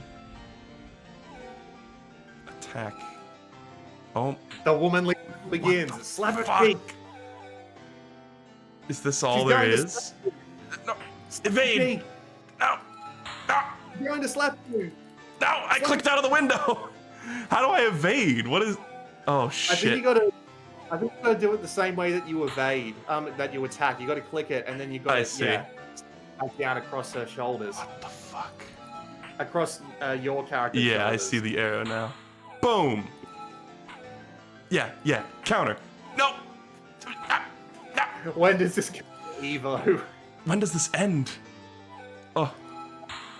Attack. Oh. The womanly begins. Slap her cheek. Is this all there is? No. Evade. No. No. You're going to slap you. No, I clicked out of the window. How do I evade? What is? Oh shit. I think you gotta do it the same way that you evade. That you attack. You gotta click it, and then you gotta down across her shoulders. What the fuck? Across your character's shoulders. I see the arrow now. Boom. Yeah. Counter. No. When does this Evo? When does this end? Oh.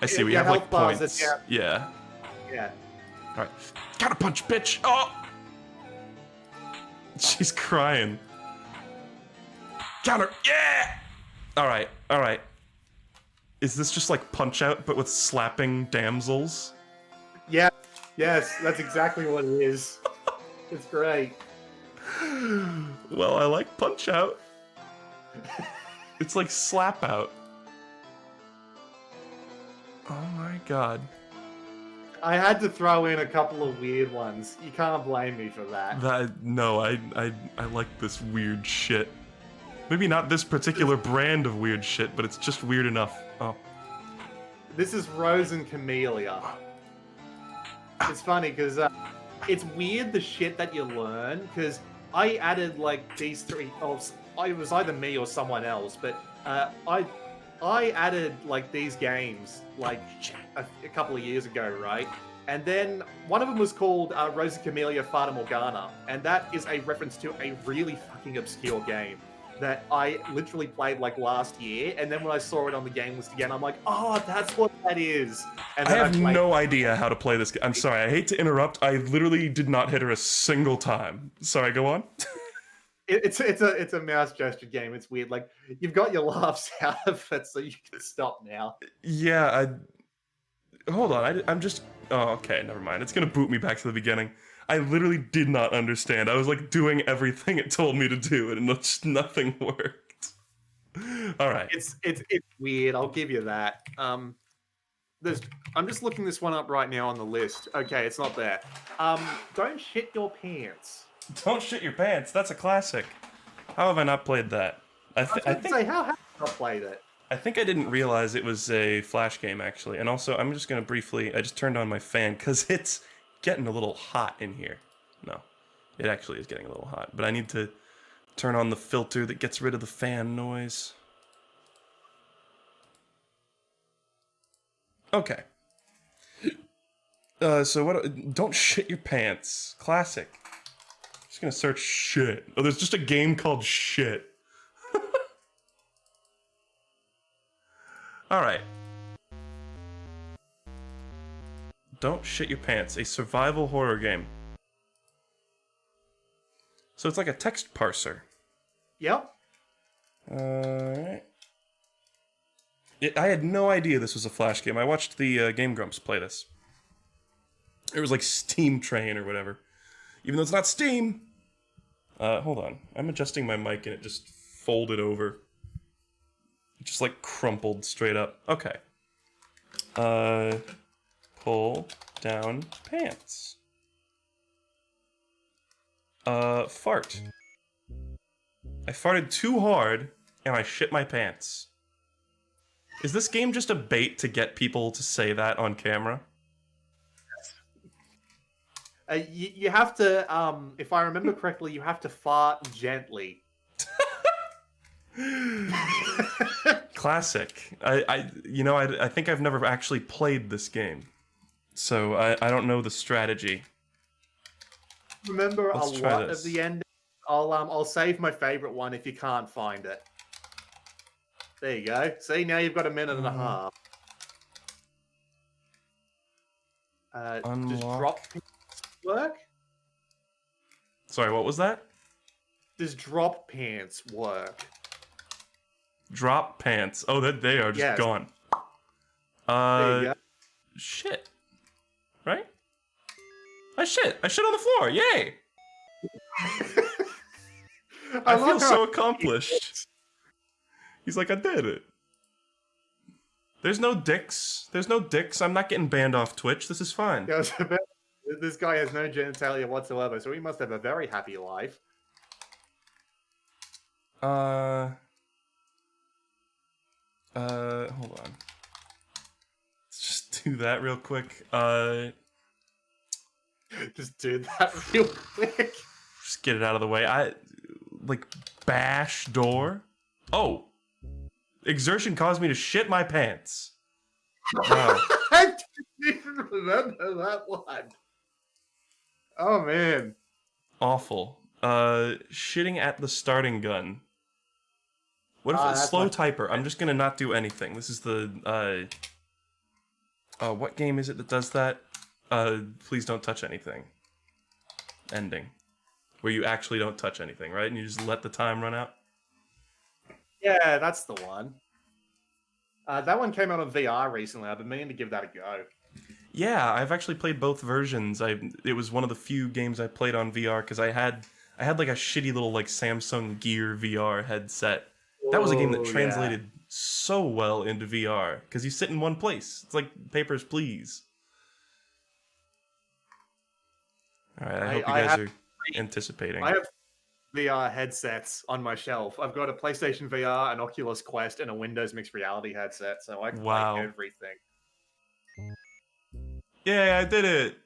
I see, we have like points. Yeah. Alright. Counter punch, bitch! Oh! She's crying. Counter! Yeah! Alright, alright. Is this just like Punch-Out, but with slapping damsels? Yeah, yes, that's exactly what it is. It's great. Well, I like Punch-Out. It's like Slap-Out. Oh my god. I had to throw in a couple of weird ones. You can't blame me for that. No, I like this weird shit. Maybe not this particular brand of weird shit, but it's just weird enough. Oh. This is Rose and Camellia. It's funny because it's weird the shit that you learn, because I added like these three. Oh, it was either me or someone else, but I added like these games like a couple of years ago, right? And then one of them was called Rose and Camellia Fata Morgana, and that is a reference to a really fucking obscure game that I literally played like last year, and then when I saw it on the game list again, I'm like, oh, that's what that is. And I have no idea how to play this game. I'm sorry, I hate to interrupt. I literally did not hit her a single time. Sorry, go on. It's a mouse gesture game. It's weird. Like, you've got your laughs out of it, so you can stop now. Yeah, hold on. I'm just. Oh, okay. Never mind. It's gonna boot me back to the beginning. I literally did not understand. I was like doing everything it told me to do, and just nothing worked. All right. It's weird. I'll give you that. I'm just looking this one up right now on the list. Okay, it's not there. Don't shit your pants. Don't shit your pants. That's a classic. How have I not played that? I think how have you not played it? I think I didn't realize it was a Flash game actually. And also, I'm just gonna briefly. I just turned on my fan because it's getting a little hot in here. No, it actually is getting a little hot. But I need to turn on the filter that gets rid of the fan noise. Okay. So what? Don't shit your pants. Classic. Just gonna search shit. Oh, there's just a game called shit. Alright. Don't shit your pants. A survival horror game. So it's like a text parser. Yep. Alright. I had no idea this was a Flash game. I watched the Game Grumps play this. It was like Steam Train or whatever. Even though it's not Steam. Hold on. I'm adjusting my mic and it just folded over. It just like crumpled straight up. Okay. Pull down pants. Fart. I farted too hard and I shit my pants. Is this game just a bait to get people to say that on camera? You have to, if I remember correctly, you have to fart gently. Classic. I think I've never actually played this game, so I don't know the strategy. Remember a lot of the end. I'll save my favorite one if you can't find it. There you go. See, now you've got a minute and a half. Does drop pants work? Sorry, what was that? Does drop pants work? Drop pants. Oh, they are just gone. There you go. Shit. Right? I shit on the floor. Yay! I feel so accomplished. He's like, I did it. There's no dicks. There's no dicks. I'm not getting banned off Twitch. This is fine. Yeah, this guy has no genitalia whatsoever, so he must have a very happy life. Hold on. Let's just do that real quick. Just do that real quick. Just get it out of the way. Bash door. Oh. Exertion caused me to shit my pants. Wow. I didn't even remember that one. Oh, man. Awful. Shitting at the starting gun. What if it's slow typer? I'm just gonna not do anything. This is the, what game is it that does that? Please don't touch anything. Ending. Where you actually don't touch anything, right? And you just let the time run out? Yeah, that's the one. That one came out on VR recently. I've been meaning to give that a go. Yeah, I've actually played both versions. It was one of the few games I played on VR because I had like a shitty little like Samsung Gear VR headset. That was a game that translated so well into VR because you sit in one place. It's like Papers, Please. All right, I hope you guys are anticipating. I have VR headsets on my shelf. I've got a PlayStation VR, an Oculus Quest, and a Windows Mixed Reality headset, so I can play everything. Yay, I did it!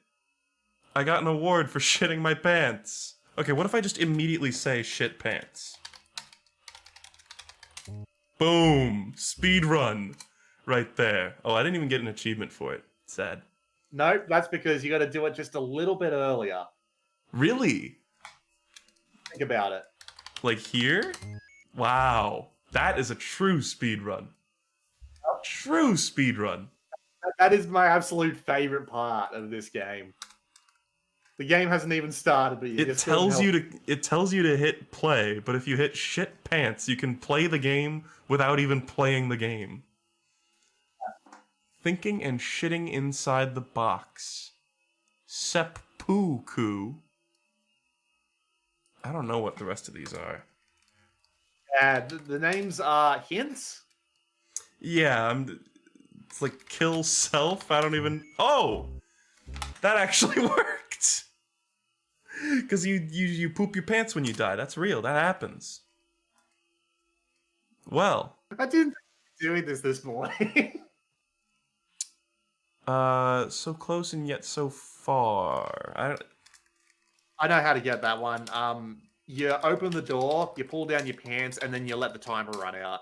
I got an award for shitting my pants. Okay, what if I just immediately say shit pants? Boom! Speed run! Right there. Oh, I didn't even get an achievement for it. Sad. Nope, that's because you got to do it just a little bit earlier. Really? Think about it. Like here? Wow. That is a true speed run. True speed run. That is my absolute favorite part of this game. The game hasn't even started, but it tells you to hit play, but if you hit shit pants, you can play the game without even playing the game. Thinking and shitting inside the box. Seppuku. I don't know what the rest of these are. The names are hints. Yeah, it's like kill self. I don't even. Oh, that actually worked. Because you poop your pants when you die. That's real. That happens. Well, I didn't think you were doing this morning. So close and yet so far. I know how to get that one. You open the door, you pull down your pants, and then you let the timer run out.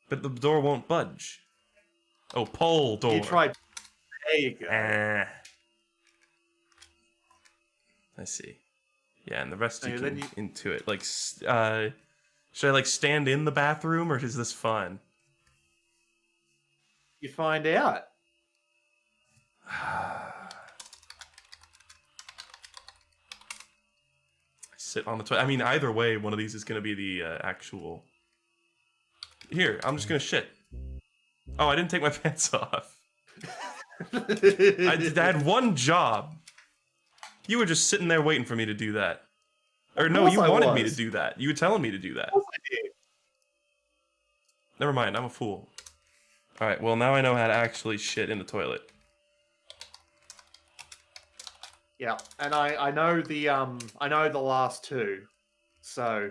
But the door won't budge. Oh, pull door. You tried. There you go. I see. Yeah, and the rest you can into it. Like, should I like stand in the bathroom, or is this fun? You find out. Sit on the toilet. I mean, either way, one of these is going to be the actual... Here, I'm just going to shit. Oh, I didn't take my pants off. I had one job. You were just sitting there waiting for me to do that. Or no, you wanted me to do that. You were telling me to do that. Of course I did. Never mind, I'm a fool. Alright, well now I know how to actually shit in the toilet. Yeah, and I know the last two, so.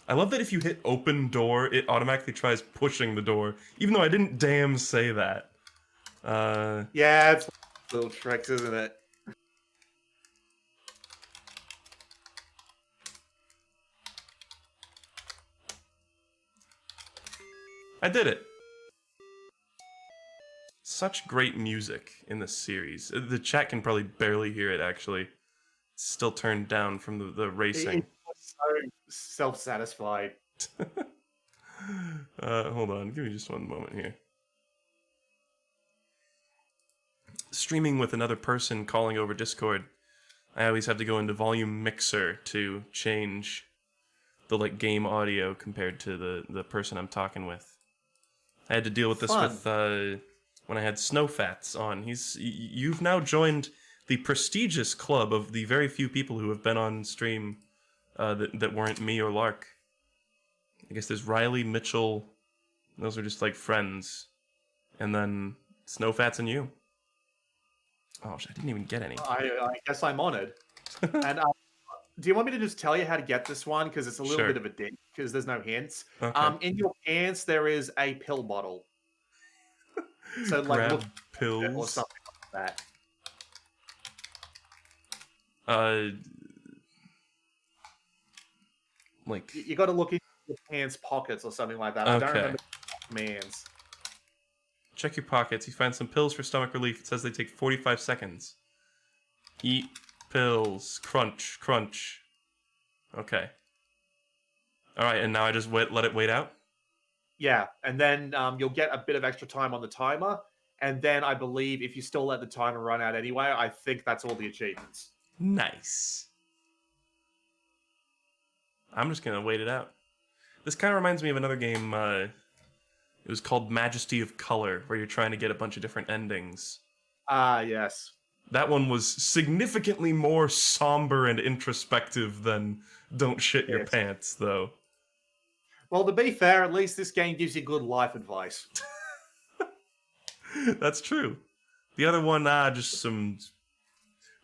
I love that if you hit open door, it automatically tries pushing the door, even though I didn't damn say that. Yeah, it's little tricks, isn't it? I did it. Such great music in this series. The chat can probably barely hear it, actually. It's still turned down from the racing. It's so self-satisfied. Hold on, give me just one moment here. Streaming with another person calling over Discord, I always have to go into volume mixer to change the like game audio compared to the person I'm talking with. I had to deal with this with when I had Snowfats on. You've now joined the prestigious club of the very few people who have been on stream that weren't me or Lark. I guess there's Riley, Mitchell. Those are just like friends, and then Snowfats and you. Oh, I didn't even get any. I guess I'm honored. And do you want me to just tell you how to get this one? Because it's a little bit of a dig, because there's no hints. Okay. In your pants, there is a pill bottle. So like grab pills or something like that. Like you got to look in your pants pockets or something like that. I don't remember the commands. Check your pockets. You find some pills for stomach relief. It says they take 45 seconds. Eat pills. Crunch, crunch. Okay. All right, and now I just let it wait out? Yeah, and then you'll get a bit of extra time on the timer. And then I believe if you still let the timer run out anyway, I think that's all the achievements. Nice. I'm just going to wait it out. This kind of reminds me of another game. It was called Majesty of Color, where you're trying to get a bunch of different endings. Ah, yes. That one was significantly more somber and introspective than Don't Shit Your Pants, though. Well, to be fair, at least this game gives you good life advice. That's true. The other one, just some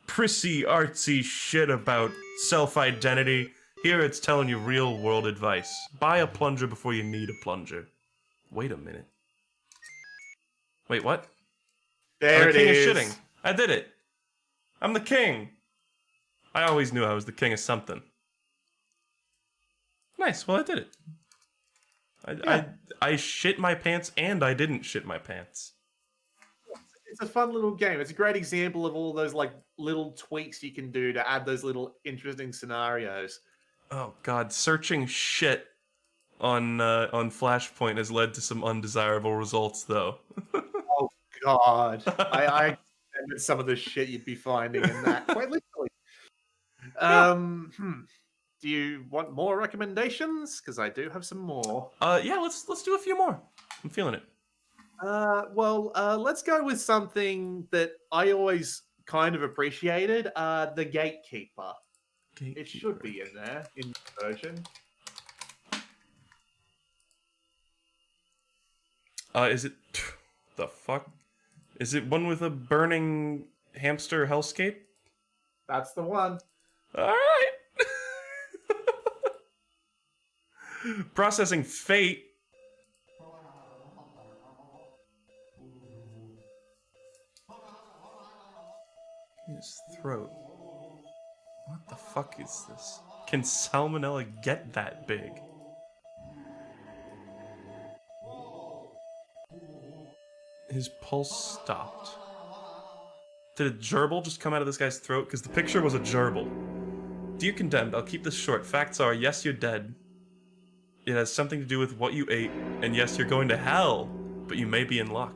prissy, artsy shit about self-identity. Here it's telling you real-world advice. Buy a plunger before you need a plunger. Wait a minute. Wait, what? There it is. is. Shitting. I did it. I'm the king. I always knew I was the king of something. Nice. Well, I did it. I shit my pants and I didn't shit my pants. It's a fun little game. It's a great example of all those like little tweaks you can do to add those little interesting scenarios. Oh God, searching shit on Flashpoint has led to some undesirable results, though. Oh God, I extended some of the shit you'd be finding in that quite literally. Do you want more recommendations? Because I do have some more. Yeah, let's do a few more. I'm feeling it. Let's go with something that I always kind of appreciated. The Gatekeeper. It should be in there in the version. Is it the fuck? Is it one with a burning hamster hellscape? That's the one. All right. Processing fate. His throat. What the fuck is this? Can salmonella get that big? His pulse stopped. Did a gerbil just come out of this guy's throat? Because the picture was a gerbil. Dear Condemned, I'll keep this short. Facts are, yes, you're dead. It has something to do with what you ate, and yes, you're going to hell, but you may be in luck.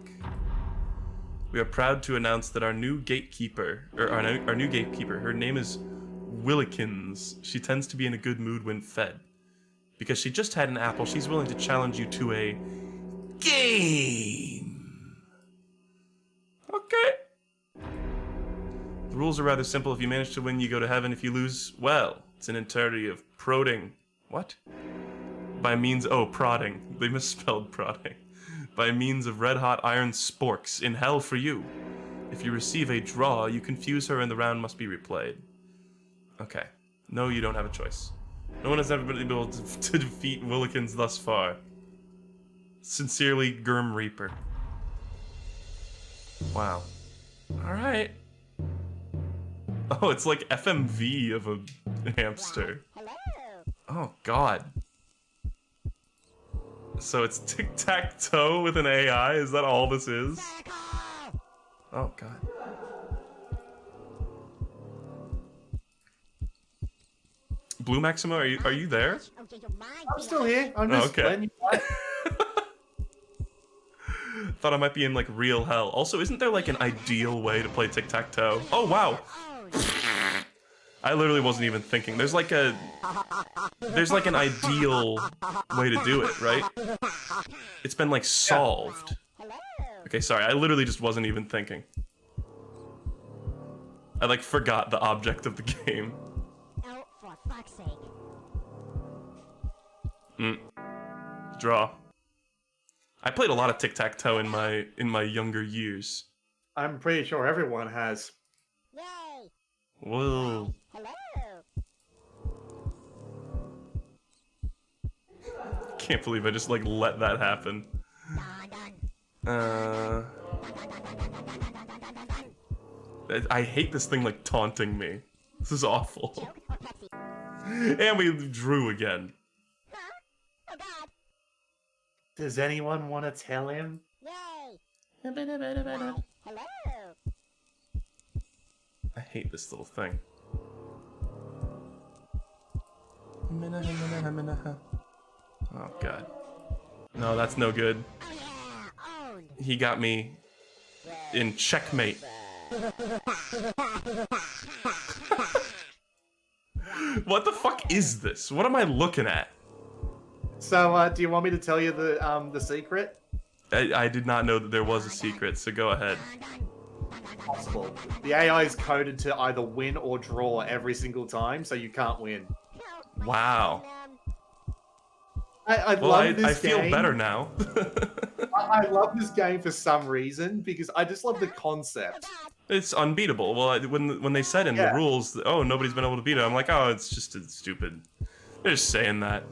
We are proud to announce that our new gatekeeper, her name is Willikins. She tends to be in a good mood when fed. Because she just had an apple, she's willing to challenge you to a game. Okay. The rules are rather simple. If you manage to win, you go to heaven. If you lose, well, it's an eternity of prodding. What? By means, prodding. They misspelled prodding. By means of red-hot iron sporks in hell for you. If you receive a draw, you confuse her and the round must be replayed. Okay. No, you don't have a choice. No one has ever been able to defeat Willikins thus far. Sincerely, Gurm Reaper. Wow. Alright. Oh, it's like FMV of a hamster. Oh, God. So it's tic-tac-toe with an AI? Is that all this is? Oh, God. BlueMaxima, are you there? I'm still here. I'm just okay. Thought I might be in, like, real hell. Also, isn't there, like, an ideal way to play tic-tac-toe? Oh, wow! I literally wasn't even thinking. There's like an ideal way to do it, right? It's been like solved. Okay, sorry, I literally just wasn't even thinking. I like forgot the object of the game. Oh, for fuck's sake. Draw. I played a lot of tic-tac-toe in my younger years. I'm pretty sure everyone has. Yay! Whoa. Hello! Can't believe I just like let that happen. I hate this thing like taunting me. This is awful. And we drew again. Oh god! Does anyone want to tell him? Yay! Hello! I hate this little thing. Oh god. No, that's no good. Oh yeah! Owned! He got me in checkmate. What the fuck is this? What am I looking at? So, do you want me to tell you the secret? I did not know that there was a secret, so go ahead. Possible. The AI is coded to either win or draw every single time, so you can't win. Wow. I Well, love this I feel game. better now. I love this game for some reason because I just love the concept. It's unbeatable. Well, when they said in the rules, oh, nobody's been able to beat it, I'm like, oh, it's just stupid. They're just saying that.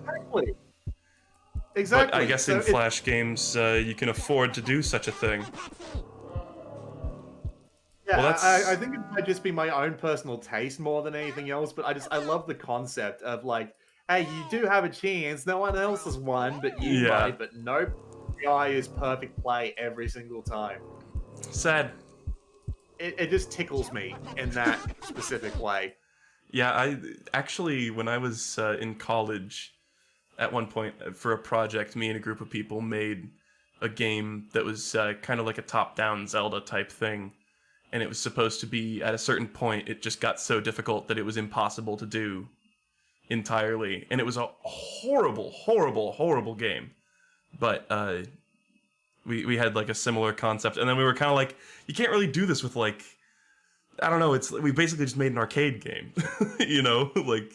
Exactly. But I guess in Flash games, you can afford to do such a thing. Yeah, well, I think it might just be my own personal taste more than anything else, but I love the concept of like, hey, you do have a chance, no one else has won, but you might, but nope. The guy is perfect play every single time. Sad. It just tickles me in that specific way. Yeah, I actually, when I was in college, at one point, for a project, me and a group of people made a game that was kind of like a top-down Zelda type thing. And it was supposed to be, at a certain point, it just got so difficult that it was impossible to do entirely. And it was a horrible, horrible, horrible game. But we had like a similar concept. And then we were kind of like, you can't really do this with like, I don't know, we basically just made an arcade game. You know, like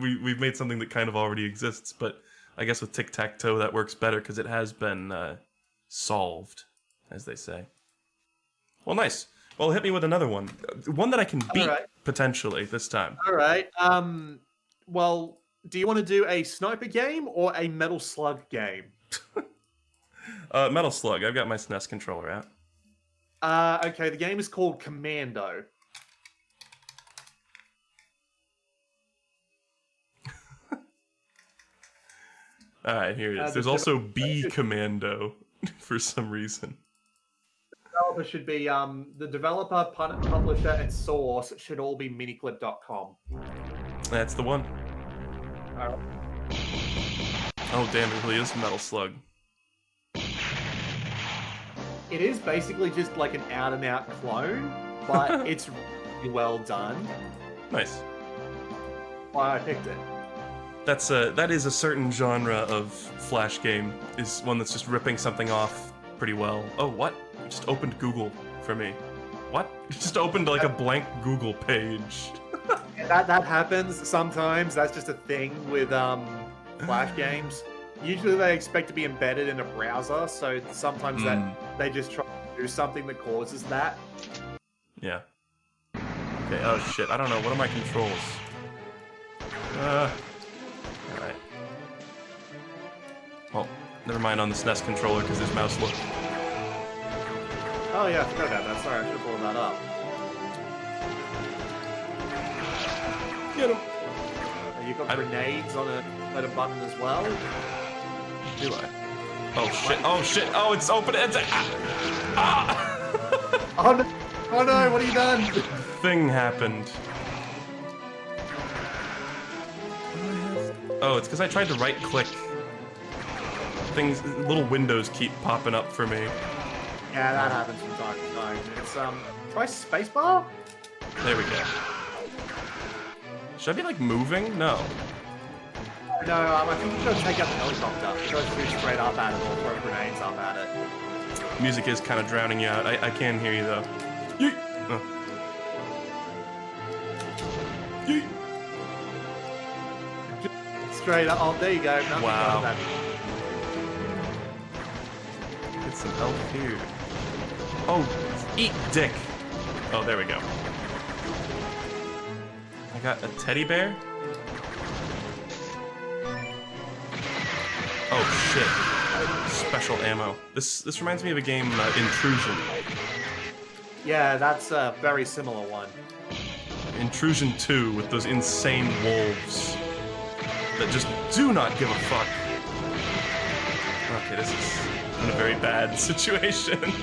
we've made something that kind of already exists. But I guess with tic-tac-toe that works better because it has been solved, as they say. Well, nice. Well, hit me with another one. One that I can beat, potentially, this time. All right. Well, do you want to do a sniper game or a Metal Slug game? Metal Slug. I've got my SNES controller out. Okay, the game is called Commando. Alright, here it is. There's also B Commando, for some reason. Developer should be the developer, publisher, and source should all be miniclip.com. That's the one. Alright. Oh damn, it really is Metal Slug. It is basically just like an out-and-out clone, but it's really well done. Nice. Why I picked it. That is a certain genre of Flash game, is one that's just ripping something off pretty well. Oh, what? It just opened Google for me. What? It just opened like a blank Google page. Yeah, that happens sometimes. That's just a thing with Flash games. Usually they expect to be embedded in a browser, so sometimes that they just try to do something that causes that. Yeah. Okay, oh shit, I don't know. What are my controls? Alright. Well, never mind on the SNES controller because there's mouse look. Oh yeah, I forgot about that. Sorry, I should have pulled that up. Get him! You've got grenades on a button as well. Do I? Oh shit! Oh shit! Oh, it's open! It's Oh no! Oh no! What have you done? Thing happened. Oh, it's because I tried to right-click. Things, little windows keep popping up for me. Yeah, that happens from time to time. It's try spacebar. There we go. Should I be like moving? No. No, I think you gotta take out the helicopter. You gotta shoot straight up at it or throw grenades up at it. Music is kind of drowning you out. I can hear you though. Yeet! Oh. Yeet! Straight up. Oh, there you go. Nothing Wow. wrong with Get some health here. Oh, eat dick. Oh, there we go. I got a teddy bear. Oh shit. Special ammo. This reminds me of a game, Intrusion. Yeah, that's a very similar one. Intrusion 2 with those insane wolves that just do not give a fuck. Okay, this is in a very bad situation.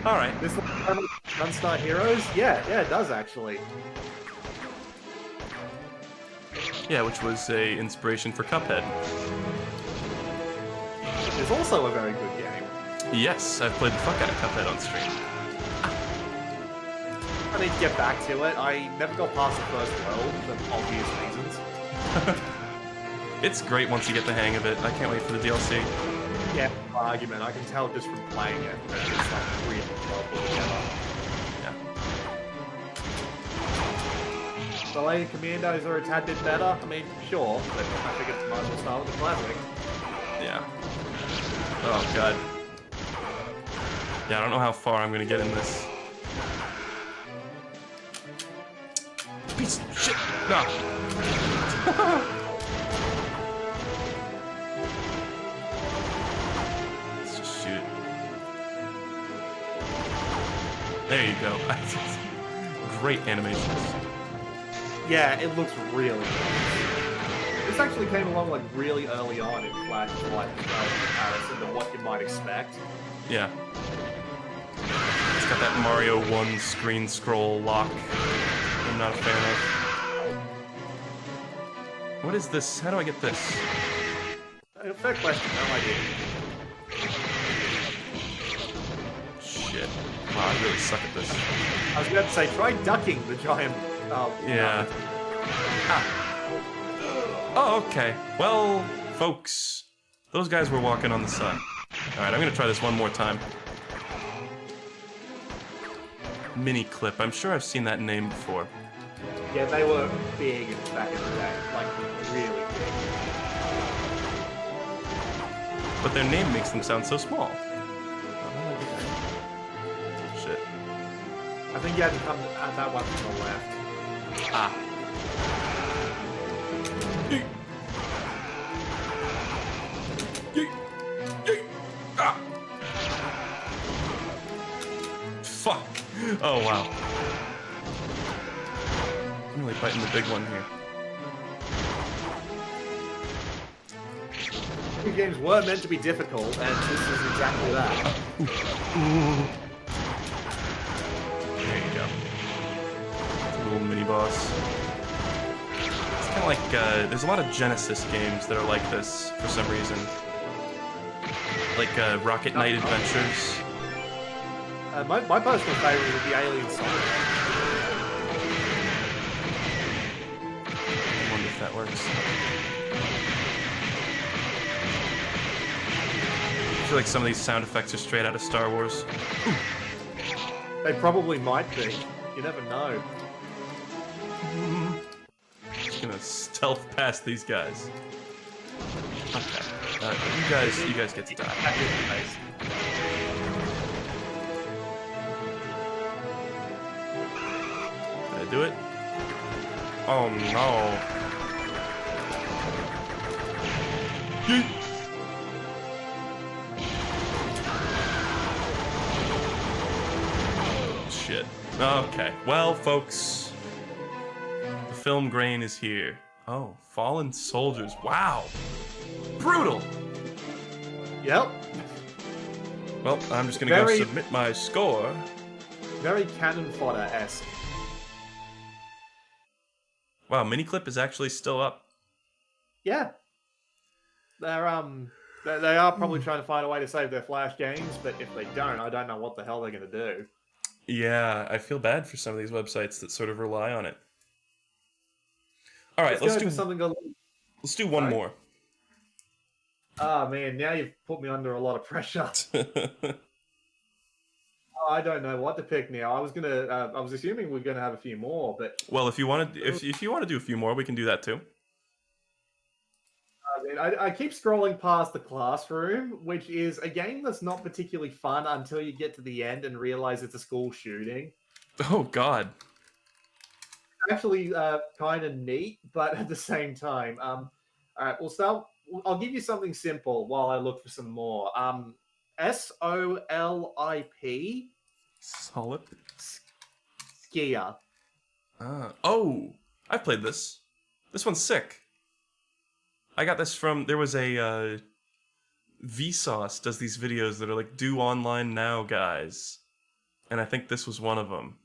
Alright. This Gunstar Heroes? Yeah, it does actually. Yeah, which was a inspiration for Cuphead. It's also a very good game. Yes, I've played the fuck out of Cuphead on stream. I need to get back to it. I never got past the first world for obvious reasons. It's great once you get the hang of it. I can't wait for the DLC. Yeah, no argument. I can tell just from playing it that it's like really well put together. Yeah. The later Commandos are a tad bit better. I mean, sure, but I think it's might as well start with the classic. Yeah. Oh god. Yeah, I don't know how far I'm gonna get in this. Piece of shit! No! Let's just shoot it. There you go. Great animations. Yeah, it looks really good. This actually came along like really early on in Flashpoint in comparison to what you might expect. Yeah. It's got that Mario 1 screen scroll lock I'm not a fan of. What is this? How do I get this? Fair question, no idea. Shit. Wow, I really suck at this. I was about to say, try ducking the giant... yeah. No. Ah. Oh, okay. Well, folks, those guys were walking on the sun. Alright, I'm gonna try this one more time. Mini clip. I'm sure I've seen that name before. Yeah, they were big back in the day. Like, really big. But their name makes them sound so small. Shit. I think you had to come at that one from the left. Ah. Ah. Fuck. Oh, wow. I'm really biting the big one here. These games were meant to be difficult, and this is exactly that. There you go. It's a little mini boss. It's kind of like, there's a lot of Genesis games that are like this for some reason. Like Rocket Knight Adventures. My personal favorite would be Alien Solid. I wonder if that works. I feel like some of these sound effects are straight out of Star Wars. They probably might be. You never know. Just gonna stealth past these guys. Okay. You guys get to die. Back in the face. Did I do it? Oh no. Yeet. Shit. Okay. Well, folks, the film grain is here. Oh, fallen soldiers. Wow. Brutal. Yep. Well, I'm just gonna go submit my score. Very cannon fodder-esque. Wow, Miniclip is actually still up. Yeah. They're they are probably trying to find a way to save their Flash games, but if they don't, I don't know what the hell they're gonna do. Yeah, I feel bad for some of these websites that sort of rely on it. All right, let's do something. Let's do one more. Ah, man, now you've put me under a lot of pressure. I don't know what to pick now. I was assuming we're gonna have a few more, but well, if you want to do a few more, we can do that too. I keep scrolling past The Classroom, which is a game that's not particularly fun until you get to the end and realize it's a school shooting. Oh God. Actually, kind of neat, but at the same time, all right, we'll start. I'll give you something simple while I look for some more. SOLIP. Solid. Skier. Oh, I've played this. This one's sick. I got this from, there was a, Vsauce does these videos that are like, do online now, guys. And I think this was one of them.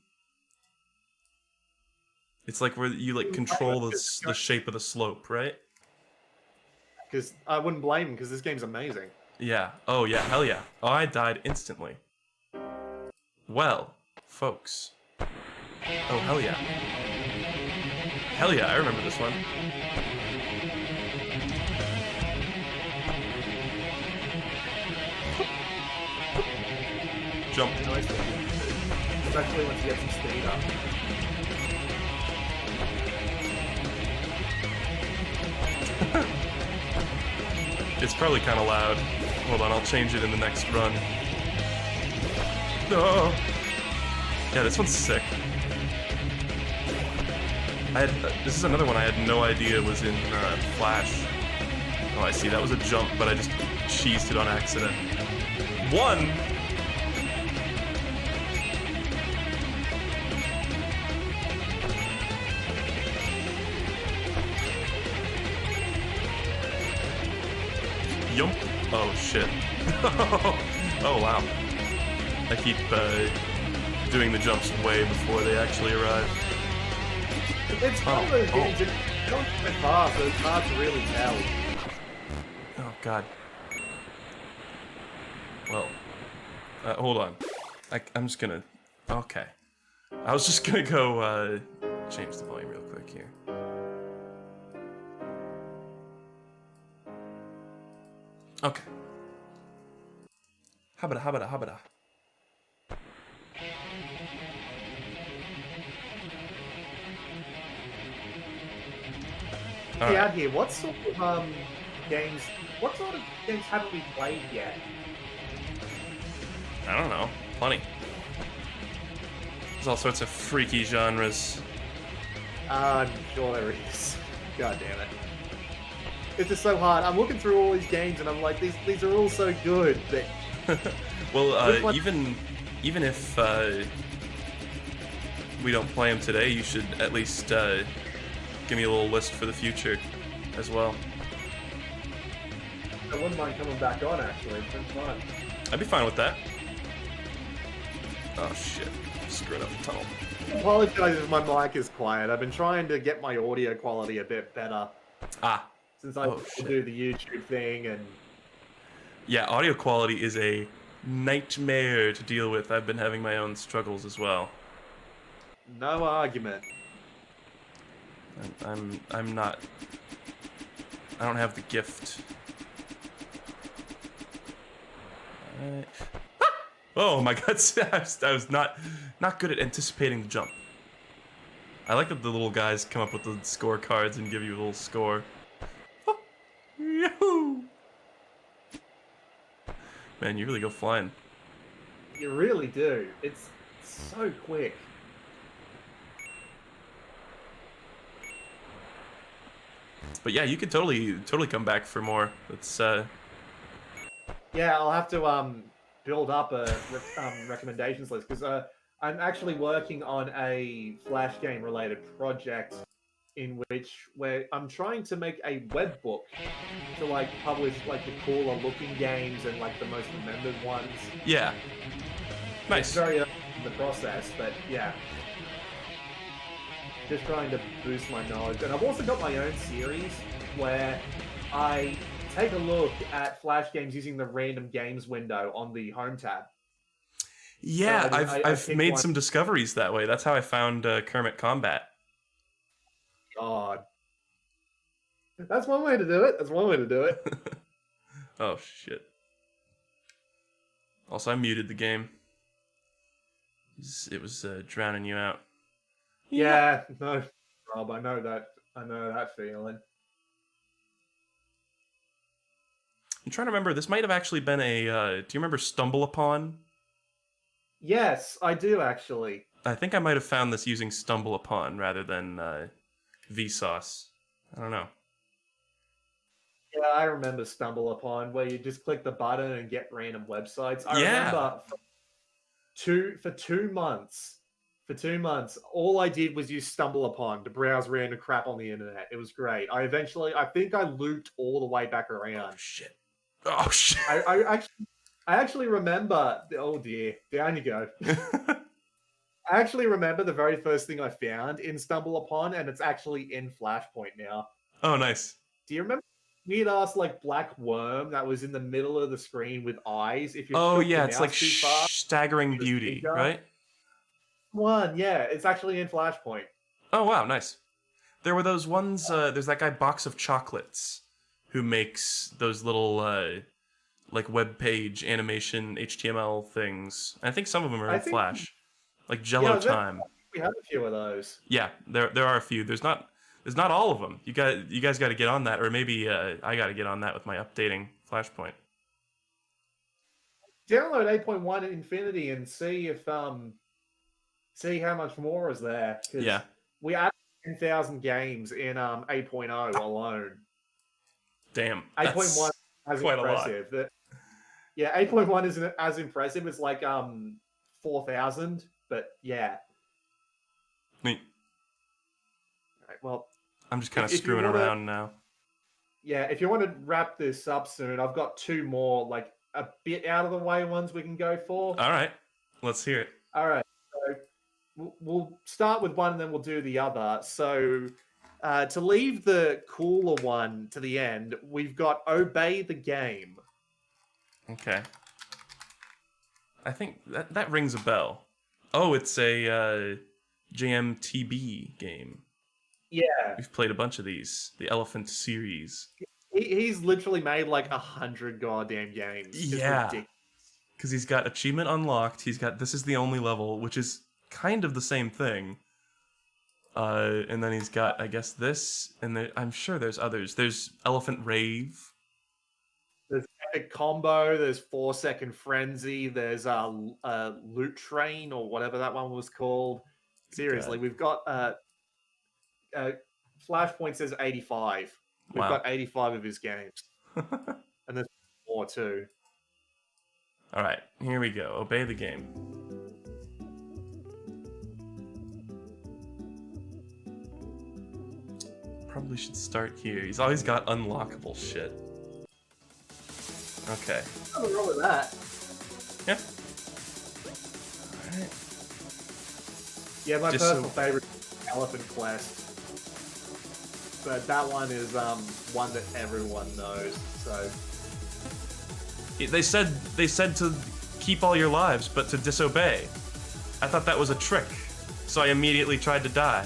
It's like where you like control the shape of the slope, right? Because I wouldn't blame him, because this game's amazing. Yeah. Oh, yeah. Hell yeah. Oh, I died instantly. Well, folks. Oh, hell yeah. Hell yeah, I remember this one. Jump. Nice one. Especially once you get some speed up. It's probably kind of loud. Hold on, I'll change it in the next run. No. Yeah, this one's sick. This is another one I had no idea was in Flash. Oh, I see. That was a jump, but I just cheesed it on accident. One. Yump. Oh, shit. Oh, wow. I keep doing the jumps way before they actually arrive. It's one of those games that don't go fast, so it's hard to really tell. Oh, God. Well, hold on. I'm just gonna... Okay. I was just gonna go change the volume real quick here. Okay. Habada. Out here, what sort of games haven't we played yet? I don't know. Plenty. There's all sorts of freaky genres. I'm sure there is. God damn it. It's just so hard. I'm looking through all these games and I'm like, these are all so good, but... Well, even if we don't play them today, you should at least give me a little list for the future as well. I wouldn't mind coming back on, actually. It's been fun. I'd be fine with that. Oh, shit. Screwed up the tunnel. I apologize if my mic is quiet. I've been trying to get my audio quality a bit better. Since I do the YouTube thing and... Yeah, audio quality is a nightmare to deal with. I've been having my own struggles as well. No argument. I'm not... I don't have the gift. Oh my god, I was not good at anticipating the jump. I like that the little guys come up with the scorecards and give you a little score. Oh, yahoo! Man, you really go flying. You really do. It's so quick. But yeah, you could totally come back for more. It's Yeah, I'll have to build up a recommendations list because I'm actually working on a Flash game related project in which I'm trying to make a web book to like publish like the cooler looking games and like the most remembered ones. Yeah. Nice. It's very early in the process, but yeah. Just trying to boost my knowledge. And I've also got my own series where I take a look at Flash games using the random games window on the home tab. Yeah, so I've made some discoveries that way. That's how I found Kermit Combat. God. That's one way to do it. Oh, shit. Also, I muted the game. It was drowning you out. Yeah, no, Rob, I know that feeling. I'm trying to remember. This might have actually been a... do you remember Stumble Upon? Yes, I do, actually. I think I might have found this using Stumble Upon rather than Vsauce. I don't know. Yeah, I remember Stumble Upon, where you just click the button and get random websites. I remember for 2 months, all I did was use Stumble Upon to browse random crap on the internet. It was great. I think I looped all the way back around. Oh, shit. I actually remember... Oh, dear. Down you go. I actually remember the very first thing I found in Stumble Upon, and it's actually in Flashpoint now. Oh, nice. Do you remember weird-ass, like, black worm that was in the middle of the screen with eyes? If you it's like Staggering Beauty, right? Yeah, it's actually in Flashpoint. Oh, wow, nice. There were those ones, there's that guy Box of Chocolates, who makes those little, like web page animation HTML things. I think some of them are in Flash, like Jello Time. We have a few of those. Yeah, there are a few. There's not all of them. You guys got to get on that, or maybe I got to get on that with my updating Flashpoint. Download 8.1 Infinity and see if see how much more is there. Yeah, we added 10,000 games in 8.0 alone. Damn, 8.1 as quite impressive. a lot. Yeah, 8.1 isn't as impressive. It's like 4,000, but yeah. Neat. Right, well, I'm just kind of screwing around now. Yeah, if you want to wrap this up soon, I've got two more, like, a bit out of the way ones we can go for. All right, let's hear it. All right, so we'll start with one and then we'll do the other. So to leave the cooler one to the end, we've got Obey the Game. Okay. I think that rings a bell. Oh, it's a JMTB game. Yeah. We've played a bunch of these. The Elephant series. He's literally made like 100 goddamn games. It's ridiculous. Because he's got Achievement Unlocked. He's got This Is the Only Level, which is kind of the same thing. And then he's got, I guess, this. And I'm sure there's others. There's Elephant Rave. There's Epic Combo. There's 4-Second Frenzy. There's Loot Train or whatever that one was called. Seriously, we've got Flashpoint says 85. We've got 85 of his games. And there's more too. All right, here we go. Obey the Game. Probably should start here. He's always got unlockable shit. Okay. Nothing wrong with that. Yeah. Alright. Yeah, my personal favorite is Elephant Quest. But that one is one that everyone knows, so... They said to keep all your lives, but to disobey. I thought that was a trick, so I immediately tried to die.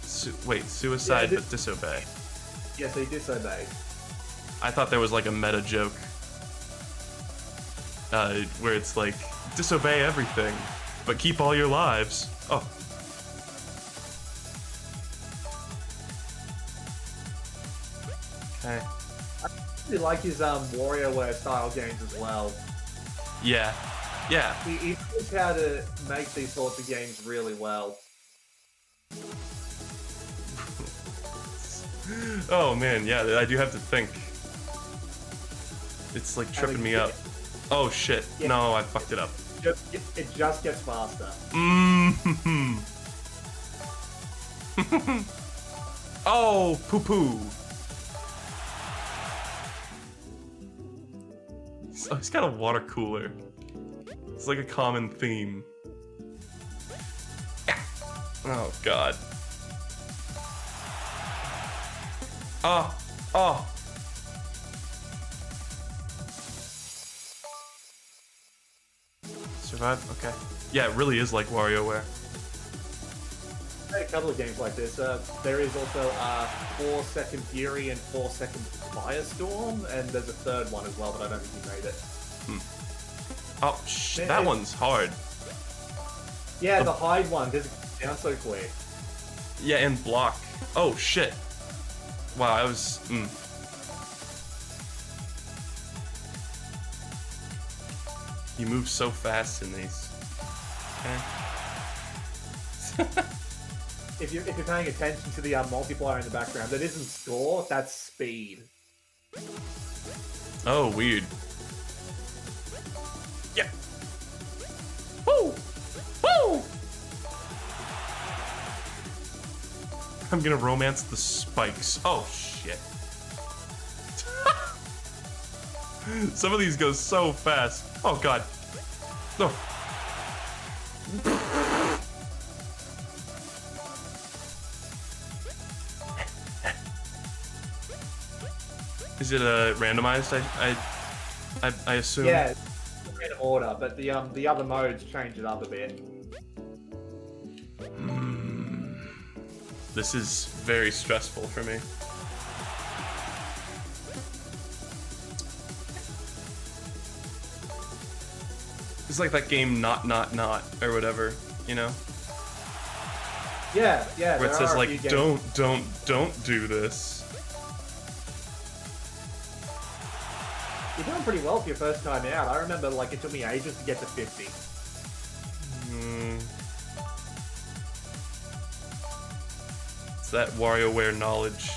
Suicide but disobey. Yes, he disobeyed. I thought there was like a meta joke where it's like, disobey everything, but keep all your lives. Oh. Okay. I really like his WarioWare style games as well. Yeah. Yeah. He knows how to make these sorts of games really well. Oh man, yeah, I do have to think. It's like tripping me up. Oh shit, yeah. No, I fucked it up. It just gets faster. Mm-hmm. Oh, poo-poo. Oh, he's got a water cooler. It's like a common theme. Oh god. Oh. Survive? Okay. Yeah, it really is like WarioWare. A couple of games like this. There is also 4-Second Fury and 4-Second Firestorm, and there's a third one as well, but I don't think you made it. Oh, that one's hard. Yeah, the hide one doesn't get down so quick. Yeah, and block. Oh, shit. Wow, I was... You move so fast in these. Okay. If you're paying attention to the multiplier in the background, that isn't score, that's speed. Oh, weird. Yeah. Woo! Woo! I'm gonna romance the spikes. Oh, shit. Some of these go so fast. Oh, God. No. Is it randomized? I assume. Yeah, it's in order, but the other modes change it up a bit. This is very stressful for me. It's like that game Not, or whatever, you know? Yeah. Where it says like, don't do this. You're doing pretty well for your first time out. I remember, like, it took me ages to get to 50. It's that WarioWare knowledge.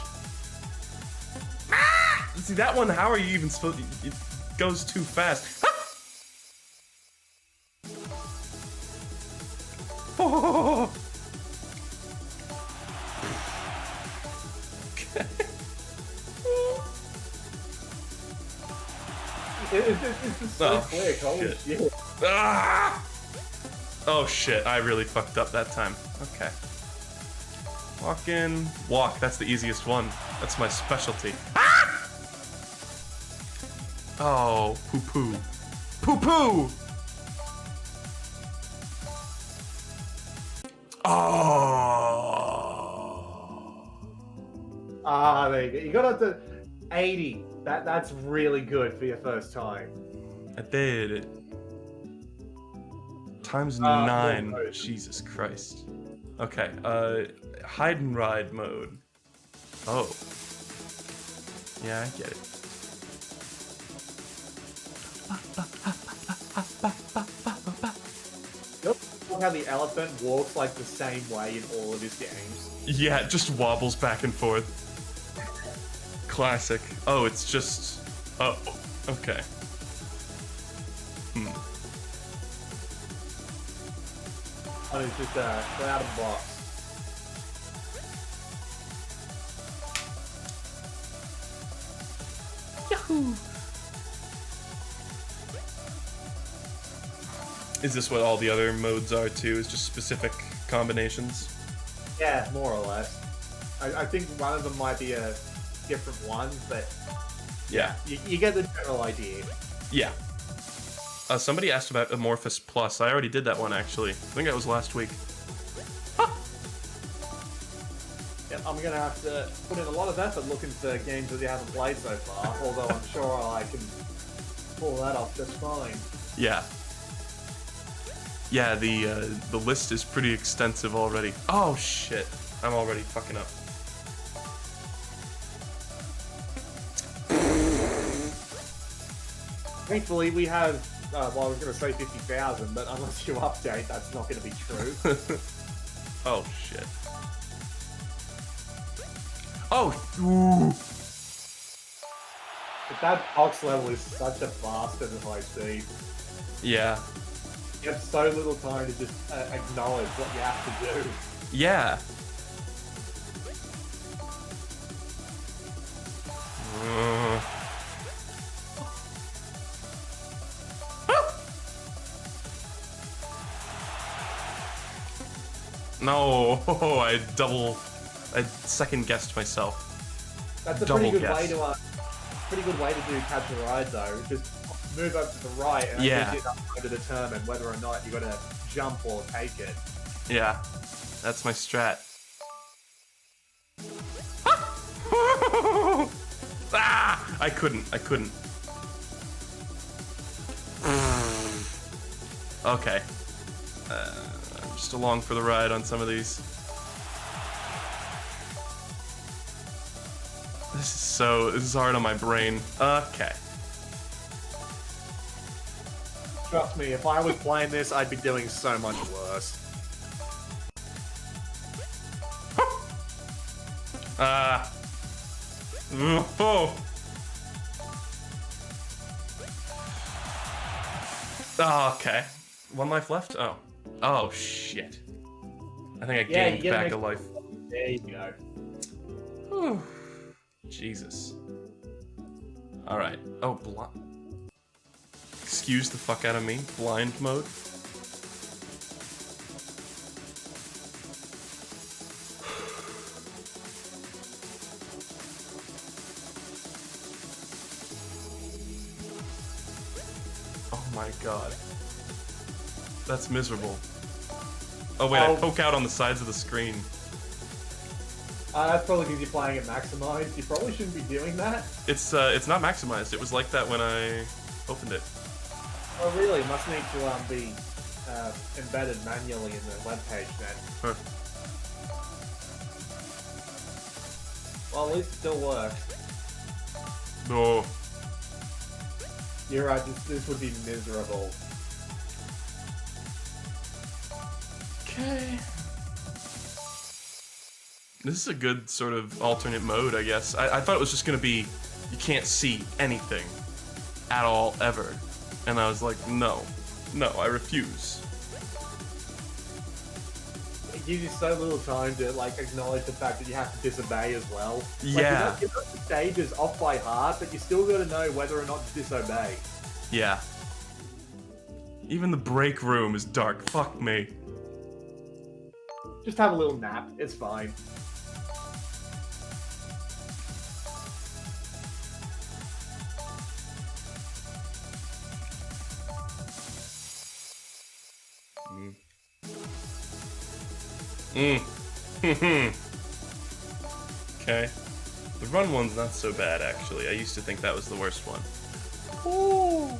See, that one, how are you even supposed to... It goes too fast. Oh. It's so quick, holy shit. Ah! Oh shit, I really fucked up that time. Okay. Walk in, walk, that's the easiest one. That's my specialty. Ah! Oh, poo-poo. Poo-poo! Oh! Ah, there you go. You got up to 80. That's really good for your first time. I did it. Times 9. Jesus Christ. Okay, hide and ride mode. Oh. Yeah, I get it. Yep. How the elephant walks like the same way in all of his games. Yeah, it just wobbles back and forth. Classic. Oh, it's just... Oh, okay. Oh, it's just out of the box. Yahoo! Is this what all the other modes are too? Is just specific combinations? Yeah, more or less. I think one of them might be a different one, but yeah, you get the general idea. Yeah. Somebody asked about Amorphous Plus. I already did that one actually. I think that was last week. Yep, I'm gonna have to put in a lot of effort looking for games that you haven't played so far. Although I'm sure I can pull that off just fine. Yeah. Yeah, the list is pretty extensive already. Oh shit! I'm already fucking up. Thankfully, we have. Well, I was going to say 50,000, but unless you update, that's not going to be true. Oh shit! Oh! Ooh. But that box level is such a bastard at high speed. Yeah. You have so little time to just acknowledge what you have to do. Yeah. No, I second guessed myself. That's a pretty good way to do catch a ride though. Just move up to the right and yeah, to determine whether or not you're gonna jump or take it. Yeah, that's my strat. Ah! I couldn't. Okay. I'm just along for the ride on some of these. This is hard on my brain. Okay. Trust me, if I was playing this, I'd be doing so much worse. Oh. Oh, okay. One life left? Oh. Oh, shit. I think I gained back a life. There you go. Whew. Jesus. Alright. Oh, excuse the fuck out of me. Blind mode. Oh my god. That's miserable. Oh wait, I poke out on the sides of the screen. That's probably because you're playing it maximized. You probably shouldn't be doing that. It's not maximized. It was like that when I opened it. Oh, really? Must need to be embedded manually in the webpage then. Huh. Well, at least it still works. No. You're right, this would be miserable. Okay. This is a good sort of alternate mode, I guess. I thought it was just gonna be, you can't see anything at all, ever. And I was like, no, I refuse. It gives you so little time to like acknowledge the fact that you have to disobey as well. Like, Yeah. you know the stages off by heart, but you still got to know whether or not to disobey. Yeah. Even the break room is dark. Fuck me. Just have a little nap. It's fine. Okay. The run one's not so bad, actually. I used to think that was the worst one. Ooh.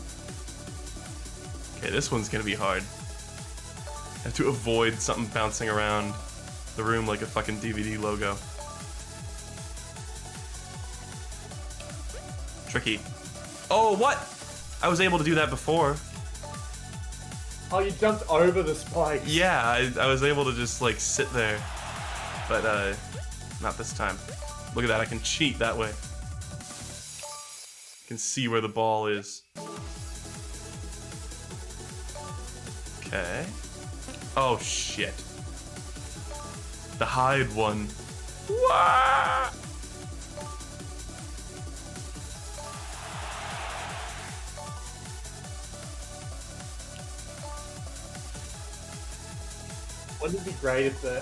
Okay, this one's gonna be hard. I have to avoid something bouncing around the room like a fucking DVD logo. Tricky. Oh, what? I was able to do that before. Oh, you jumped over the spikes. Yeah, I was able to just, like, sit there. But, not this time. Look at that, I can cheat that way. I can see where the ball is. Okay. Oh, shit. The hide one. Wah! Wouldn't it be great if the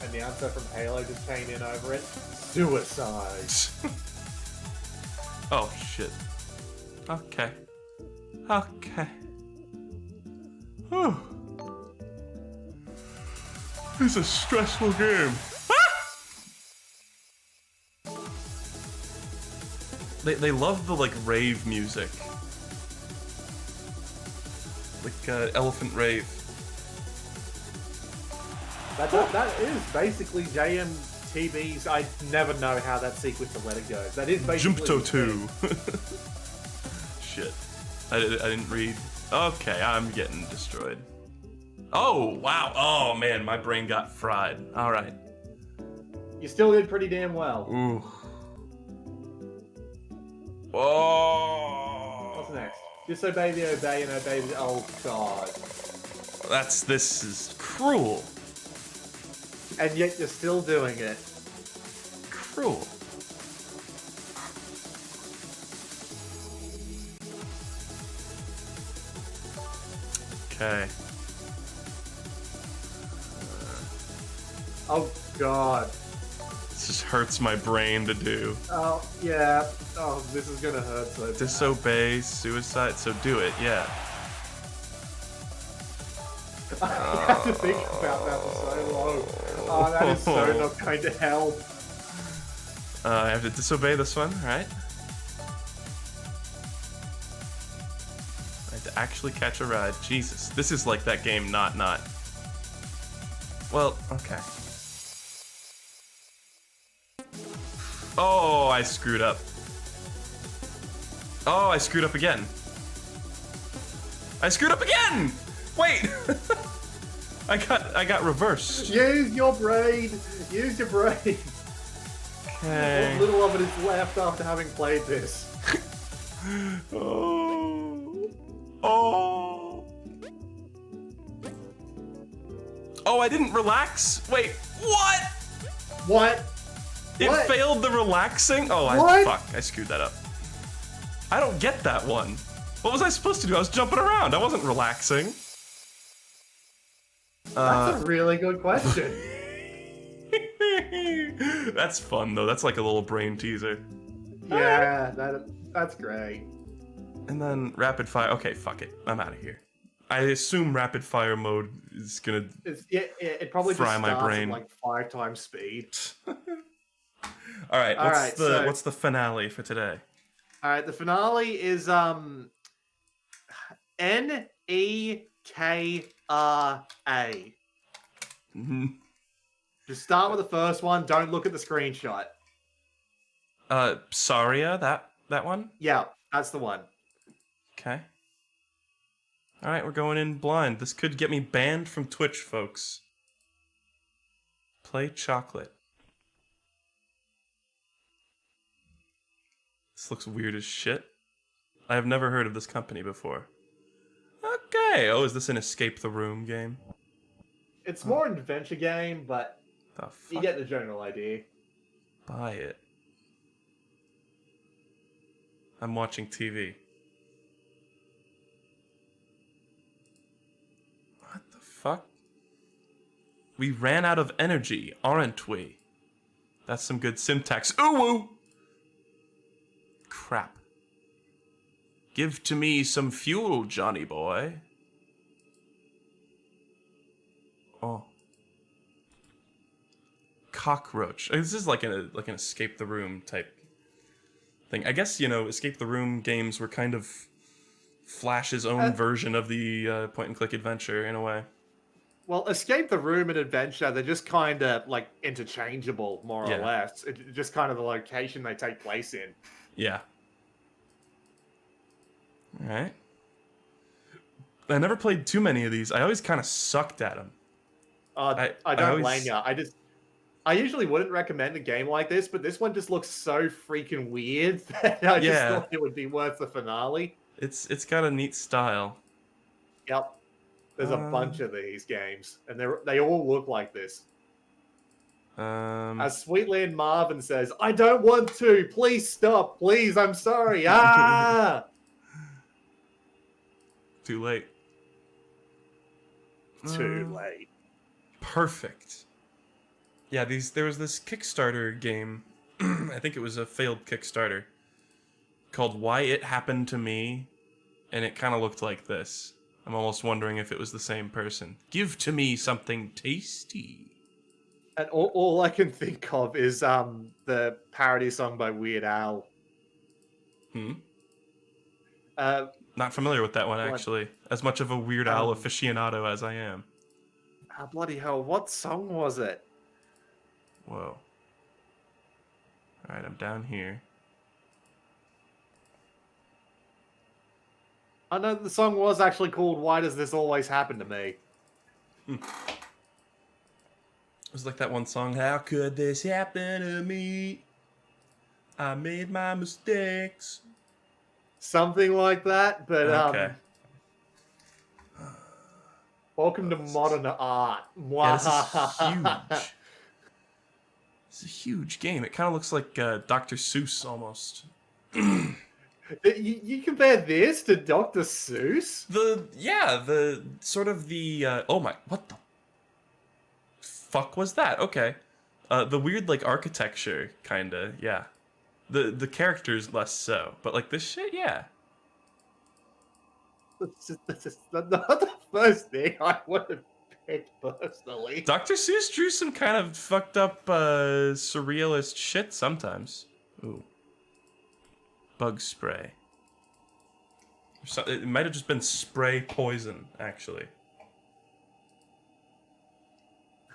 announcer from Halo just came in over it? Suicide. Oh, shit. Okay. Okay. Whew. It's a stressful game. They love the, like, rave music. Like, Elephant Rave. That is basically JMTV's. I never know how that sequence of Let It Go. That is basically. Jumpto 2. Shit. I didn't read. Okay, I'm getting destroyed. Oh, wow. Oh, man, my brain got fried. Alright. You still did pretty damn well. Ooh. Oh. What's next? Disobey the obey and obey the. Oh, God. This is cruel. And yet you're still doing it. Cruel. Okay. Oh, God. This just hurts my brain to do. Oh, yeah. Oh, this is gonna hurt so bad. Disobey, suicide, so do it, yeah. I have to think about that for so long. Oh, that is so not going to help. I have to disobey this one, right? I have to actually catch a ride. Jesus, this is like that game, not. Well, okay. Oh, I screwed up. Oh, I screwed up again. I screwed up again! Wait! I got reversed. Use your brain! Use your brain! Okay. What little of it is left after having played this? Oh. Oh. Oh, I didn't relax? Wait, what? What? It What? failed the relaxing? Oh, What? I screwed that up. I don't get that one. What was I supposed to do? I was jumping around. I wasn't relaxing. That's a really good question. That's fun, though. That's like a little brain teaser. Yeah, that's great. And then rapid fire. Okay, fuck it. I'm out of here. I assume rapid fire mode is gonna It probably fry just my starts brain. at like 5 times speed. All right. Alright, What's the finale for today? Alright, the finale is Nekra. Mhm. Just start with the first one. Don't look at the screenshot. Saria, that one? Yeah, that's the one. Okay. Alright, we're going in blind. This could get me banned from Twitch, folks. Play chocolate. This looks weird as shit. I have never heard of this company before. Okay. Oh, is this an escape the room game? It's more an adventure game, but The fuck? you get the general idea. Buy it. I'm watching TV. What the fuck? We ran out of energy, aren't we? That's some good syntax. Ooh woo! Crap. Give to me some fuel, Johnny boy. Oh. Cockroach. This is like an escape the room type thing. I guess, escape the room games were kind of Flash's own version of the point and click adventure in a way. Well, escape the room and adventure, they're just kind of like interchangeable, more or less. It's just kind of the location they take place in. Yeah. Alright. I never played too many of these. I always kind of sucked at them. I don't blame you. I usually wouldn't recommend a game like this, but this one just looks so freaking weird that I just thought it would be worth the finale. It's got a neat style. Yep. There's a bunch of these games, and they all look like this. As Sweetland Marvin says, I don't want to. Please stop. Please, I'm sorry. Ah! Too late. Too late. Perfect. Yeah, there was this Kickstarter game. I think it was a failed Kickstarter called Why It Happened to Me, and it kind of looked like this. I'm almost wondering if it was the same person. Give to me something tasty. And all I can think of is the parody song by Weird Al. Not familiar with that one, actually. As much of a Weird Al aficionado as I am. Oh, bloody hell, what song was it? Whoa. Alright, I'm down here. I know the song was actually called Why Does This Always Happen to Me? It was like that one song, How could this happen to me? I made my mistakes. Something like that, but okay. Welcome to modern art. Yeah, this is huge. It's a huge game. It kind of looks like Dr. Seuss almost. You compare this to Dr. Seuss? The sort of the oh my, what the fuck was that? Okay. The weird like architecture kinda, yeah. The characters less so, but like this shit, yeah. That's not the first thing I would have picked personally. Dr. Seuss drew some kind of fucked up surrealist shit sometimes. Ooh. Bug spray. It might have just been spray poison, actually.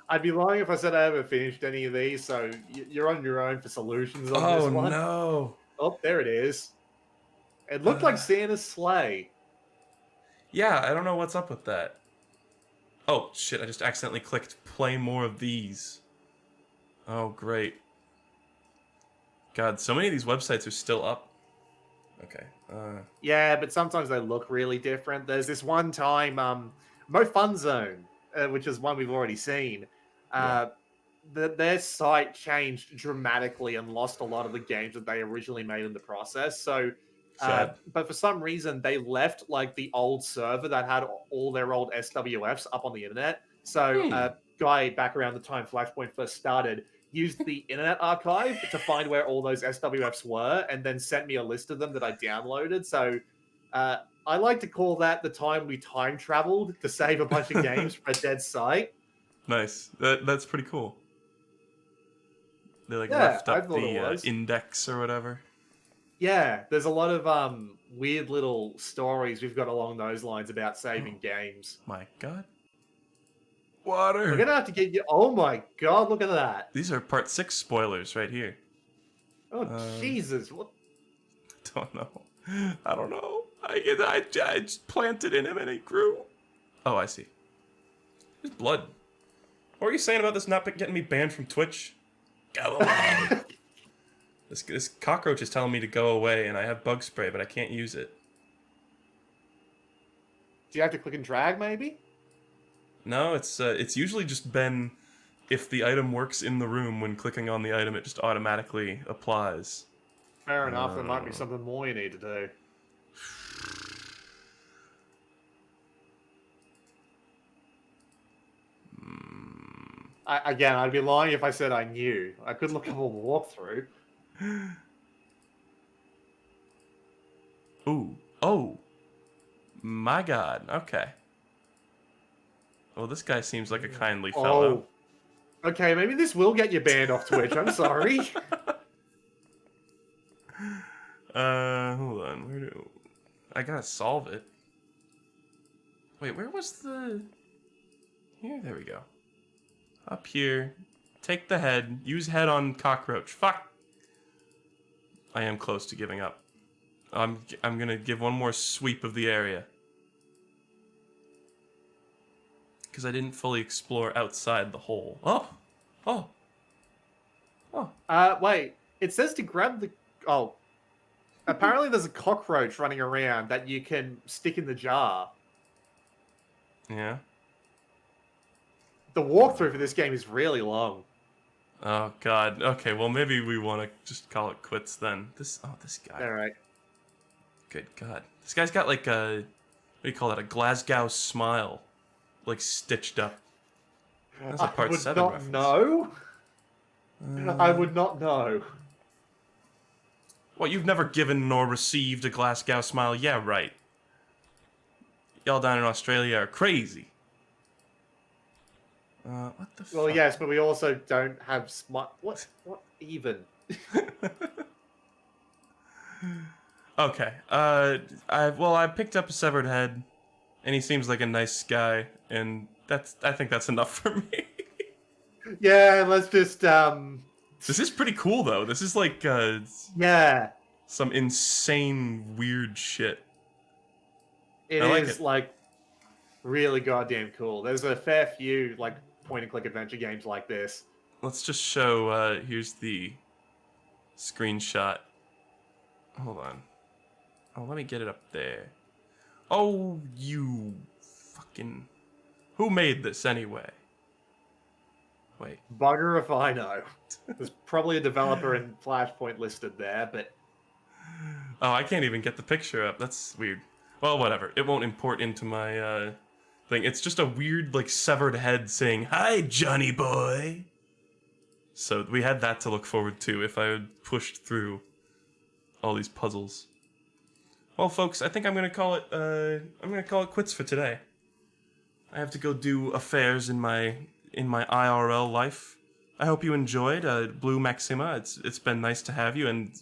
I'd be lying if I said I haven't finished any of these, so you're on your own for solutions on this one. Oh, no. Oh, there it is. It looked like Santa's sleigh. Yeah, I don't know what's up with that. Oh, shit, I just accidentally clicked play more of these. Oh, great. God, so many of these websites are still up. Okay. Yeah, but sometimes they look really different. There's this one time, Mo Fun Zone, which is one we've already seen. Their site changed dramatically and lost a lot of the games that they originally made in the process. So, but for some reason, they left like the old server that had all their old SWFs up on the internet. So, a guy back around the time Flashpoint first started used the Internet Archive to find where all those SWFs were, and then sent me a list of them that I downloaded. So, I like to call that the time we time traveled to save a bunch of games for a dead site. Nice. That's pretty cool. They like left up the index or whatever. Yeah, there's a lot of weird little stories we've got along those lines about saving games. My God. Water. We're gonna have to get you. Oh my God! Look at that. These are part 6 spoilers right here. Oh Jesus! What? Don't know. I don't know. I just planted in him and he grew. Oh, I see. There's blood. What were you saying about this not getting me banned from Twitch? Go away. This cockroach is telling me to go away, and I have bug spray, but I can't use it. Do you have to click and drag, maybe? No, it's usually just been if the item works in the room when clicking on the item, it just automatically applies. Fair enough. There might be something more you need to do. Again, I'd be lying if I said I knew. I could look up a walkthrough. Ooh. Oh. My God. Okay. Well, this guy seems like a kindly fellow. Oh. Okay, maybe this will get you banned off Twitch. I'm sorry. Hold on. I gotta solve it. Wait, where was the... Here, there we go. Up here. Take the head. Use head on cockroach. Fuck! I am close to giving up. I'm gonna give one more sweep of the area. Because I didn't fully explore outside the hole. Oh! Oh! Oh. Wait. It says to grab the... Oh. Apparently there's a cockroach running around that you can stick in the jar. Yeah? The walkthrough for this game is really long. Oh, God. Okay, well, maybe we want to just call it quits then. This guy. Alright. Good God. This guy's got like a... What do you call that? A Glasgow smile. Like, stitched up. That's a part 7 reference. Know? I would not know. What, you've never given nor received a Glasgow smile? Yeah, right. Y'all down in Australia are crazy. What the fuck? Well, yes, but we also don't have smart... What even? Okay. I picked up a severed head, and he seems like a nice guy, and I think that's enough for me. Yeah, let's just, This is pretty cool, though. This is like, yeah. some insane, weird shit. It I is, like, really goddamn cool. There's a fair few, like, point-and-click adventure games like this. Let's just show, here's the screenshot. Hold on. Oh, let me get it up there. Oh, you fucking... Who made this, anyway? Wait. Bugger if I know. There's probably a developer in Flashpoint listed there, but... Oh, I can't even get the picture up. That's weird. Well, whatever. It won't import into my, thing. It's just a weird, like, severed head saying, "Hi, Johnny boy!" So we had that to look forward to if I had pushed through all these puzzles. Well, folks, I think I'm gonna call it quits for today. I have to go do affairs in my IRL life. I hope you enjoyed BlueMaxima. It's been nice to have you, and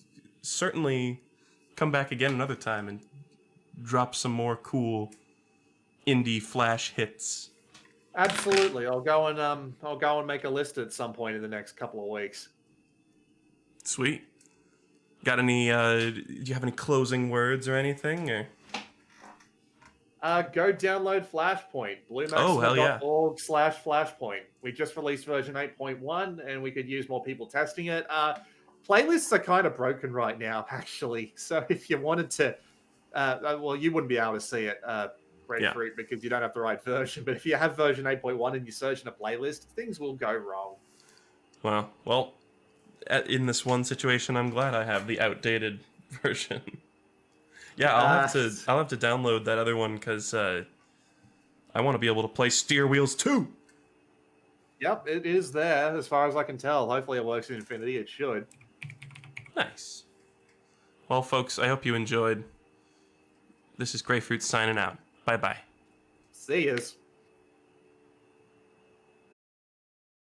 certainly come back again another time and drop some more cool indie flash hits. Absolutely. I'll go and make a list at some point in the next couple of weeks. Sweet. Got any do you have any closing words or anything, or go download Flashpoint. BlueMaxima.org/Flashpoint. We just released version 8.1, and we could use more people testing it. Playlists are kind of broken right now, actually. So if you wanted to, well, you wouldn't be able to see it, Grayfruit, because you don't have the right version. But if you have version 8.1 and you search in a playlist, things will go wrong. Well, in this one situation, I'm glad I have the outdated version. Yeah, I'll have to download that other one because I want to be able to play Steer Wheels 2. Yep, it is there as far as I can tell. Hopefully it works in Infinity. It should. Nice. Well, folks, I hope you enjoyed. This is Grayfruit signing out. Bye-bye. See yas.